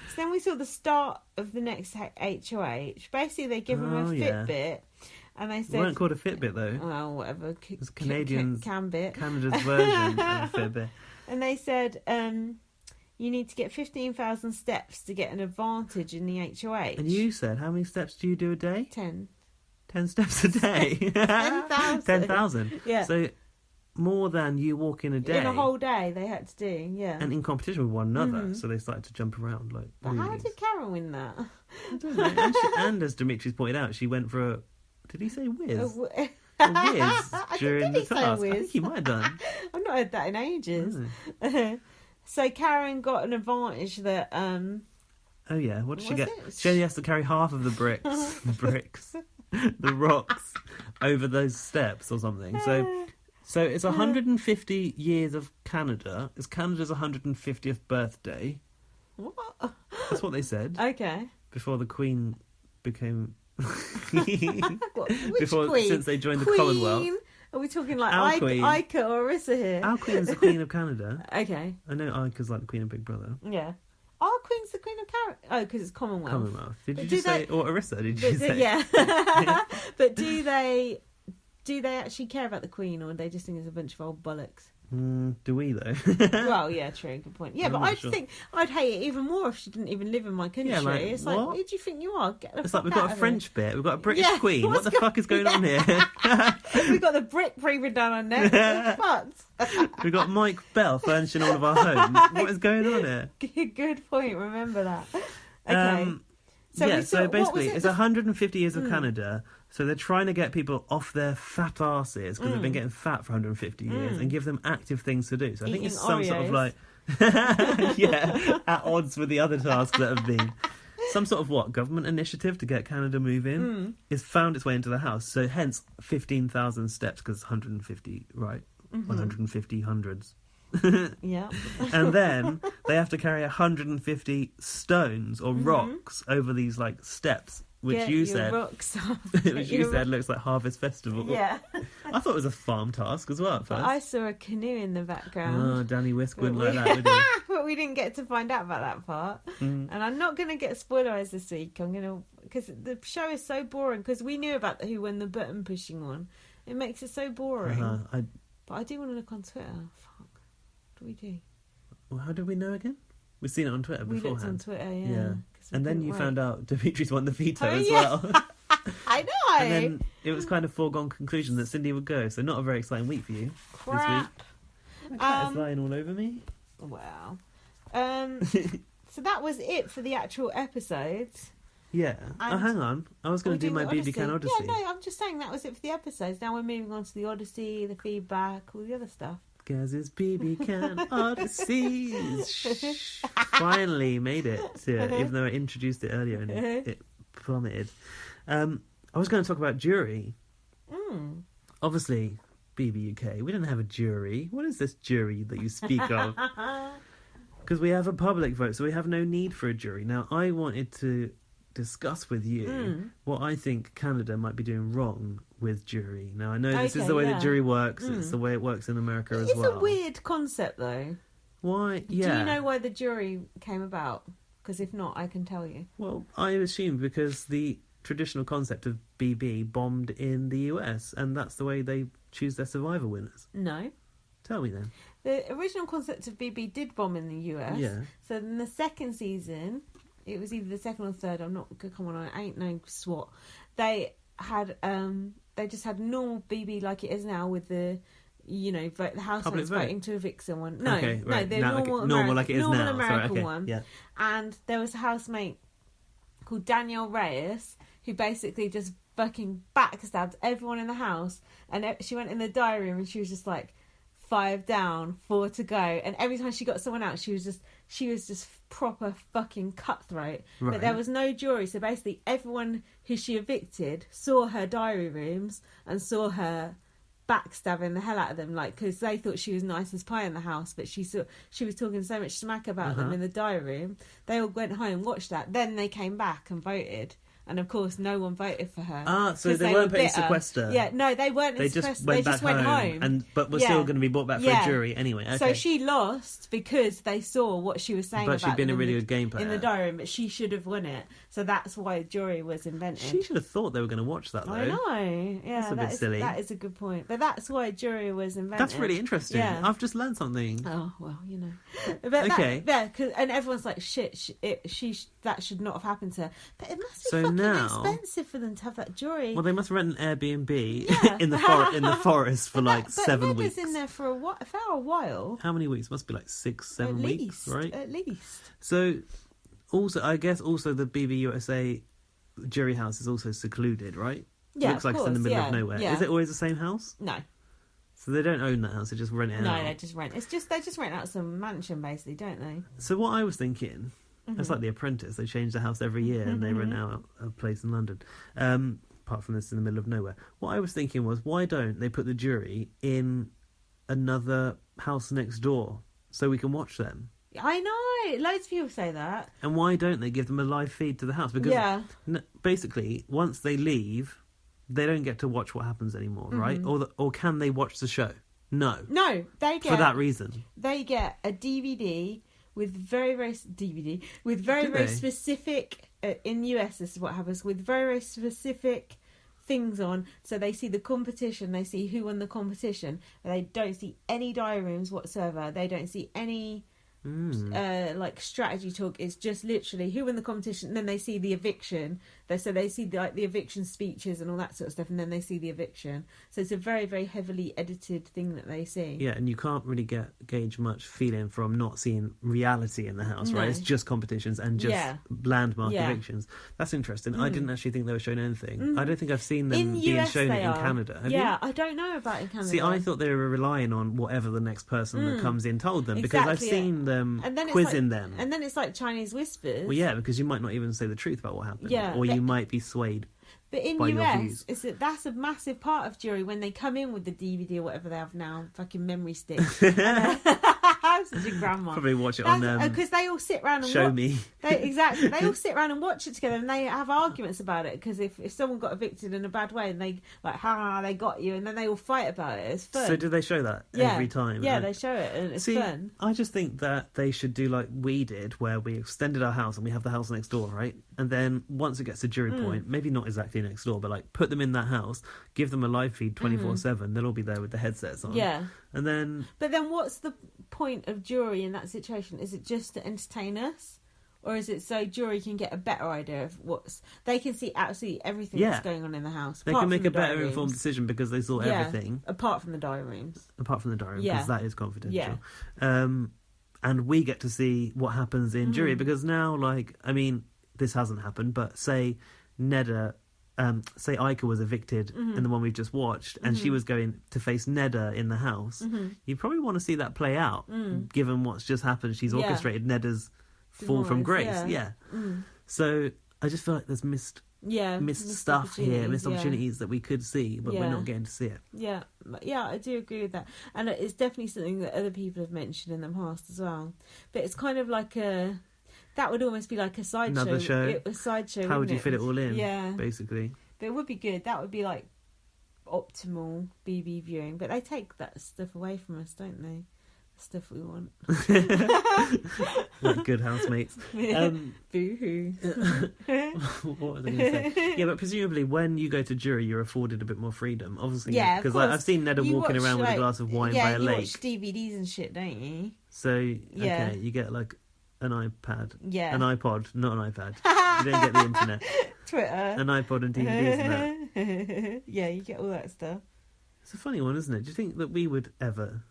So then we saw the start of the next HOH. Basically, they give him a Fitbit, and they said... They weren't called a Fitbit, though. Well, whatever. It's Canadians... Cambit. Canada's version of a Fitbit. And they said, you need to get 15,000 steps to get an advantage in the HOH. And you said, how many steps do you do a day? 10. 10 steps a day? 10,000. 10,000. Yeah. So more than you walk in a day. In a whole day, they had to do, yeah. And in competition with one another. So they started to jump around like But really. how did Karen win that? I don't know. And as Dimitri's pointed out, she went for a... Did he say whiz? A whiz during the task. I think he might have done. I've not heard that in ages. Oh. So Karen got an advantage that... Oh yeah, what did she Was get? it? She only has to carry half of the the rocks over those steps or something. So it's 150 years of Canada. It's Canada's 150th birthday. What? That's what they said. Okay. Before the Queen became... Which Queen? Since they joined the Queen? Commonwealth. Are we talking like Our Queen. Ika or Arissa here? Our Queen's the Queen of Canada. Okay. I know Ika's like the Queen of Big Brother. Yeah. Our Queen's the Queen of Canada. Oh, because it's Commonwealth. Commonwealth. Did you But just do say... Or Arissa, did you say? Yeah. But do they actually care about the Queen, or do they just think it's a bunch of old bollocks? Do we, though? Well, yeah, true, good point. Yeah, I'm but not I'd sure. think I'd hate it even more if she didn't even live in my country. Yeah, like, it's like, what? who do you think you are? Get the It's fuck like we've got out a of French bit, we've got a British Yeah, Queen. What the fuck is going on here? here. We've got the brick breathing down our neck. We're fucked. We've got Mike Bell furnishing all of our homes. What is going on here? Good point. Remember that. Okay. So basically, what was it's 150 years of Canada. So they're trying to get people off their fat asses because they've been getting fat for 150 years and give them active things to do. So I think Eating it's some sort of Oreos. like, at odds with the other tasks that have been. Some sort of government initiative to get Canada moving is found its way into the house. So hence 15,000 steps because it's 150, right? 150 hundreds. Yeah. And then they have to carry 150 stones or rocks over these like steps, which Get you your said, rocks off. which you said looks like Harvest Festival. Yeah. I thought it was a farm task as well at But first. I saw a canoe in the background. Oh, Danny Whisk wouldn't But like that, would he? But we didn't get to find out about that part. And I'm not going to get spoilerized this week. I'm going to... Because the show is so boring. Because we knew about who won the button pushing one. It makes it so boring. But I do want to look on Twitter. Fuck. What do we do? Well, how did we know again? We've seen it on Twitter beforehand. We looked on Twitter, yeah. And then you found out Dimitri's won the veto Oh, as yeah. well. I know. And then it was kind of foregone conclusion that Cindy would go. So not a very exciting week for you Crap. this week. My cat is lying all over me. Wow. So that was it for the actual episodes. Yeah. And hang on. I was going to do my BB Can Odyssey. Yeah, no, I'm just saying that was it for the episodes. Now we're moving on to the Odyssey, the feedback, all the other stuff. Guess it's BB Can Odysseys. Finally made it to it, even though I introduced it earlier and it plummeted. I was going to talk about jury. Obviously, BB UK, we didn't have a jury. What is this jury that you speak of? Because we have a public vote, so we have no need for a jury. Now, I wanted to discuss with you what I think Canada might be doing wrong with jury. Now, I know this is the way that jury works. It's the way it works in America as well. It's a weird concept, though. Why? Yeah. Do you know why the jury came about? Because if not, I can tell you. Well, I assume because the traditional concept of BB bombed in the US, and that's the way they choose their Survivor winners. No. Tell me then. The original concept of BB did bomb in the US. Yeah. So in the second season, it was either the second or third. I'm not good. Come on, I ain't no SWAT. They had they just had normal BB like it is now with the, you know, vote, the housemates voting to evict someone. No, okay, right. no, the now, normal like it is normal now. American Sorry, okay. one. Yeah. And there was a housemate called Danielle Reyes who basically just fucking backstabbed everyone in the house. And she went in the diary room and she was just like, 5 down, 4 to go, and every time she got someone out, she was just proper fucking cutthroat. Right. But there was no jury, so basically everyone who she evicted saw her diary rooms and saw her backstabbing the hell out of them, like, because they thought she was nice as pie in the house, but she was talking so much smack about them in the diary room. They all went home, watched that, then they came back and voted. And of course, no one voted for her. So they weren't put in bitter. sequester. Yeah, no, they weren't. They just went back home, but were still going to be brought back for a jury anyway. Okay. So she lost because they saw what she was saying. But about she'd been a really good game player in the diary room, but she should have won it. So that's why jury was invented. She should have thought they were going to watch that, though. I know. Yeah, that's a bit silly. That is a good point. But that's why jury was invented. That's really interesting. Yeah. I've just learned something. Oh well, you know. But okay. And everyone's like, shit. That should not have happened to her. But it must be so fucking now, expensive for them to have that jury. Well, they must rent an Airbnb in the forest for like 7 weeks. But in there for a while. How many weeks? Must be like 6-7 weeks, right? At least. So, also, I guess also the BB USA jury house is also secluded, right? Yeah, looks like it's in the middle of nowhere. Yeah. Is it always the same house? No. So they don't own that house; they just rent it out. No, they just rent. They just rent out some mansion, basically, don't they? So what I was thinking. It's like The Apprentice. They change the house every year and they rent out a place in London. Apart from this in the middle of nowhere. What I was thinking was, why don't they put the jury in another house next door so we can watch them? I know. Loads of people say that. And why don't they give them a live feed to the house? Because basically, once they leave, they don't get to watch what happens anymore, right? Or can they watch the show? No. No, they get... For that reason. They get a DVD... with very, very specific, in US this is what happens, with very, very specific things on. So they see the competition, they see who won the competition, and they don't see any diary rooms whatsoever. They don't see any like strategy talk. It's just literally who won the competition, and then they see the eviction. So they see the eviction speeches and all that sort of stuff, and then they see the eviction. So it's a very, very heavily edited thing that they see. Yeah, and you can't really gauge much feeling from not seeing reality in the house, right? It's just competitions and just landmark evictions. That's interesting. I didn't actually think they were showing anything. I don't think I've seen them being shown it in Canada. Have you? I don't know about in Canada. See, I thought they were relying on whatever the next person that comes in told them, because I've seen them quizzing them. And then it's like Chinese whispers. Well, yeah, because you might not even say the truth about what happened. Yeah, or you might be swayed. But in by US, that's a massive part of jury when they come in with the DVD or whatever they have now, fucking memory stick. such a grandma. Probably watch it on because they all sit around and Show Me. Exactly. They all sit around and watch it together, and they have arguments about it. Because if someone got evicted in a bad way, and they they got you, and then they all fight about it. It's fun. So do they show that every time? Yeah, they show it, and it's fun. I just think that they should do like we did, where we extended our house and we have the house next door, right? And then once it gets to jury point, maybe not exactly next door, but like put them in that house, give them a live feed 24/7. They'll all be there with the headsets on. Yeah. And then... But then what's the point of jury in that situation? Is it just to entertain us? Or is it so jury can get a better idea of what's... They can see absolutely everything that's going on in the house. They can make a better informed decision because they saw everything. Apart from the diary rooms. Apart from the diary room, because that is confidential. Yeah. And we get to see what happens in jury, because now, like, I mean, this hasn't happened, but say Neda... say Ica was evicted in the one we've just watched, and she was going to face Neda in the house. You probably want to see that play out, given what's just happened. She's orchestrated Neda's fall from grace. Yeah. So I just feel like there's missed stuff here, missed opportunities that we could see, but we're not getting to see it. Yeah, I do agree with that, and it's definitely something that other people have mentioned in the past as well. But it's kind of like that would almost be like a sideshow. Another show. A sideshow. How would you fit it all in? Yeah, basically. But it would be good. That would be like optimal BB viewing. But they take that stuff away from us, don't they? The stuff we want. Like good housemates. Boo-hoo. What was I going to say? Yeah, but presumably when you go to jury, you're afforded a bit more freedom. Obviously, yeah, because I've seen Neda walking around with a glass of wine by a lake. You watch DVDs and shit, don't you? So, okay, you get like an iPad. Yeah. An iPod, not an iPad. You don't get the internet. Twitter. An iPod and DVDs and that. Yeah, you get all that stuff. It's a funny one, isn't it? Do you think that we would ever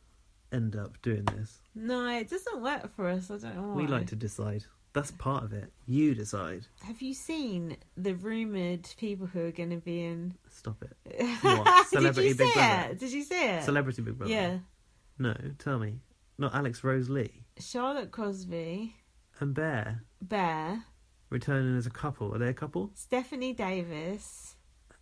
end up doing this? No, it doesn't work for us. I don't know why. We like to decide. That's part of it. You decide. Have you seen the rumoured people who are going to be in... Stop it. What? Celebrity Big Brother? Did you see it? Celebrity Big Brother? Yeah. No, tell me. Not Alex Rose Lee. Charlotte Crosby. And Bear. Returning as a couple. Are they a couple? Stephanie Davis.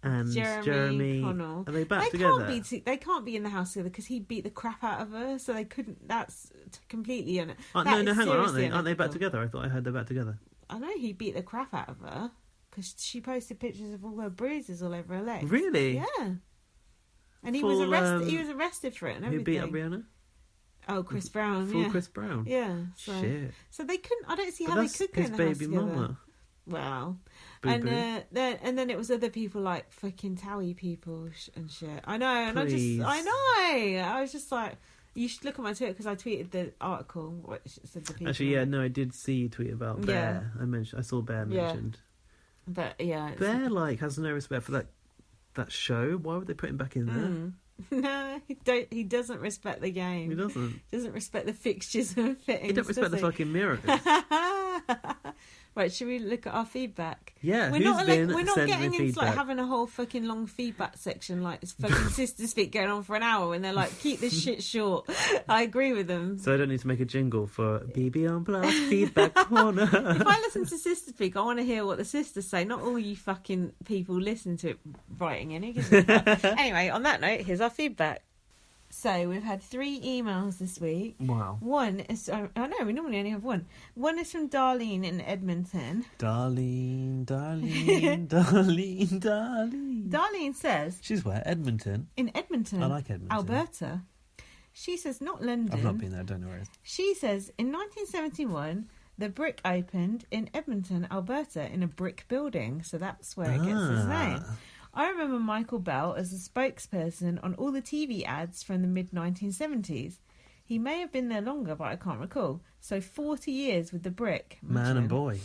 And Jeremy Connell. Are they back together? They can't be in the house together because he beat the crap out of her, so they couldn't. That's completely on it. No, hang on, aren't they? Aren't they back together? I thought I heard they're back together. I know he beat the crap out of her because she posted pictures of all her bruises all over her legs. Really? Yeah. And he was arrested. He was arrested for it and everything. Who beat up Rihanna? Oh, Chris Brown. Full Chris Brown. Yeah. Shit. So they couldn't. I don't see how they could go in the house his baby together. mama. Well, Boo-boo. and then it was other people like fucking Towie people and shit. I know, and Please. I was just like, you should look at my Twitter because I tweeted the article which said the people. Actually, yeah, no, I did see you tweet about Bear. I saw Bear mentioned. But yeah, Bear has no respect for that show. Why would they put him back in there? No, he doesn't respect the game. He doesn't. Doesn't respect the fixtures and fittings. He don't respect the fucking mirrors. Right, should we look at our feedback? Yeah, we're not getting into feedback? Like having a whole fucking long feedback section like it's fucking Sister Speak going on for an hour when they're like, keep this shit short. I agree with them. So I don't need to make a jingle for BB Unplugged Feedback Corner. If I listen to Sister Speak, I want to hear what the sisters say, not all you fucking people listening to it writing any. Anyway, on that note, here's our feedback. So we've had 3 emails this week. Wow. One is... I know, we normally only have one. One is from Darlene in Edmonton. Darlene. Darlene says... She's where? Edmonton? In Edmonton. I like Edmonton. Alberta. She says, not London. I've not been there, I don't know where it is. She says, in 1971, the Brick opened in Edmonton, Alberta, in a brick building. So that's where it gets its name. I remember Michael Bell as a spokesperson on all the TV ads from the mid-1970s. He may have been there longer, but I can't recall. So 40 years with the Brick. Man and boy.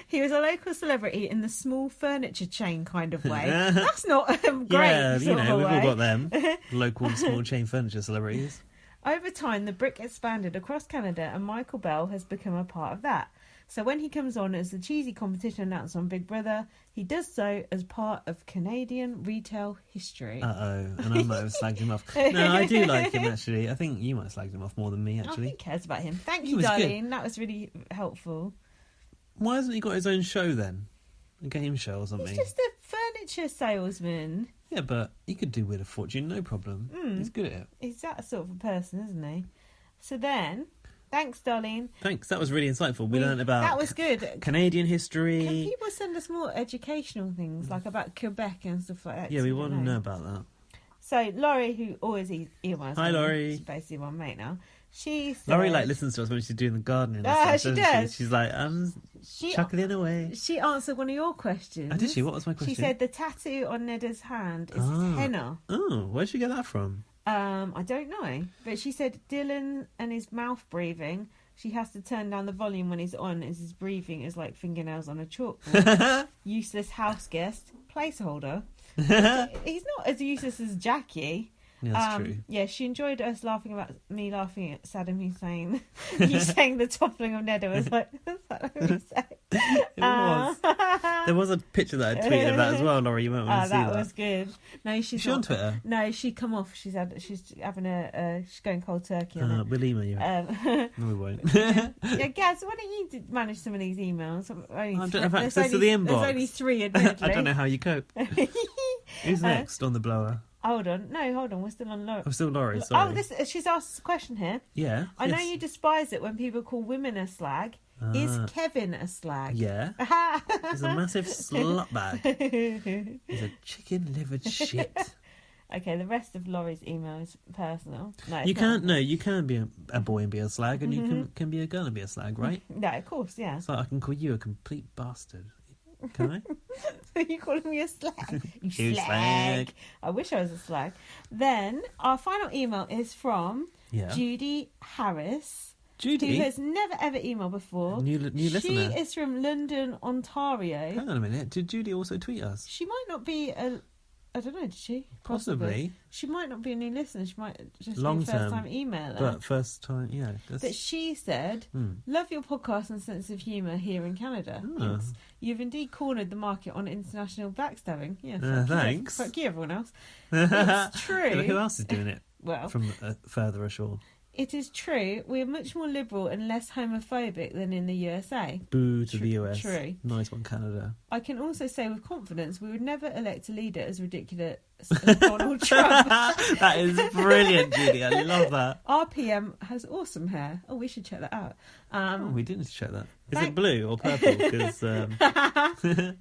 He was a local celebrity in the small furniture chain kind of way. That's not great. Yeah, we've all got them. Local small chain furniture celebrities. Over time, the Brick expanded across Canada and Michael Bell has become a part of that. So when he comes on as the cheesy competition announcer on Big Brother, he does so as part of Canadian retail history. Uh-oh, and I might have slagged him off. No, I do like him, actually. I think you might have slagged him off more than me, actually. Who cares about him? Thank you, Darlene. Good. That was really helpful. Why hasn't he got his own show, then? A game show or something? He's just a furniture salesman. Yeah, but he could do Wheel of Fortune, no problem. He's good at it. He's that sort of a person, isn't he? So then, thanks, Darlene. Thanks, that was really insightful. We learned about that was good. Canadian history. Can people send us more educational things, like about Quebec and stuff like that? Yeah, we want to know about that. So Laurie, who always emails, hi Laurie, she's basically my mate now. She said, Laurie listens to us when she's doing the gardening. She does. She's like, chuckling away. She answered one of your questions. Oh, did she? What was my question? She said the tattoo on Neda's hand is henna. Oh, where'd she get that from? I don't know, but she said Dylan and his mouth breathing. She has to turn down the volume when he's on, as his breathing is like fingernails on a chalkboard. Useless house guest, placeholder. He's not as useless as Jackie. Yeah, that's true. Yeah, she enjoyed us laughing about me laughing at Saddam Hussein. You saying the toppling of Neda was like, that's what I would say. It was. There was a picture that I tweeted of that as well, Laurie. You might want to see that. That was good. No, she's she on Twitter? No, she come off. She's having she's going cold turkey on it. We'll email you. No, we won't. Yeah, Gaz, why don't you manage some of these emails? I don't have access to the inbox. There's only 3, admittedly. I don't know how you cope. Who's next on the blower? Hold on. We're still on Laurie. I'm still Laurie, sorry. She's asked a question here. Yeah. I know you despise it when people call women a slag. Is Kevin a slag? Yeah. He's a massive slut bag. He's a chicken-livered shit. Okay, the rest of Laurie's email is personal. No, you can be a boy and be a slag, and you can be a girl and be a slag, right? No, of course, yeah. So I can call you a complete bastard. Can I? Are you calling me a slag? You slag. I wish I was a slag. Then our final email is from Judy Harris. Judy? Who has never ever emailed before. New listener. She is from London, Ontario. Hang on a minute. Did Judy also tweet us? She might not be I don't know, did she? Possibly. She might not be a new listener. She might just Long be a first-time emailer. But first time, yeah. But she said, love your podcast and sense of humour here in Canada. Thanks. You've indeed cornered the market on international backstabbing. Yeah, thanks. Fuck you, everyone else. It's true. Yeah, who else is doing it? Well, from further ashore. It is true. We are much more liberal and less homophobic than in the USA. Boo to the US. True. Nice one, Canada. I can also say with confidence we would never elect a leader as ridiculous as Donald Trump. That is brilliant, Judy. I love that. Our PM has awesome hair. Oh, we should check that out. We didn't check that. Is it blue or purple? Because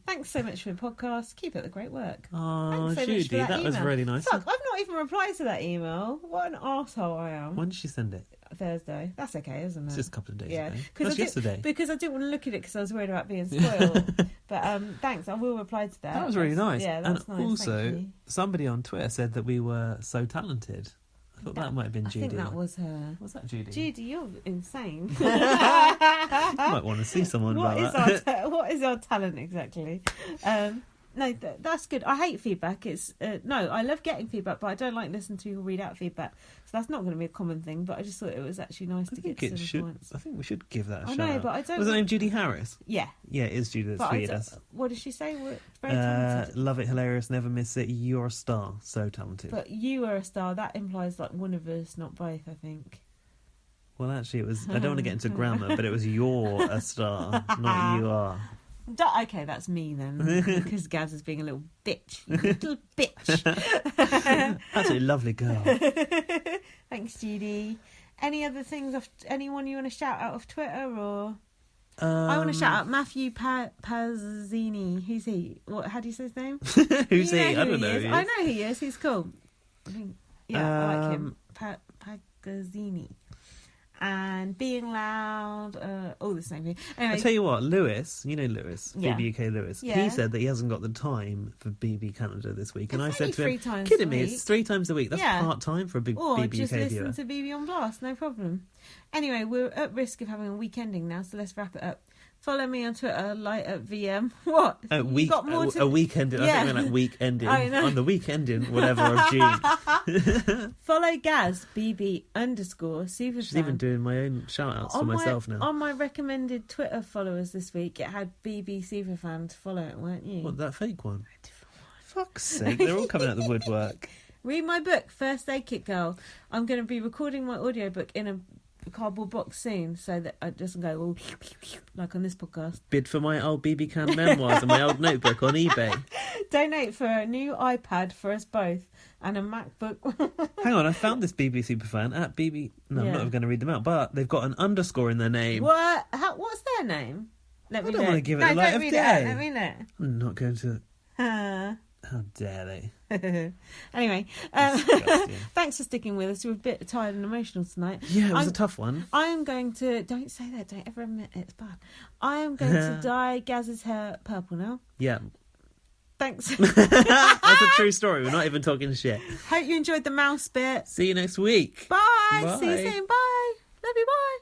thanks so much for the podcast. Keep up the great work. Oh, so Judy, that was really nice. Fuck, I've not even replied to that email. What an arsehole I am. When did she send it? Thursday. That's okay, isn't it? It's just a couple of days ago. That's yesterday. Because I didn't want to look at it because I was worried about being spoiled. But thanks, I will reply to that. That was really nice. Yeah, that's nice. Also, somebody on Twitter said that we were so talented. I thought that might have been Judy. I think that was her. Was that Judy? Judy, you're insane. You might want to see someone about that. What is our talent exactly? No, that's good. I hate feedback. It's I love getting feedback, but I don't like listening to people read out feedback. So that's not going to be a common thing. But I just thought it was actually nice to get some points. I think we should give that a shout. I know, but I don't. Was her name Judy Harris? Yeah. Yeah, it is Judy that tweeted us. What did she say? We're very talented. Love it, hilarious, never miss it. You're a star. So talented. But you are a star. That implies like one of us, not both, I think. Well, actually, it was. I don't want to get into grammar, but it was you're a star, not you are. Okay, that's me then, because Gaz is being a little bitch. Little bitch. Absolutely lovely girl. Thanks, Judy. Any other things? Anyone you want to shout out of Twitter or? I want to shout out Matthew Pazzini. Who's he? How do you say his name? Who's he? I don't know. I know who he is. He's cool. I like him. Pazzini. And Being Loud, all the same thing. Anyway, I tell you what, Lewis, you know Lewis, yeah. BB UK Lewis, he said that he hasn't got the time for BB Canada this week. And I said to him, kidding me, it's 3 times a week. That's part-time for a big BB UK just viewer. listen to BB on Blast, no problem. Anyway, we're at risk of having a week ending now, so let's wrap it up. Follow me on Twitter, light@VM. What? A weekend. Yeah. I think like week ending. On the week ending, whatever, of June. Follow Gaz, BB_Superfan. She's even doing my own shout-outs for myself now. On my recommended Twitter followers this week, it had BB Superfan to follow it, weren't you? What, that fake one? Fuck's sake, they're all coming out the woodwork. Read my book, First Aid Kit Girl. I'm going to be recording my audiobook in a cardboard box soon, so that it doesn't go all like on this podcast. Bid for my old BB Can memoirs and my old notebook on eBay. Donate for a new iPad for us both and a MacBook. Hang on, I found this BB Superfan at BB... No, I'm not even going to read them out, but they've got an underscore in their name. What? What's their name? I don't want to give it the light of day. Let me know. I'm not going to... How dare they? Anyway, thanks for sticking with us. We're a bit tired and emotional tonight. Yeah, it was a tough one. I am going to... Don't say that. Don't ever admit it's bad. I am going to dye Gaz's hair purple now. Yeah. Thanks. That's a true story. We're not even talking shit. Hope you enjoyed the mouse bit. See you next week. Bye. See you soon. Bye. Love you. Bye.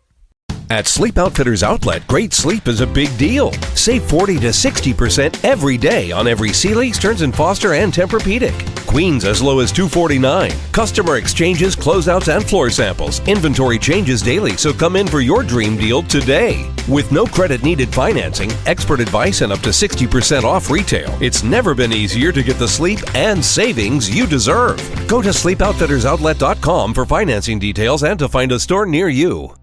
At Sleep Outfitters Outlet, great sleep is a big deal. Save 40 to 60% every day on every Sealy, Stearns & Foster, and Tempur-Pedic. Queens as low as $249. Customer exchanges, closeouts, and floor samples. Inventory changes daily, so come in for your dream deal today. With no credit-needed financing, expert advice, and up to 60% off retail, it's never been easier to get the sleep and savings you deserve. Go to sleepoutfittersoutlet.com for financing details and to find a store near you.